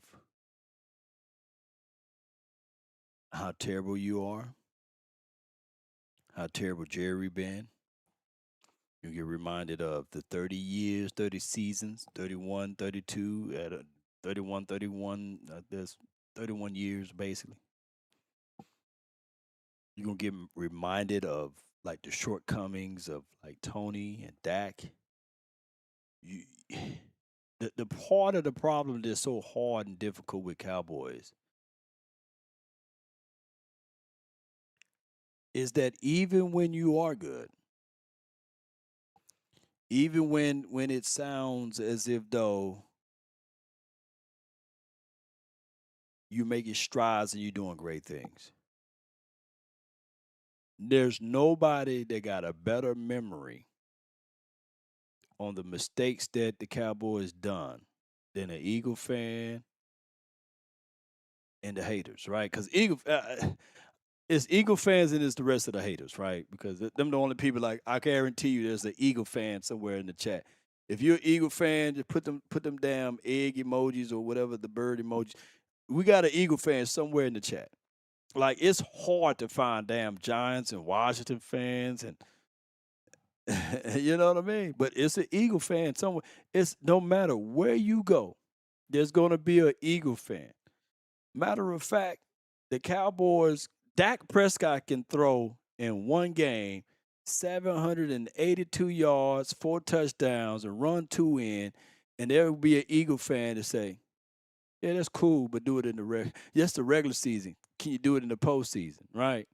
how terrible you are, how terrible Jerry been. You get reminded of the 30 years, 30 seasons, 31, 32, at a 31, 31, there's 31 years basically. You're going to get reminded of like the shortcomings of like Tony and Dak. You, the part of the problem that's so hard and difficult with Cowboys is that even when you are good, even when it sounds as if though you're making strides and you're doing great things, there's nobody that got a better memory on the mistakes that the Cowboys done than an Eagle fan and the haters, right? Because it's Eagle fans and it's the rest of the haters, right? Because them the only people. Like, I guarantee you, there's an Eagle fan somewhere in the chat. If you're an Eagle fan, just put them damn egg emojis or whatever, the bird emoji. We got an Eagle fan somewhere in the chat. Like, it's hard to find damn Giants and Washington fans and you know what I mean? But it's an Eagle fan somewhere. It's no matter where you go, there's gonna be an Eagle fan. Matter of fact, the Cowboys, Dak Prescott can throw in one game 782 yards, 4 touchdowns, and run 2 in, and there will be an Eagle fan to say, yeah, that's cool, but do it in the regular season. Can you do it in the postseason, right?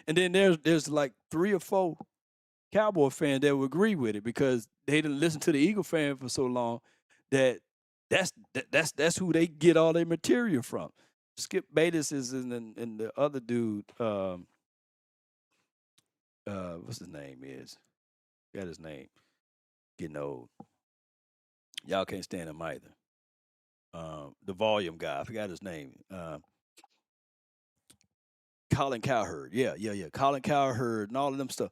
And then there's like 3 or 4 Cowboy fans that would agree with it because they didn't listen to the Eagle fan for so long that that's who they get all their material from. Skip Bayless is and the other dude, what's his name is? Got his name. Getting old. Y'all can't stand him either. The volume guy, I forgot his name. Colin Cowherd. Yeah. Colin Cowherd and all of them stuff.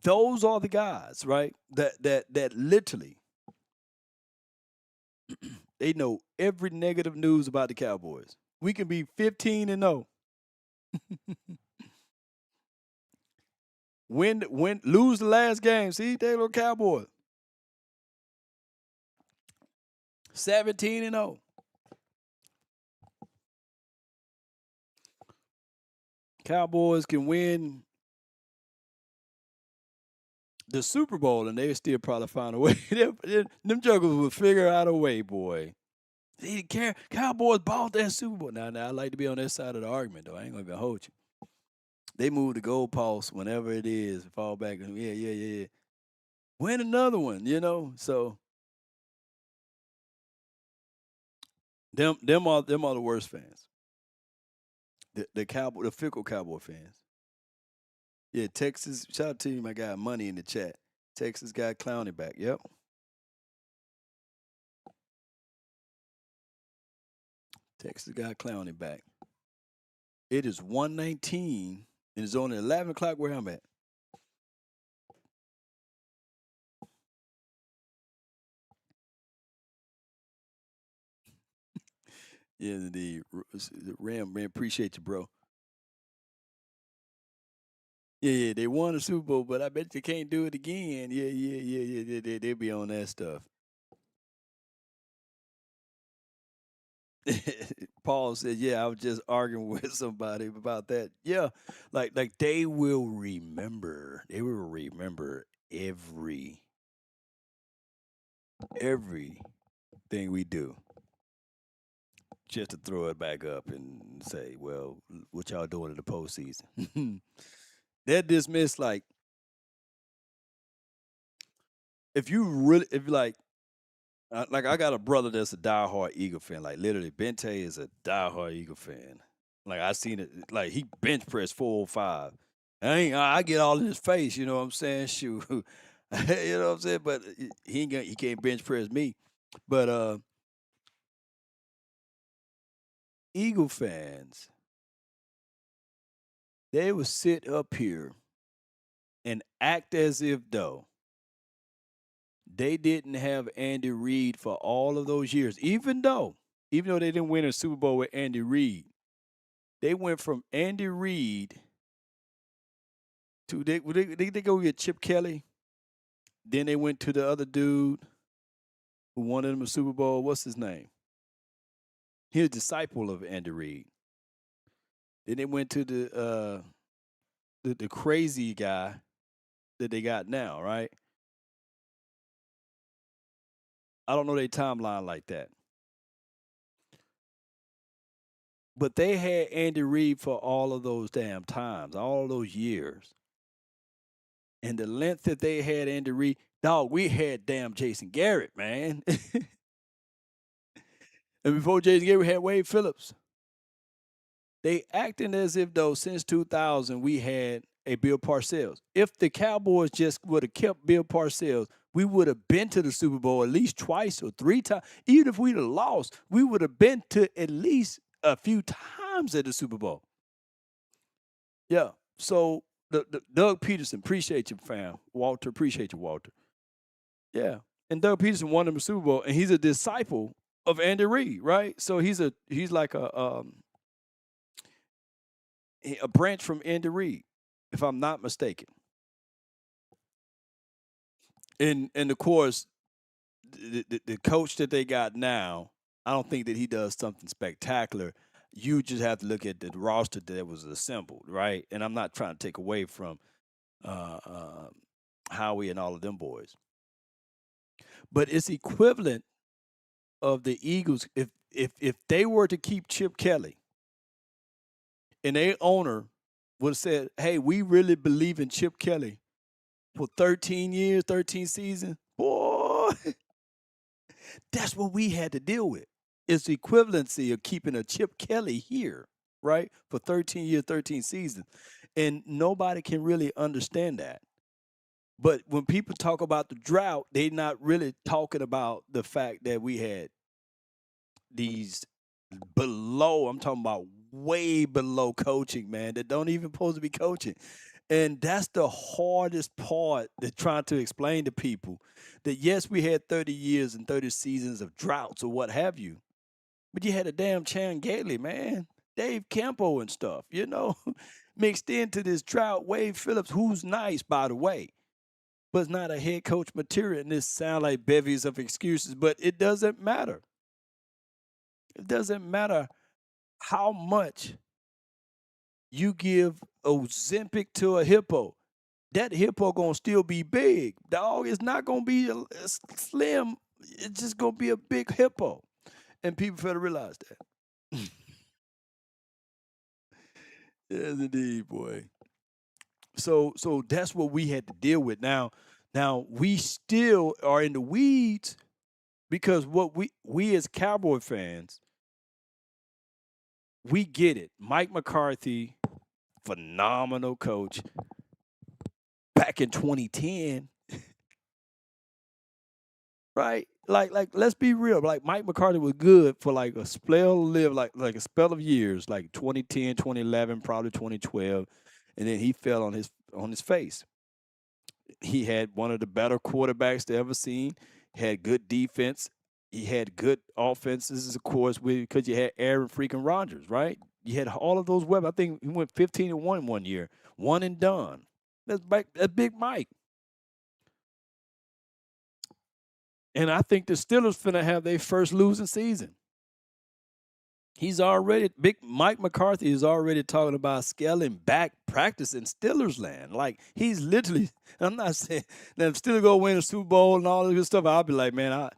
Those are the guys, right? That literally they know every negative news about the Cowboys. We can be 15-0. Lose the last game. See, they little Cowboys. 17-0. Cowboys can win the Super Bowl and they still probably find a way. Them jugglers will figure out a way, boy. They didn't care. Cowboys bought that Super Bowl. Now, I like to be on that side of the argument, though. I ain't going to even hold you. They move the goalposts whenever it is, fall back. Yeah. Win another one, you know? So, them are the worst fans. The fickle Cowboy fans. Yeah, Texas. Shout out to you, my guy, Money in the chat. Texas got Clowney back. Yep. Texas got Clowney back. It is 1:19, and it's only 11 o'clock where I'm at. Yeah, indeed. Ram, man, appreciate you, bro. Yeah, they won the Super Bowl, but I bet they can't do it again. Yeah. They be on that stuff. Paul said, "Yeah, I was just arguing with somebody about that. Yeah, like they will remember. They will remember everything we do, just to throw it back up and say, well, what y'all doing in the postseason? They're dismissed. Like if like I got a brother that's a diehard Eagle fan. Like literally, Bente is a diehard Eagle fan. Like I seen it. Like he bench pressed 405. I get all in his face. You know what I'm saying? Shoot, you know what I'm saying? But he can't bench press me. But Eagle fans, they would sit up here and act as if though they didn't have Andy Reid for all of those years, even though they didn't win a Super Bowl with Andy Reid. They went from Andy Reid to they go get Chip Kelly. Then they went to the other dude who won them a Super Bowl. What's his name? He was a disciple of Andy Reid. Then they went to the crazy guy that they got now, right? I don't know their timeline like that. But they had Andy Reid for all of those damn times, all of those years. And the length that they had Andy Reid, dog, we had damn Jason Garrett, man. And before Jason Garrett, we had Wade Phillips. They acting as if though since 2000 we had a Bill Parcells. If the Cowboys just would have kept Bill Parcells, we would have been to the Super Bowl at least twice or three times. Even if we'd have lost, we would have been to at least a few times at the Super Bowl. Yeah. So the Doug Peterson, appreciate you, fam. Walter, appreciate you, Walter. Yeah. And Doug Peterson won him a Super Bowl, and he's a disciple of Andy Reid, right? So he's like a branch from Andy Reid, if I'm not mistaken. And of course, the coach that they got now, I don't think that he does something spectacular. You just have to look at the roster that was assembled, right? And I'm not trying to take away from Howie and all of them boys, but it's equivalent of the Eagles if they were to keep Chip Kelly and their owner would have said, "Hey, we really believe in Chip Kelly for 13 years, 13 seasons." Boy, that's what we had to deal with. It's the equivalency of keeping a Chip Kelly here, right, for 13 years, 13 seasons. And nobody can really understand that. But when people talk about the drought, they're not really talking about the fact that we had these I'm talking about way below coaching, man, that don't even supposed to be coaching. And that's the hardest part that trying to explain to people that yes, we had 30 years and 30 seasons of droughts or what have you, but you had a damn Chan Gailey, man, Dave Campo and stuff, mixed into this drought. Wade Phillips, who's nice, by the way, but it's not a head coach material. And this sound like bevies of excuses, but it doesn't matter. It doesn't matter how much you give Ozempic to a hippo. That hippo gonna still be big. Dog, it's not gonna be a slim. It's just gonna be a big hippo, and people fail to realize that. Yes, indeed, boy. So that's what we had to deal with. Now we still are in the weeds because what we as Cowboy fans, we get it. Mike McCarthy, phenomenal coach. Back in 2010, right? Like let's be real. Like Mike McCarthy was good for like a spell like a spell of years, like 2010, 2011, probably 2012, and then he fell on his face. He had one of the better quarterbacks they ever seen. Had good defense. he had good offenses, of course, because you had Aaron freaking Rodgers, right? You had all of those weapons. I think he went 15-1 one year, one and done. That's Big Mike. And I think the Steelers finna have their first losing season. Big Mike McCarthy is already talking about scaling back practice in Steelers land. Like, he's literally, I'm not saying that if Steelers go win a Super Bowl and all this good stuff, I'll be like, man,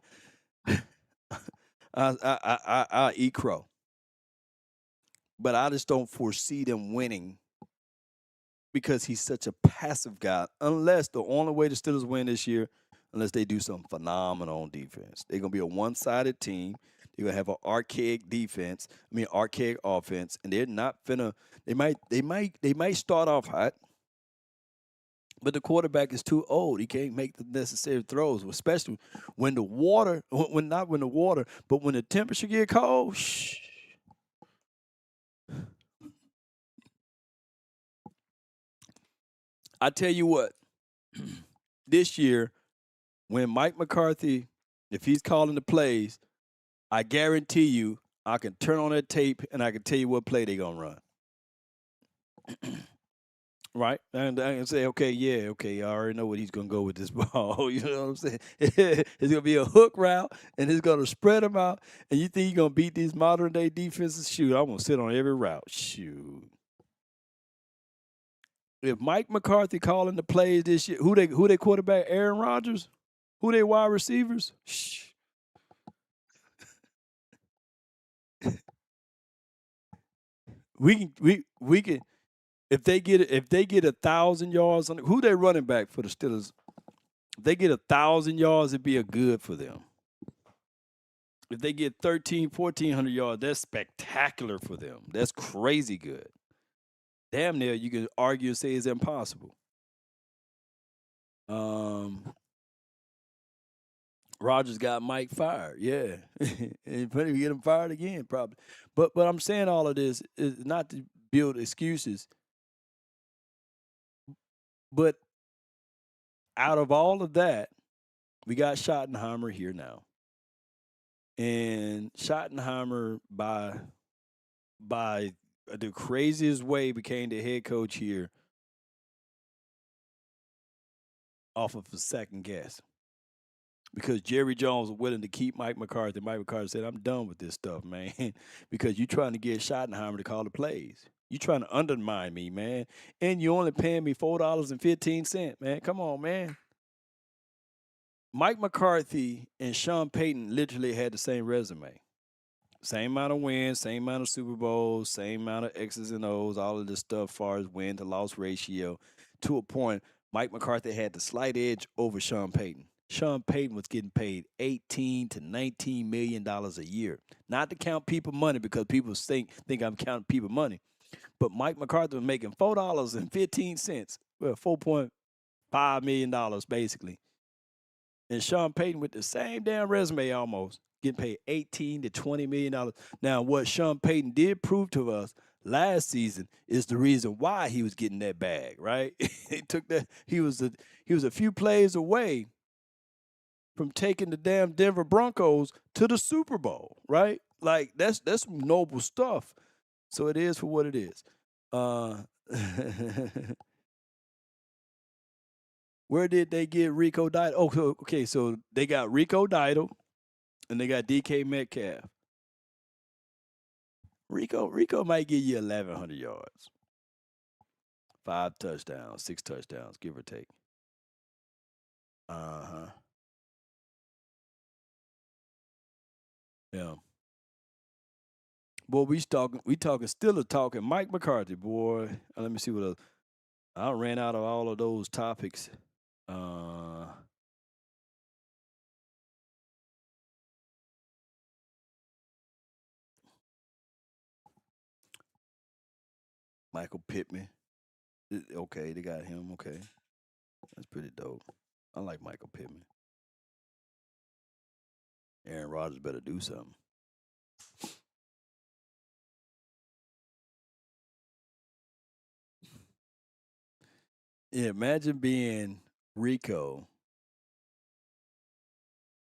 I eat crow. But I just don't foresee them winning because he's such a passive guy. Unless the only way the Steelers win this year, unless they do something phenomenal on defense. They're gonna be a one-sided team. They're gonna have an archaic offense, and they're not finna. They might start off hot, but the quarterback is too old. He can't make the necessary throws, especially when the water, but when the temperature get cold. Shh. I tell you what, this year, when Mike McCarthy, if he's calling the plays, I guarantee you I can turn on that tape and I can tell you what play they're going to run. Right? And I can say, okay, I already know what he's going to go with this ball. You know what I'm saying? It's going to be a hook route, and it's going to spread them out. And you think you're going to beat these modern-day defenses? Shoot, I'm going to sit on every route. Shoot. If Mike McCarthy calling the plays this year, who they quarterback? Aaron Rodgers? Who they wide receivers? Shh. We can if they get 1,000 yards on who they running back for the Steelers. If they get 1,000 yards, it'd be a good for them. If they get 1,400 yards, that's spectacular for them. That's crazy good. Damn near you can argue and say it's impossible. Rodgers got Mike fired, yeah. And probably get him fired again, probably. But I'm saying all of this is not to build excuses. But out of all of that, we got Schottenheimer here now. And Schottenheimer by the craziest way became the head coach here off of a second guess. Because Jerry Jones was willing to keep Mike McCarthy. Mike McCarthy said, I'm done with this stuff, man. Because you're trying to get Schottenheimer to call the plays. You're trying to undermine me, man. And you're only paying me $4.15, man. Come on, man. Mike McCarthy and Sean Payton literally had the same resume. Same amount of wins, same amount of Super Bowls, same amount of X's and O's, all of this stuff as far as win to loss ratio. To a point, Mike McCarthy had the slight edge over Sean Payton. Sean Payton was getting paid $18 to $19 million a year. Not to count people money because people think I'm counting people money. But Mike McCarthy was making $4.15. Well, $4.5 million basically. And Sean Payton with the same damn resume almost, getting paid $18 to $20 million. Now, what Sean Payton did prove to us last season is the reason why he was getting that bag, right? He was a few plays away from taking the damn Denver Broncos to the Super Bowl, right? Like that's some noble stuff. So it is for what it is. Where did they get Rico Didal? Oh, okay, so they got Rico Didal and they got DK Metcalf. Rico might give you 1,100 yards. 5 touchdowns, 6 touchdowns, give or take. Uh-huh. Yeah. Boy, we talking still talking Mike McCarthy, boy. Let me see what else. I ran out of all of those topics. Michael Pittman. Okay, they got him. Okay. That's pretty dope. I like Michael Pittman. Aaron Rodgers better do something. Yeah, imagine being Rico,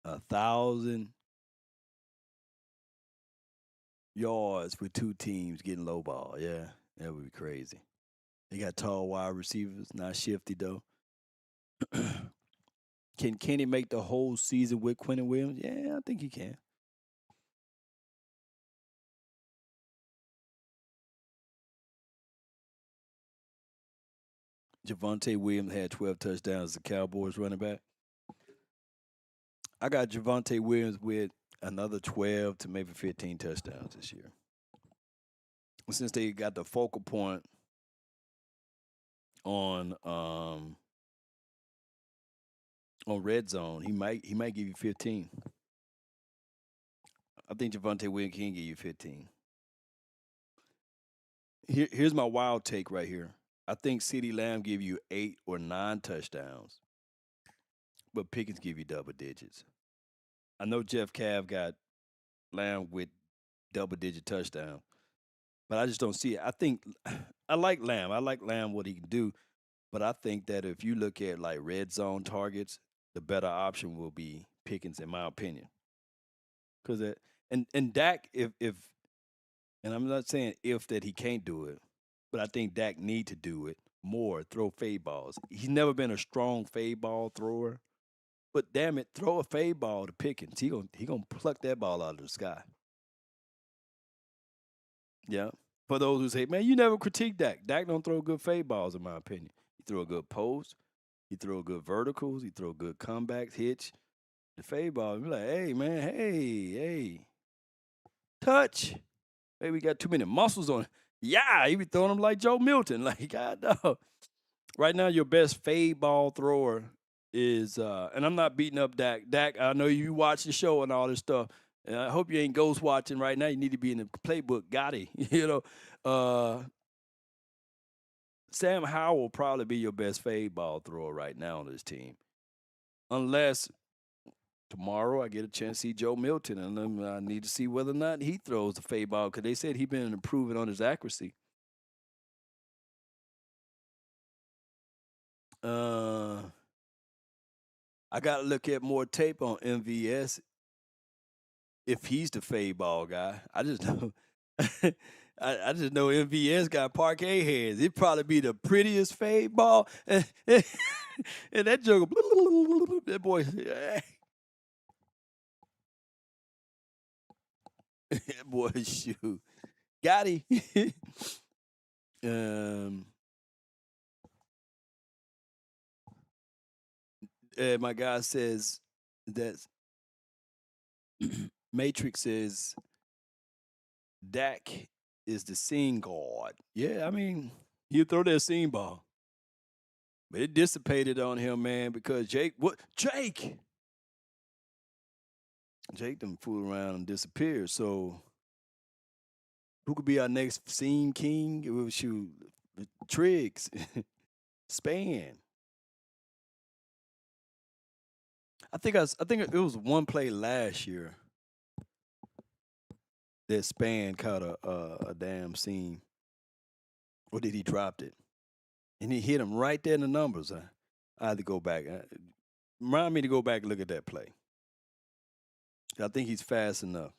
1,000 yards with two teams getting low ball. Yeah, that would be crazy. They got tall wide receivers, not shifty though. Can Kenny make the whole season with Quentin Williams? Yeah, I think he can. Javonte Williams had 12 touchdowns as a Cowboys running back. I got Javonte Williams with another 12 to maybe 15 touchdowns this year. Since they got the focal point on red zone, he might give you 15. I think Javonte Williams can give you 15. Here's my wild take right here. I think CeeDee Lamb give you 8 or 9 touchdowns, but Pickens give you double digits. I know Jeff Cav got Lamb with double-digit touchdowns, but I just don't see it. I think I like Lamb. I like Lamb what he can do, but I think that if you look at like red zone targets, the better option will be Pickens, in my opinion. Because and Dak, if and I'm not saying if that he can't do it, but I think Dak need to do it more. Throw fade balls. He's never been a strong fade ball thrower, but damn it, throw a fade ball to Pickens. He gonna pluck that ball out of the sky. Yeah. For those who say, man, you never critique Dak. Dak don't throw good fade balls, in my opinion. He throw a good post. He throw good verticals. He throw good comebacks, hitch. The fade ball, be like, hey, man, hey, touch. Maybe we got too many muscles on it. Yeah, he be throwing them like Joe Milton. Like, God, no. Right now, your best fade ball thrower is, and I'm not beating up Dak. Dak, I know you watch the show and all this stuff. And I hope you ain't ghost watching right now. You need to be in the playbook. Gotti, Sam Howell will probably be your best fade ball thrower right now on this team. Unless tomorrow I get a chance to see Joe Milton, and then I need to see whether or not he throws the fade ball because they said he's been improving on his accuracy. I got to look at more tape on MVS if he's the fade ball guy. I just know. I just know MVS got parquet hands. It'd probably be the prettiest fade ball. And that joke, that boy, that boy, shoot. Got he. My guy says that Matrix says Dak is the seam guard. Yeah, I mean, he'll throw that seam ball. But it dissipated on him, man, because Jake done fool around and disappeared. So who could be our next seam king? It would shoot Triggs. Span. I think it was one play last year that Span caught a damn seam. Or did he drop it? And he hit him right there in the numbers. I had to go back. Remind me to go back and look at that play. I think he's fast enough.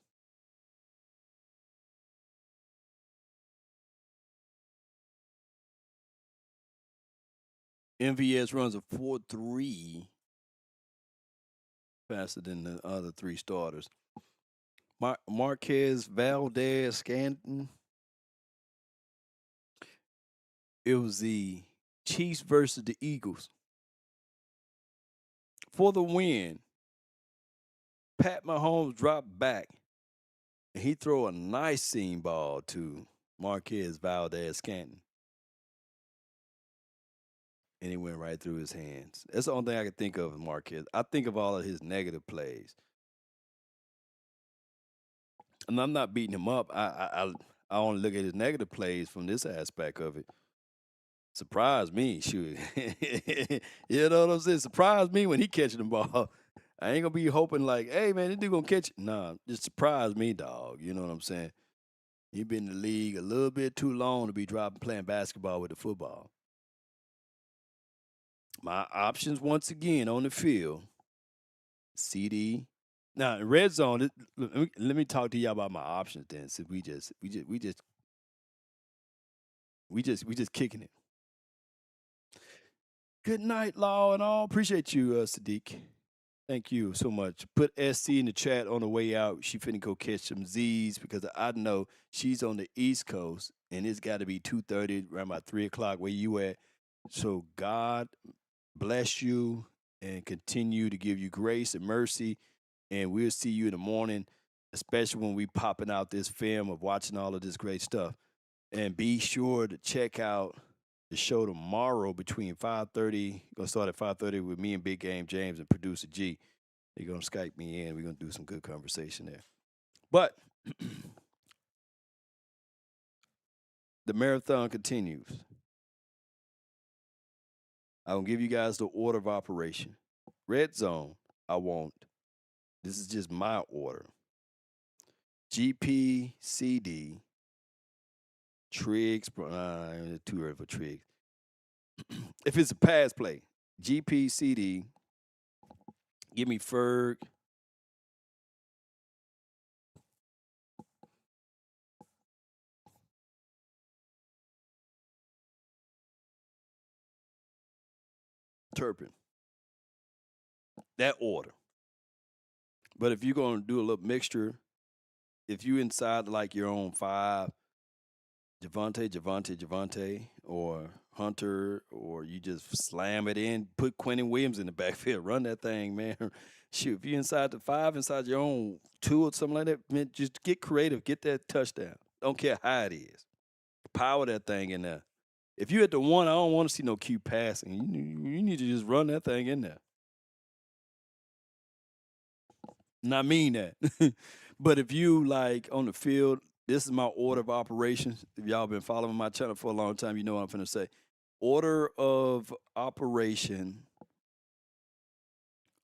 MVS runs a 4.3 faster than the other three starters. Marquez Valdez Scantling. It was the Chiefs versus the Eagles. For the win, Pat Mahomes dropped back, and he threw a nice seam ball to Marquez Valdez Scantling. And it went right through his hands. That's the only thing I can think of with Marquez. I think of all of his negative plays. And I'm not beating him up. I only look at his negative plays from this aspect of it. Surprised me, shoot. You know what I'm saying? Surprised me when he catching the ball. I ain't gonna be hoping like, hey man, this dude gonna catch it. Nah, just surprise me, dog. You know what I'm saying? He been in the league a little bit too long to be playing basketball with the football. My options once again on the field: CD, Now in red zone, let me talk to y'all about my options then. Since we just kicking it. Good night, Law and all. Appreciate you, Sadiq. Thank you so much. Put SC in the chat on the way out. She finna go catch some Z's because I know she's on the East Coast and it's got to be 2:30, around about 3 o'clock where you at. So God bless you and continue to give you grace and mercy. And we'll see you in the morning, especially when we popping out this film of watching all of this great stuff. And be sure to check out the show tomorrow between 5:30. Gonna start at 5:30 with me and Big Game James and producer G. They're gonna Skype me in. We're gonna do some good conversation there. But the marathon continues. I'm gonna give you guys the order of operation. Red zone, this is just my order. GP, CD, Triggs, too early for Triggs. If it's a pass play, GP, CD, give me Ferg. Turpin. That order. But if you're going to do a little mixture, if you inside like your own 5, Javante, or Hunter, or you just slam it in, put Quentin Williams in the backfield, run that thing, man. Shoot, if you inside the 5, inside your own 2 or something like that, man, just get creative, get that touchdown. Don't care how it is. Power that thing in there. If you at the 1, I don't want to see no Q passing. You need to just run that thing in there. And I mean that. But if you like on the field, this is my order of operations. If y'all been following my channel for a long time, you know what I'm finna say. Order of operation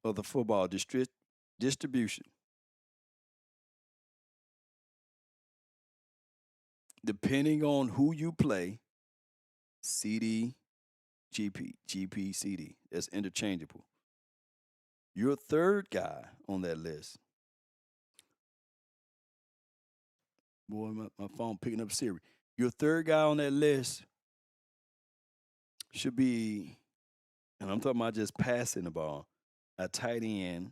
of the football distribution. Depending on who you play, CD, GP, CD. That's interchangeable. Your third guy on that list. Boy, my phone picking up Siri. Your third guy on that list should be, and I'm talking about just passing the ball, a tight end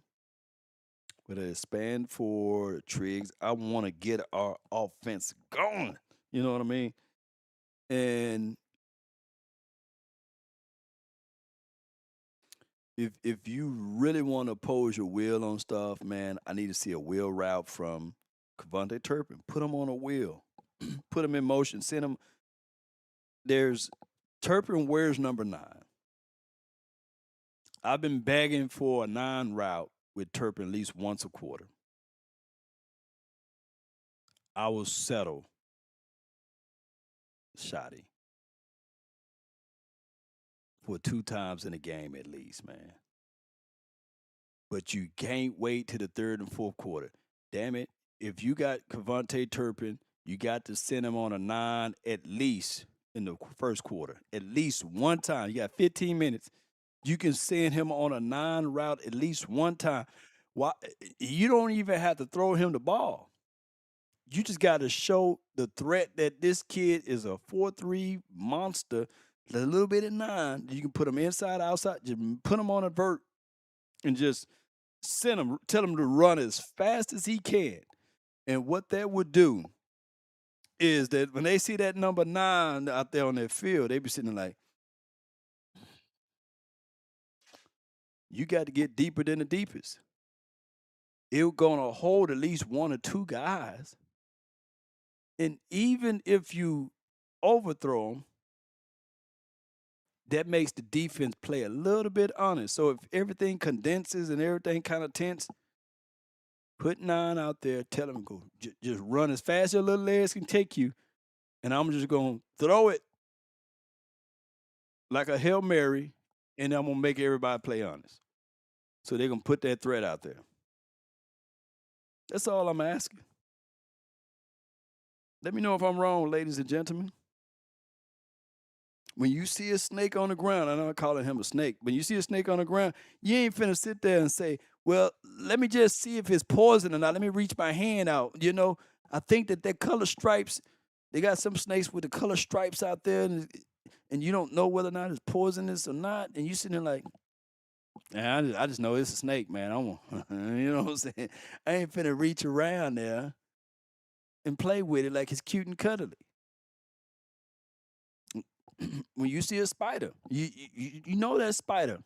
with a span for Triggs. I want to get our offense going. You know what I mean? And if you really want to pose your will on stuff, man, I need to see a wheel route from Cavante Turpin. Put him on a wheel. Put him in motion. Send him. There's Turpin wears number 9. I've been begging for a 9 route with Turpin at least once a quarter. I will settle Shoddy for 2 times in a game at least, man. But you can't wait to the 3rd and 4th quarter. Damn it. If you got Cavante Turpin, you got to send him on a 9 at least in the first quarter. At least one time. You got 15 minutes. You can send him on a 9 route at least one time. Why? You don't even have to throw him the ball. You just got to show the threat that this kid is a 4-3 monster. A little bit at 9. You can put him inside, outside. Just put him on a vert and just send him. Tell him to run as fast as he can. And what that would do is that when they see that number 9 out there on that field, they be sitting like, you got to get deeper than the deepest. It's going to hold at least 1 or 2 guys. And even if you overthrow them, that makes the defense play a little bit honest. So if everything condenses and everything kind of tense, put 9 out there, tell them go just run as fast as your little legs can take you, and I'm just going to throw it like a Hail Mary, and I'm going to make everybody play honest. So they're going to put that threat out there. That's all I'm asking. Let me know if I'm wrong, ladies and gentlemen. When you see a snake on the ground, I'm not calling him a snake. When you see a snake on the ground, you ain't finna sit there and say, Well, let me just see if it's poison or not. Let me reach my hand out. I think that color stripes, they got some snakes with the color stripes out there, and you don't know whether or not it's poisonous or not. And you sitting there like, man, I just know it's a snake, man. You know what I'm saying? I ain't finna reach around there and play with it like it's cute and cuddly. When you see a spider, you know that spider,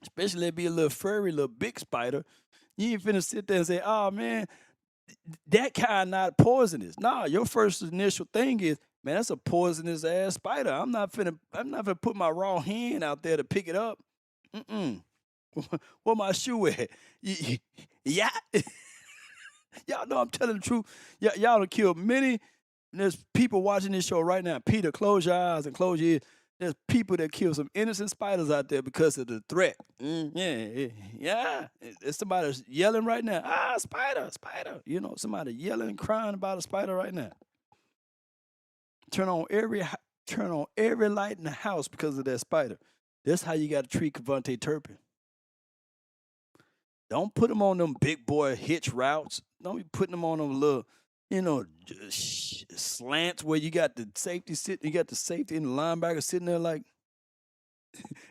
especially if it be a little furry, little big spider. You ain't finna sit there and say, "Oh man, that kind not poisonous." Nah, your first initial thing is, "Man, that's a poisonous ass spider. I'm not finna put my raw hand out there to pick it up. Mm-mm. Where my shoe at? Yeah." Y'all know I'm telling the truth. Y'all done killed many. There's people watching this show right now. Peter, close your eyes and close your ears. There's people that kill some innocent spiders out there because of the threat. Yeah. It's somebody yelling right now. Ah, spider, spider. Somebody yelling and crying about a spider right now. Turn on every light in the house because of that spider. That's how you got to treat Cavante Turpin. Don't put them on them big boy hitch routes. Don't be putting them on them little, slants where you got the safety sitting. You got the safety and the linebacker sitting there like,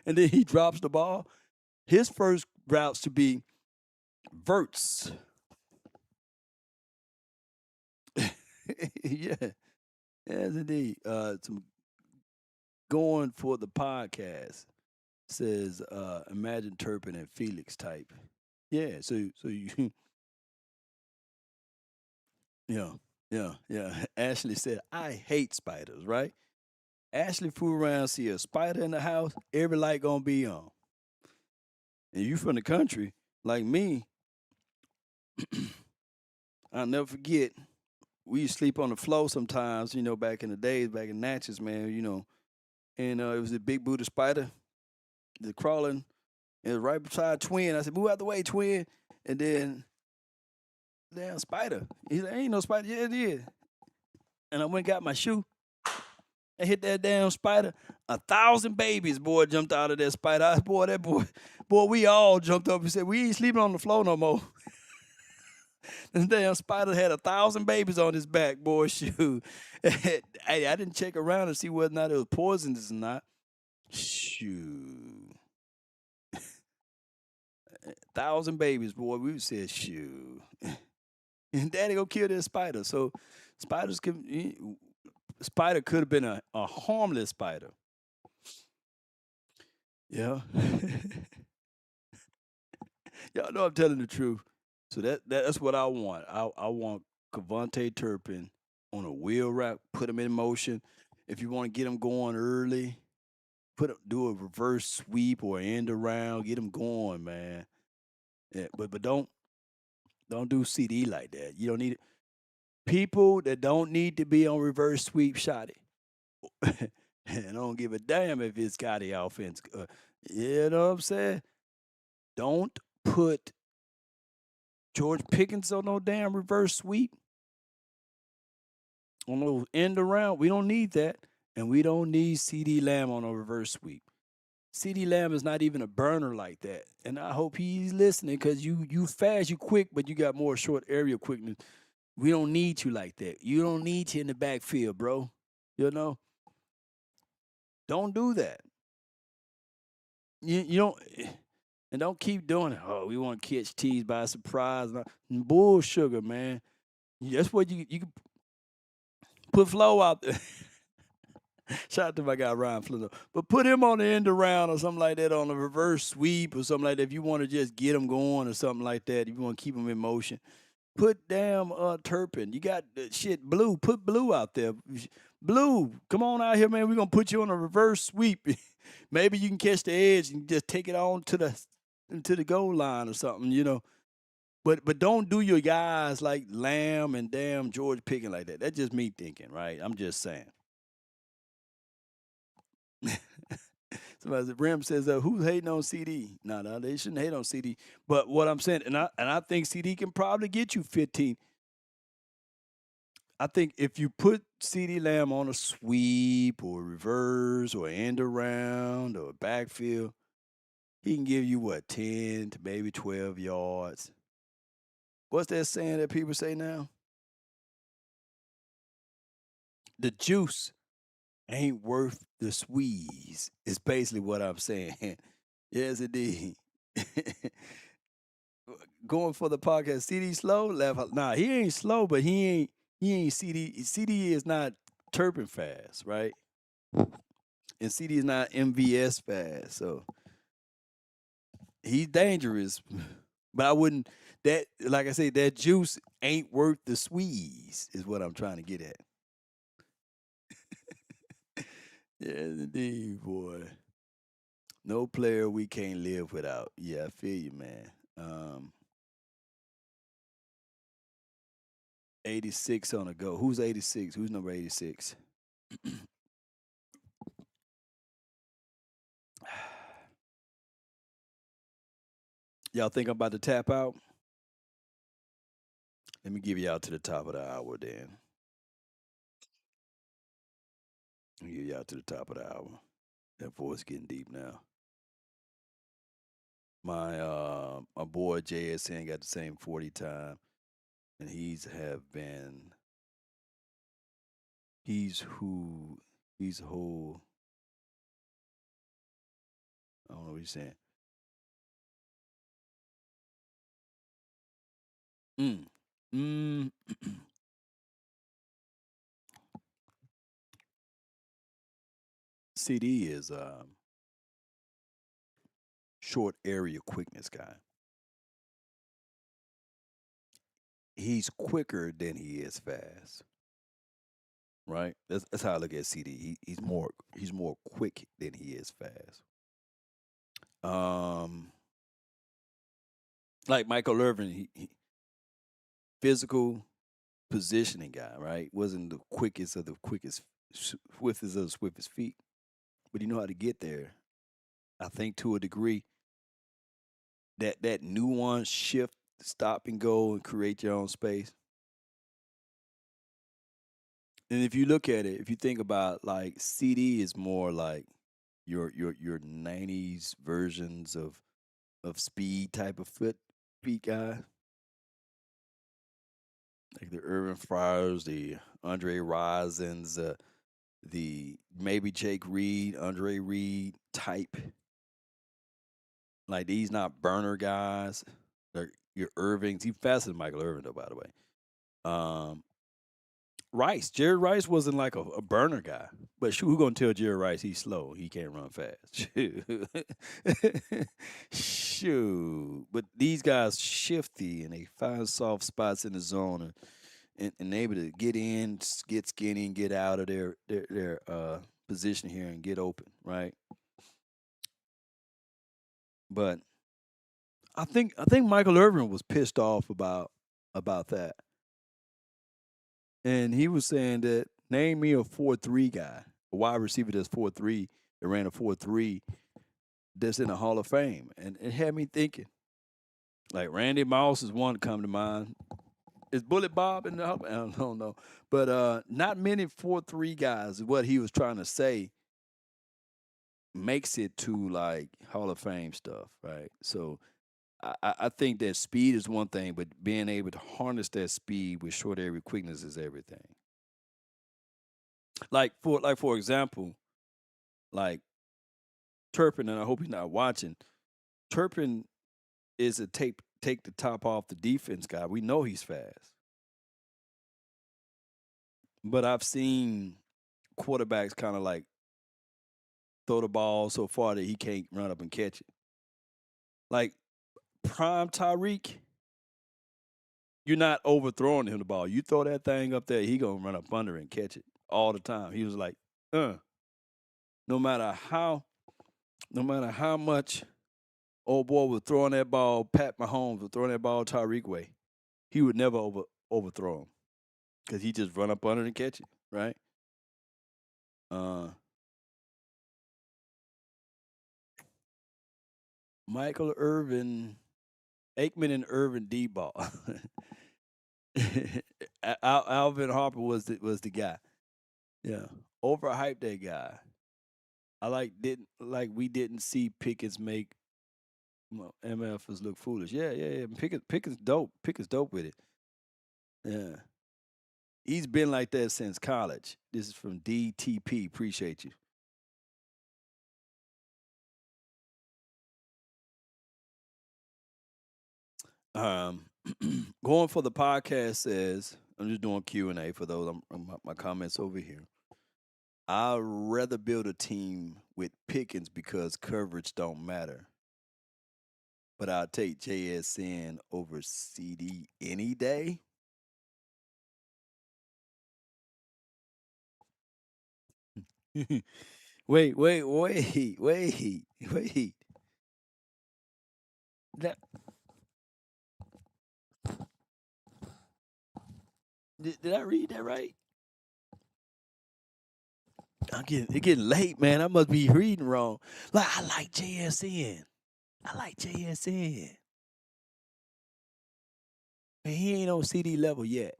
and then he drops the ball. His first routes to be verts. Yeah, yes indeed. Some going for the podcast says, imagine Turpin and Felix type. Yeah, so you. Yeah. Ashley said, I hate spiders, right? Ashley flew around, see a spider in the house, every light gonna be on. And you from the country, like me, I'll never forget, we used to sleep on the floor sometimes, back in the days, back in Natchez, man, and it was a big booty spider, the crawling, it was right beside Twin. I said, move out the way, Twin. And then, damn spider. He said, ain't no spider. Yeah, it is. And I went and got my shoe. I hit that damn spider. 1,000 babies, boy, jumped out of that spider. Boy, we all jumped up and said, we ain't sleeping on the floor no more. This damn spider had 1,000 babies on his back, boy, shoot. Hey, I didn't check around to see whether or not it was poisonous or not. Shoot. 1,000 babies, boy. We said, shoot. And daddy go kill that spider. So spider could have been a harmless spider. Yeah. Y'all know I'm telling the truth. So that's what I want. I want Cavante Turpin on a wheel route, put him in motion. If you want to get him going early, do a reverse sweep or end around, get him going, man. Yeah, but don't do CD like that. You don't need it. People that don't need to be on reverse sweep shot it. And I don't give a damn if it's got the offense. You know what I'm saying? Don't put George Pickens on no damn reverse sweep. On those end around, we don't need that. And we don't need CD Lamb on a reverse sweep. CD Lamb is not even a burner like that. And I hope he's listening because you fast, you quick, but you got more short area quickness. We don't need you like that. You don't need you in the backfield, bro. Don't do that. You don't, and don't keep doing it. Oh, we want to catch teas by surprise. Bull sugar, man. That's what you can put Flo out there. Shout out to my guy Ryan Flint. But put him on the end around or something like that on a reverse sweep or something like that. If you want to just get him going or something like that, if you want to keep him in motion, put damn Turpin. You got shit Blue. Put Blue out there. Blue, come on out here, man. We're gonna put you on a reverse sweep. Maybe you can catch the edge and just take it on to the goal line or something, But don't do your guys like Lamb and damn George Pickens like that. That's just me thinking, right? I'm just saying. Somebody said, Rim says, who's hating on CD? No, they shouldn't hate on CD. But what I'm saying, and I think CD can probably get you 15. I think if you put CD Lamb on a sweep or reverse or end around or backfield, he can give you what, 10 to maybe 12 yards. What's that saying that people say now? The juice ain't worth the squeeze. Is basically what I'm saying. Yes, indeed. Going for the podcast, CD slow left. Nah, he ain't slow, but he ain't CD. CD is not Turpin fast, right? And CD is not MVS fast, so he's dangerous. But I wouldn't. That, like I say, that juice ain't worth the squeeze. Is what I'm trying to get at. Yes, indeed, boy. No player we can't live without. Yeah, I feel you, man. 86 on the go. Who's 86? Who's number 86? Y'all think I'm about to tap out? Let me give y'all to the top of the hour then. Let me give y'all to the top of the hour. That voice getting deep now. My boy JSN got the same 40 time, and he's a whole. I don't know what he's saying. CD is short area quickness guy. He's quicker than he is fast. Right? That's how I look at CD. He's more quick than he is fast. Like Michael Irvin, he physical positioning guy, right? Wasn't the quickest of the quickest, swiftest of the swiftest feet, but he know how to get there. I think to a degree. That nuance shift, stop and go, and create your own space. And if you look at it, if you think about like CD is more like your 90s versions of speed type of feet guy. Like the Urban Fryers, the Andre Risons, the maybe Jake Reed, Andre Reed type. Like these not burner guys. They're your Irvings. He's faster than Michael Irvin though, by the way. Rice. Jerry Rice wasn't like a burner guy. But shoot, who gonna tell Jerry Rice he's slow? He can't run fast. Shoot. But these guys shifty and they find soft spots in the zone and able to get in, get skinny, and get out of their position here and get open, right? But I think Michael Irvin was pissed off about that. And he was saying that name me a 4-3 guy, a wide receiver that's 4-3, that ran a 4-3 that's in the Hall of Fame. And it had me thinking. Like Randy Moss is one to come to mind. Is Bullet Bob in the Hall? I don't know. But not many 4-3 guys, what he was trying to say, makes it to like Hall of Fame stuff, right? So I think that speed is one thing, but being able to harness that speed with short area quickness is everything. Like for example, like Turpin, and I hope he's not watching. Turpin is a take the top off the defense guy. We know he's fast, but I've seen quarterbacks kind of like throw the ball so far that he can't run up and catch it. Like prime Tyreek, you're not overthrowing him the ball. You throw that thing up there, he gonna run up under and catch it all the time. He was like, no matter how much old boy was throwing that ball, Pat Mahomes was throwing that ball Tyreek way, he would never overthrow him because he just run up under and catch it, right? Michael Irvin, Aikman and Irvin D-ball. Alvin Harper was the guy. Yeah, overhyped that guy. We didn't see Pickens make MFers look foolish. Yeah. Pickett's dope. Pickett's dope with it. Yeah. He's been like that since college. This is from DTP. Appreciate you. Um, going for the podcast says I'm just doing Q&A for those. My comments over here. I'd rather build a team with Pickens because coverage don't matter. But I'll take JSN over CD any day. Wait. That, did I read that right? It's getting late, man. I must be reading wrong. Like I like JSN. I like JSN. Man, he ain't on CD level yet.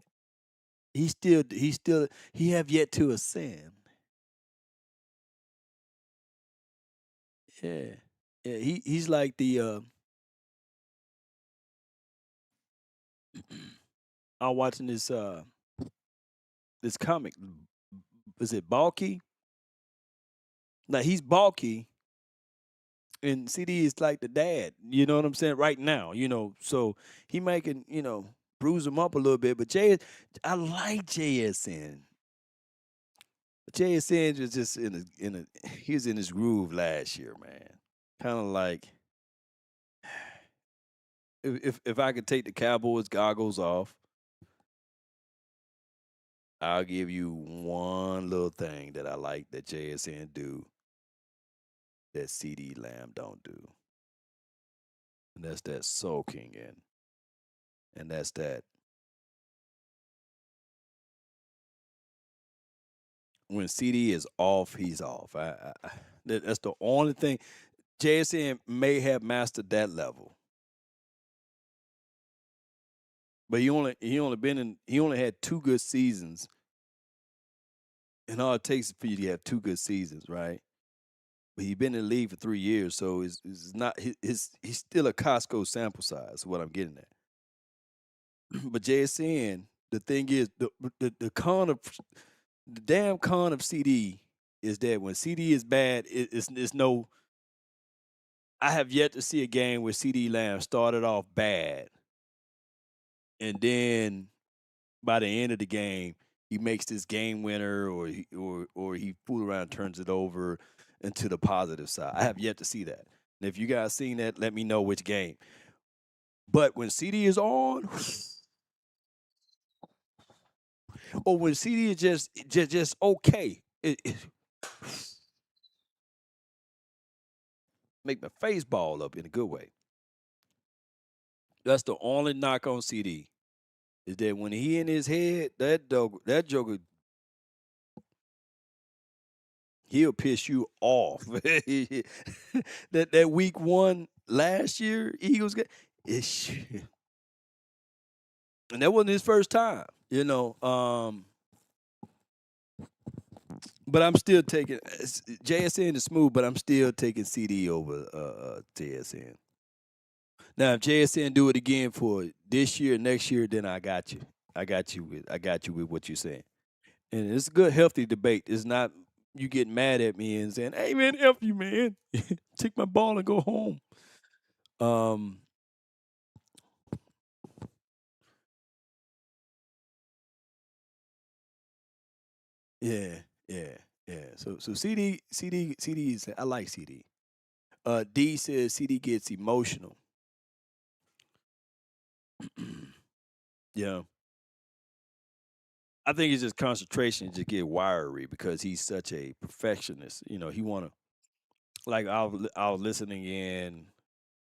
He have yet to ascend. Yeah. Yeah, he's like the I'm watching this comic. Is it bulky? Like he's bulky and CD is like the dad, you know what I'm saying? Right now, so he making, bruise him up a little bit. But I like JSN. JSN was just he was in his groove last year, man. Kind of like if I could take the Cowboys goggles off, I'll give you one little thing that I like that JSN do that CD Lamb don't do. And that's that soaking in. And that's that when CD is off, he's off. That's the only thing. JSN may have mastered that level, but he only had 2 good seasons, and all it takes for you to have 2 good seasons, right? But he's been in the league for 3 years, so it's not he's still a Costco sample size. What I'm getting at, but JSN, the thing is the con of the damn con of CD is that when CD is bad, it's no. I have yet to see a game where CD Lamb started off bad, and then by the end of the game, he makes this game winner, or he fool around, and turns it over into the positive side. I have yet to see that. And if you guys seen that, let me know which game. But when CD is on, or when CD is just okay, it make my face ball up in a good way. That's the only knock on CD. Is that when he in his head, that joker, he'll piss you off. that week 1 last year, Eagles get and that wasn't his first time, But I'm still taking JSN is smooth, but I'm still taking CD over JSN. Now, if JSN do it again for this year, next year, then I got you. I got you with what you're saying. And it's a good, healthy debate. It's not you getting mad at me and saying, "Hey, man, F you, man. Take my ball and go home." Yeah. So CD is I like CD. D says CD gets emotional. Yeah. I think it's just concentration to get wiry because he's such a perfectionist. He wanna like I was listening in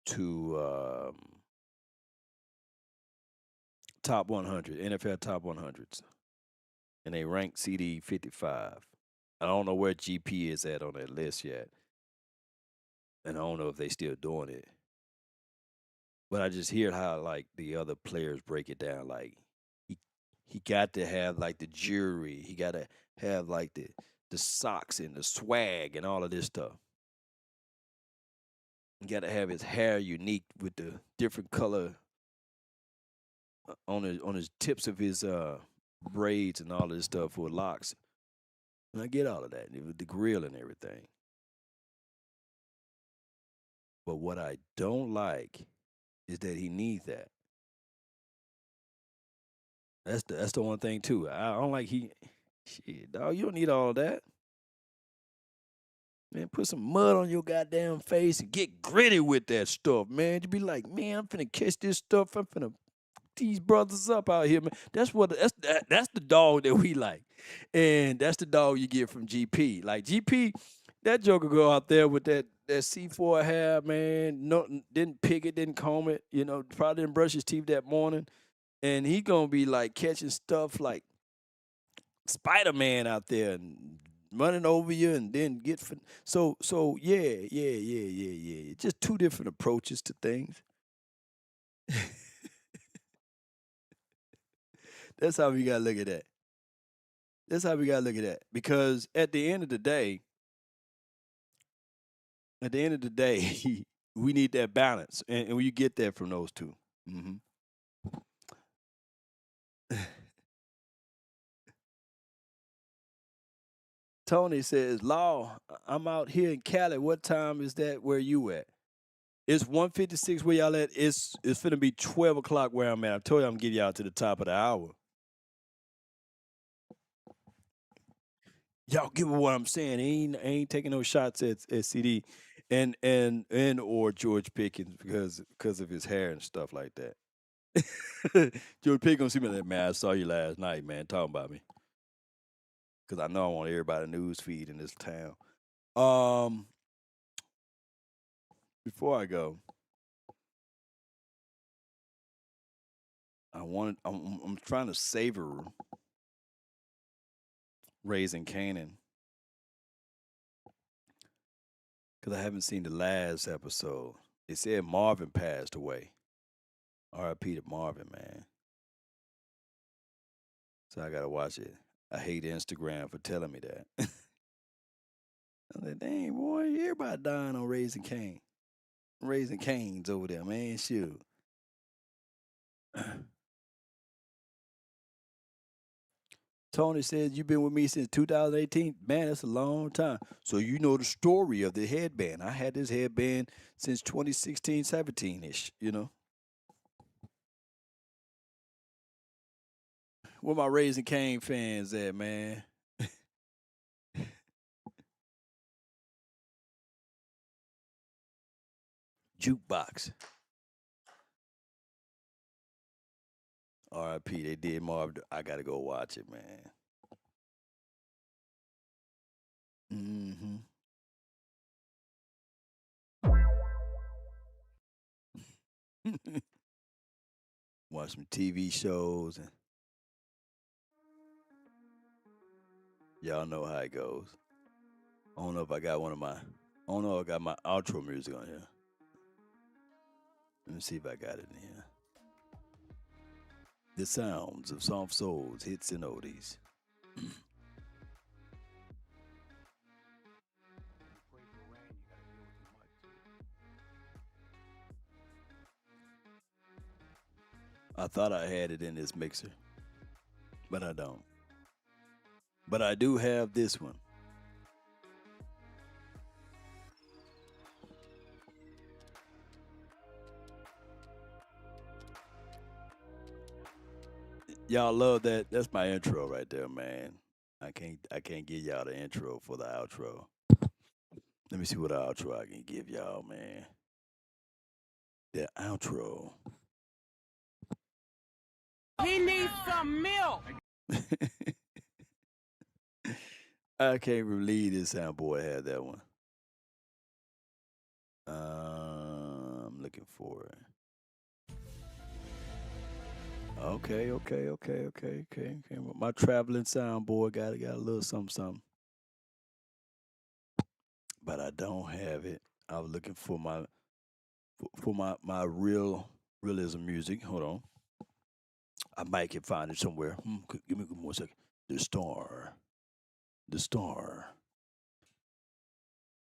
to top 100 NFL top 100s, and they ranked CD 55. I don't know where GP is at on that list yet, and I don't know if they still doing it. But I just hear how like the other players break it down. Like he got to have like the jewelry, he got to have like the socks and the swag and all of this stuff. You got to have his hair unique with the different color on his tips of his braids and all this stuff for locks. And I get all of that with the grill and everything. But what I don't like is that he needs that. That's the one thing too. I don't like shit, dog. You don't need all of that. Man, put some mud on your goddamn face and get gritty with that stuff, man. You be like, man, I'm finna catch this stuff. I'm finna these brothers up out here, man. That's the dog that we like, and that's the dog you get from GP. Like GP, that joker go out there with that C4 hair, man. No, didn't pick it, didn't comb it. You know, probably didn't brush his teeth that morning, and he gonna be like catching stuff like Spider-Man out there and running over you and then so yeah. Just two different approaches to things. That's how we gotta look at that. That's how we gotta look at that. Because at the end of the day, we need that balance, and you get that from those two. Mm-hmm. Tony says, "Law, I'm out here in Cali. What time is that where you at?" It's 1:56 where y'all at. It's finna be 12 o'clock where I'm at. I told you I'm gonna get y'all to the top of the hour. Y'all get what I'm saying. I ain't taking no shots at CD and or George Pickens because of his hair and stuff like that. George Pickens gonna see me like, man, I saw you last night, man, talking about me. Cause I know I want everybody news feed in this town. Before I go, I'm trying to savor Raising Canaan because I haven't seen the last episode. They said Marvin passed away. R.I.P. to Marvin, man. So I gotta watch it. I hate Instagram for telling me that. I'm like, dang, boy, everybody dying on Raising Cane. Raising Canes over there, man. Shoot. Tony says, you've been with me since 2018. Man, that's a long time. So you know the story of the headband. I had this headband since 2016, 17-ish, you know. Where my Raising Cane fans at, man? Jukebox. R.I.P. They did Marv. I gotta go watch it, man. Mm-hmm. Watch some TV shows and y'all know how it goes. I don't know if I got I don't know if I got my outro music on here. Let me see if I got it in here. The sounds of soft souls, hits and oldies. I thought I had it in this mixer, but I don't. But I do have this one. Y'all love that. That's my intro right there, man. I can't give y'all the intro for the outro. Let me see what outro I can give y'all, man. The outro. He needs some milk. I can't believe this soundboard had that one. I'm looking for it. Okay. My traveling soundboard got a little something. But I don't have it. I was looking for my realism music. Hold on. I might can find it somewhere. Give me 1 second. The star.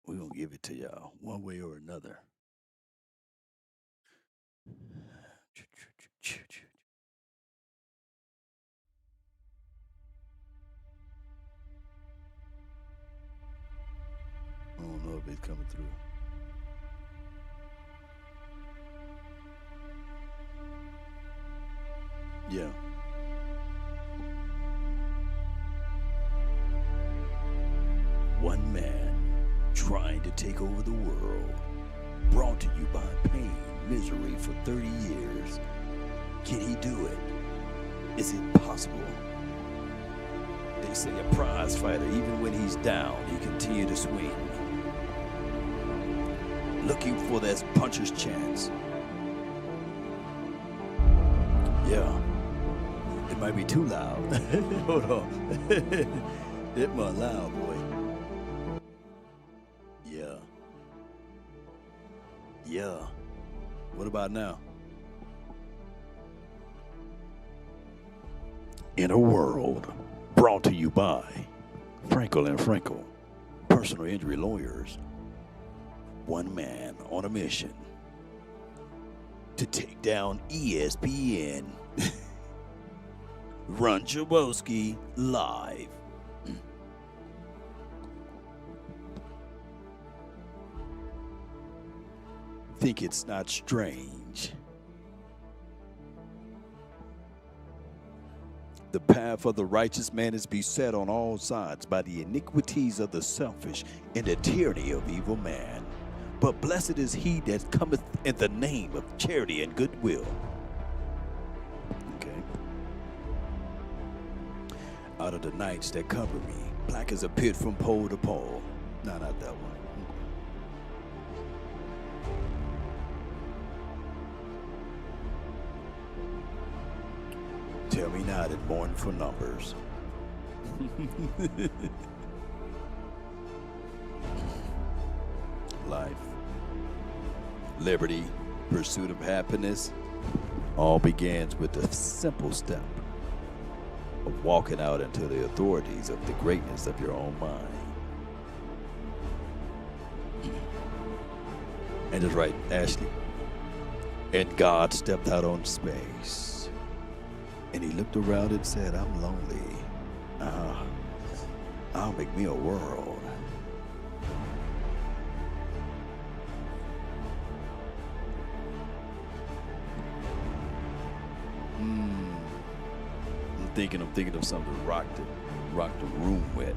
We're gonna give it to y'all one way or another. through. Yeah. One man trying to take over the world. Brought to you by pain, misery for 30 years. Can he do it? Is it possible? They say a prize fighter, even when he's down, he continues to swing. Looking for that puncher's chance. Yeah. It might be too loud. Hold on. It might loud, boy. Yeah. Yeah. What about now? In a world brought to you by Frenkel and Frenkel, personal injury lawyers. One man on a mission to take down ESPN. Run Jaworski live. Think it's not strange. The path of the righteous man is beset on all sides by the iniquities of the selfish and the tyranny of evil man. But blessed is he that cometh in the name of charity and goodwill. Okay. Out of the nights that cover me, black as a pit from pole to pole. No, not that one. Tell me now that mourn for numbers. Life, liberty, pursuit of happiness, all begins with the simple step of walking out into the authorities of the greatness of your own mind. And it's right, Ashley. And God stepped out on space. And he looked around and said, I'm lonely. I'll make me a world. I'm thinking of something to rock the room with.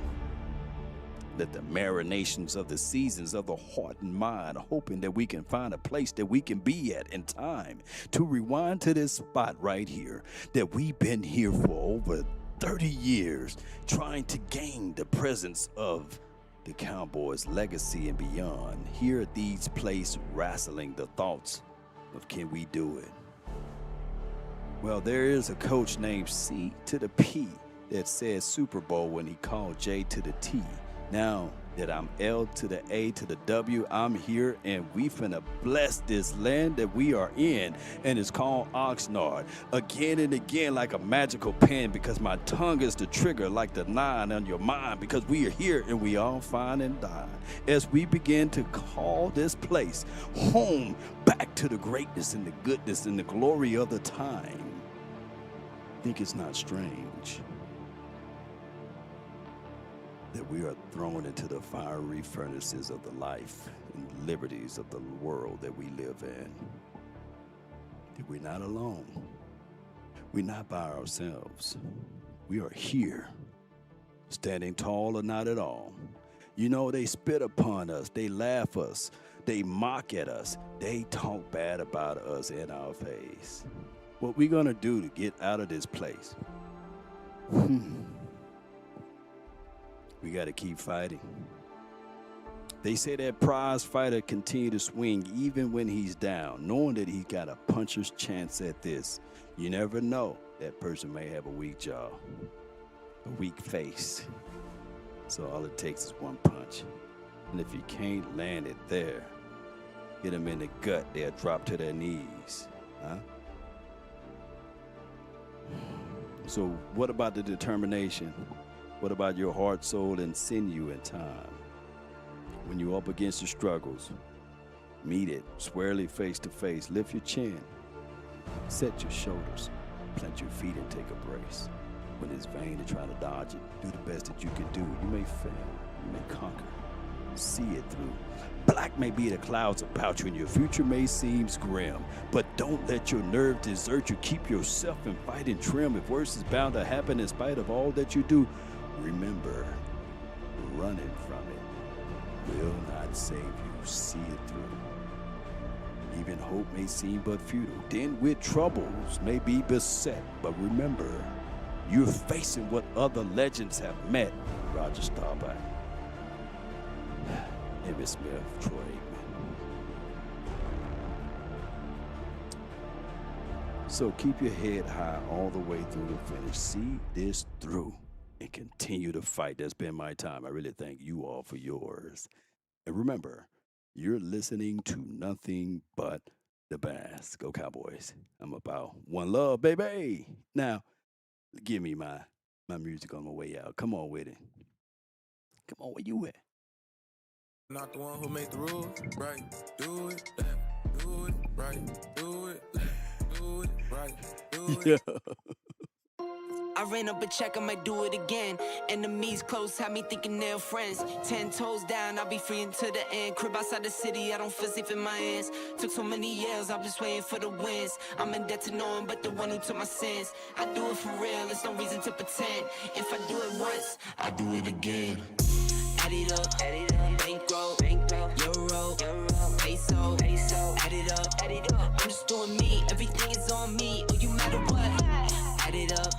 Let the marinations of the seasons of the heart and mind, hoping that we can find a place that we can be at in time to rewind to this spot right here, that we've been here for over 30 years, trying to gain the presence of the Cowboys' legacy and beyond. Here at these places, wrestling the thoughts of can we do it? Well, there is a coach named C to the P that said Super Bowl when he called J to the T. Now that I'm L to the A to the W, I'm here and we finna bless this land that we are in, and it's called Oxnard. Again and again like a magical pen, because my tongue is the trigger like the 9 on your mind, because we are here and we all fine and die. As we begin to call this place home, back to the greatness and the goodness and the glory of the time. I think it's not strange that we are thrown into the fiery furnaces of the life and liberties of the world that we live in. That we're not alone. We're not by ourselves. We are here, standing tall or not at all. You know, they spit upon us, they laugh us, they mock at us, they talk bad about us in our face. What we gonna do to get out of this place? We got to keep fighting. They say that prize fighter continue to swing even when he's down, knowing that he's got a puncher's chance at this. You never know. That person may have a weak jaw, a weak face. So all it takes is one punch. And if you can't land it there, hit them in the gut, they'll drop to their knees. Huh? So what about the determination? What about your heart, soul, and sinew in time? When you're up against the struggles, meet it squarely face to face. Lift your chin, set your shoulders, plant your feet and take a brace. When it's vain to try to dodge it, do the best that you can do. You may fail, you may conquer, See it through. Black may be the clouds about you and your future may seem grim, but don't let your nerve desert you. Keep yourself in fighting trim. If worse is bound to happen in spite of all that you do, remember, running from it will not save you. See it through. Even hope may seem but futile. Then with troubles may be beset, but remember, you're facing what other legends have met. Roger Staubach, Emmitt Smith, Troy Aikman. So keep your head high all the way through the finish. See this through and continue to fight. That's been my time. I really thank you all for yours. And remember, you're listening to nothing but the best. Go Cowboys. I'm about one love, baby. Now, give me my music on my way out. Come on with it. Come on, where you at? Not the one who made the rules, right? Do it, left, do it, right, do it, left, do it, right, do it. Yeah. I ran up a check, I might do it again. Enemies close, had me thinking they're friends. 10 toes down, I'll be free until the end. Crib outside the city, I don't feel safe in my hands. Took so many years, I'm just waiting for the wins. I'm in debt to no one but the one who took my sins. I do it for real, there's no reason to pretend. If I do it once, I do it again. Add it up, bankroll, euro, peso, add it up, I'm just doing me, everything is on me, oh, you matter what. Add it up,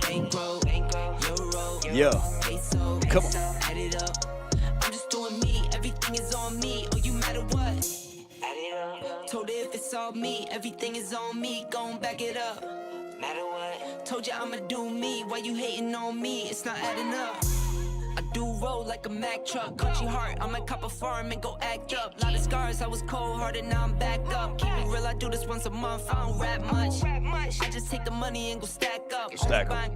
bankroll, euro, Yeah. peso, Come on. add it up, I'm just doing me, everything is on me, oh, you matter what. Add it up, told her if it's all me, everything is on me, gon' back it up. Matter what, told you I'ma do me, why you hating on me, it's not adding up. I do roll like a Mack truck, country heart, I might cop a farm and go act up. Lot of scars, I was cold-hearted, now I'm back up. Keep it real, I do this once a month, I don't rap much. I just take the money and go stack up. Stack 'em. Buying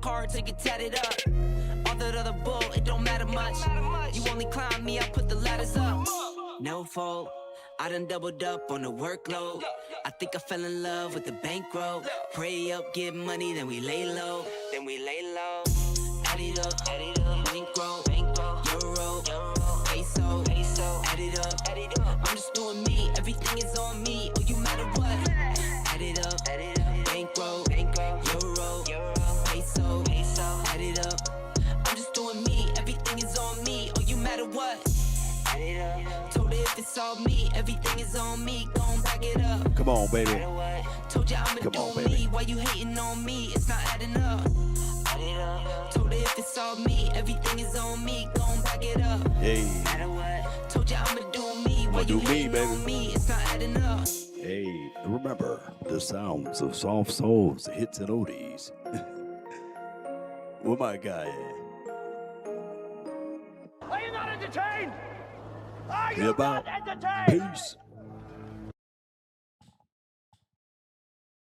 car to get tatted up. All that other bull, it don't matter much. You only climb me, I put the ladders up. No fault, I done doubled up on the workload. I think I fell in love with the bankroll. Pray up, get money, then we lay low. Add it up, bankroll, euro, peso, add it up, I'm just doing me, everything is on me, oh, you matter what. Add it up, bankroll, euro, peso, add it up, I'm just doing me, everything is on me, oh, you matter what. Add it up, told her if it's all me, everything is on me, gon' back it up. Come on, baby. Matter what, told you I'ma Come do on, baby. me, why you hating on me, it's not adding up. Told her if it's all me, everything is on me, gon' back it up. Hey. Matter what, told you I'ma do me, why do you me, hating baby. on me, it's not adding up. Hey, remember the sounds of soft souls, hits and oldies. Where my guy at? Are you not entertained? Are We you about not entertained? peace.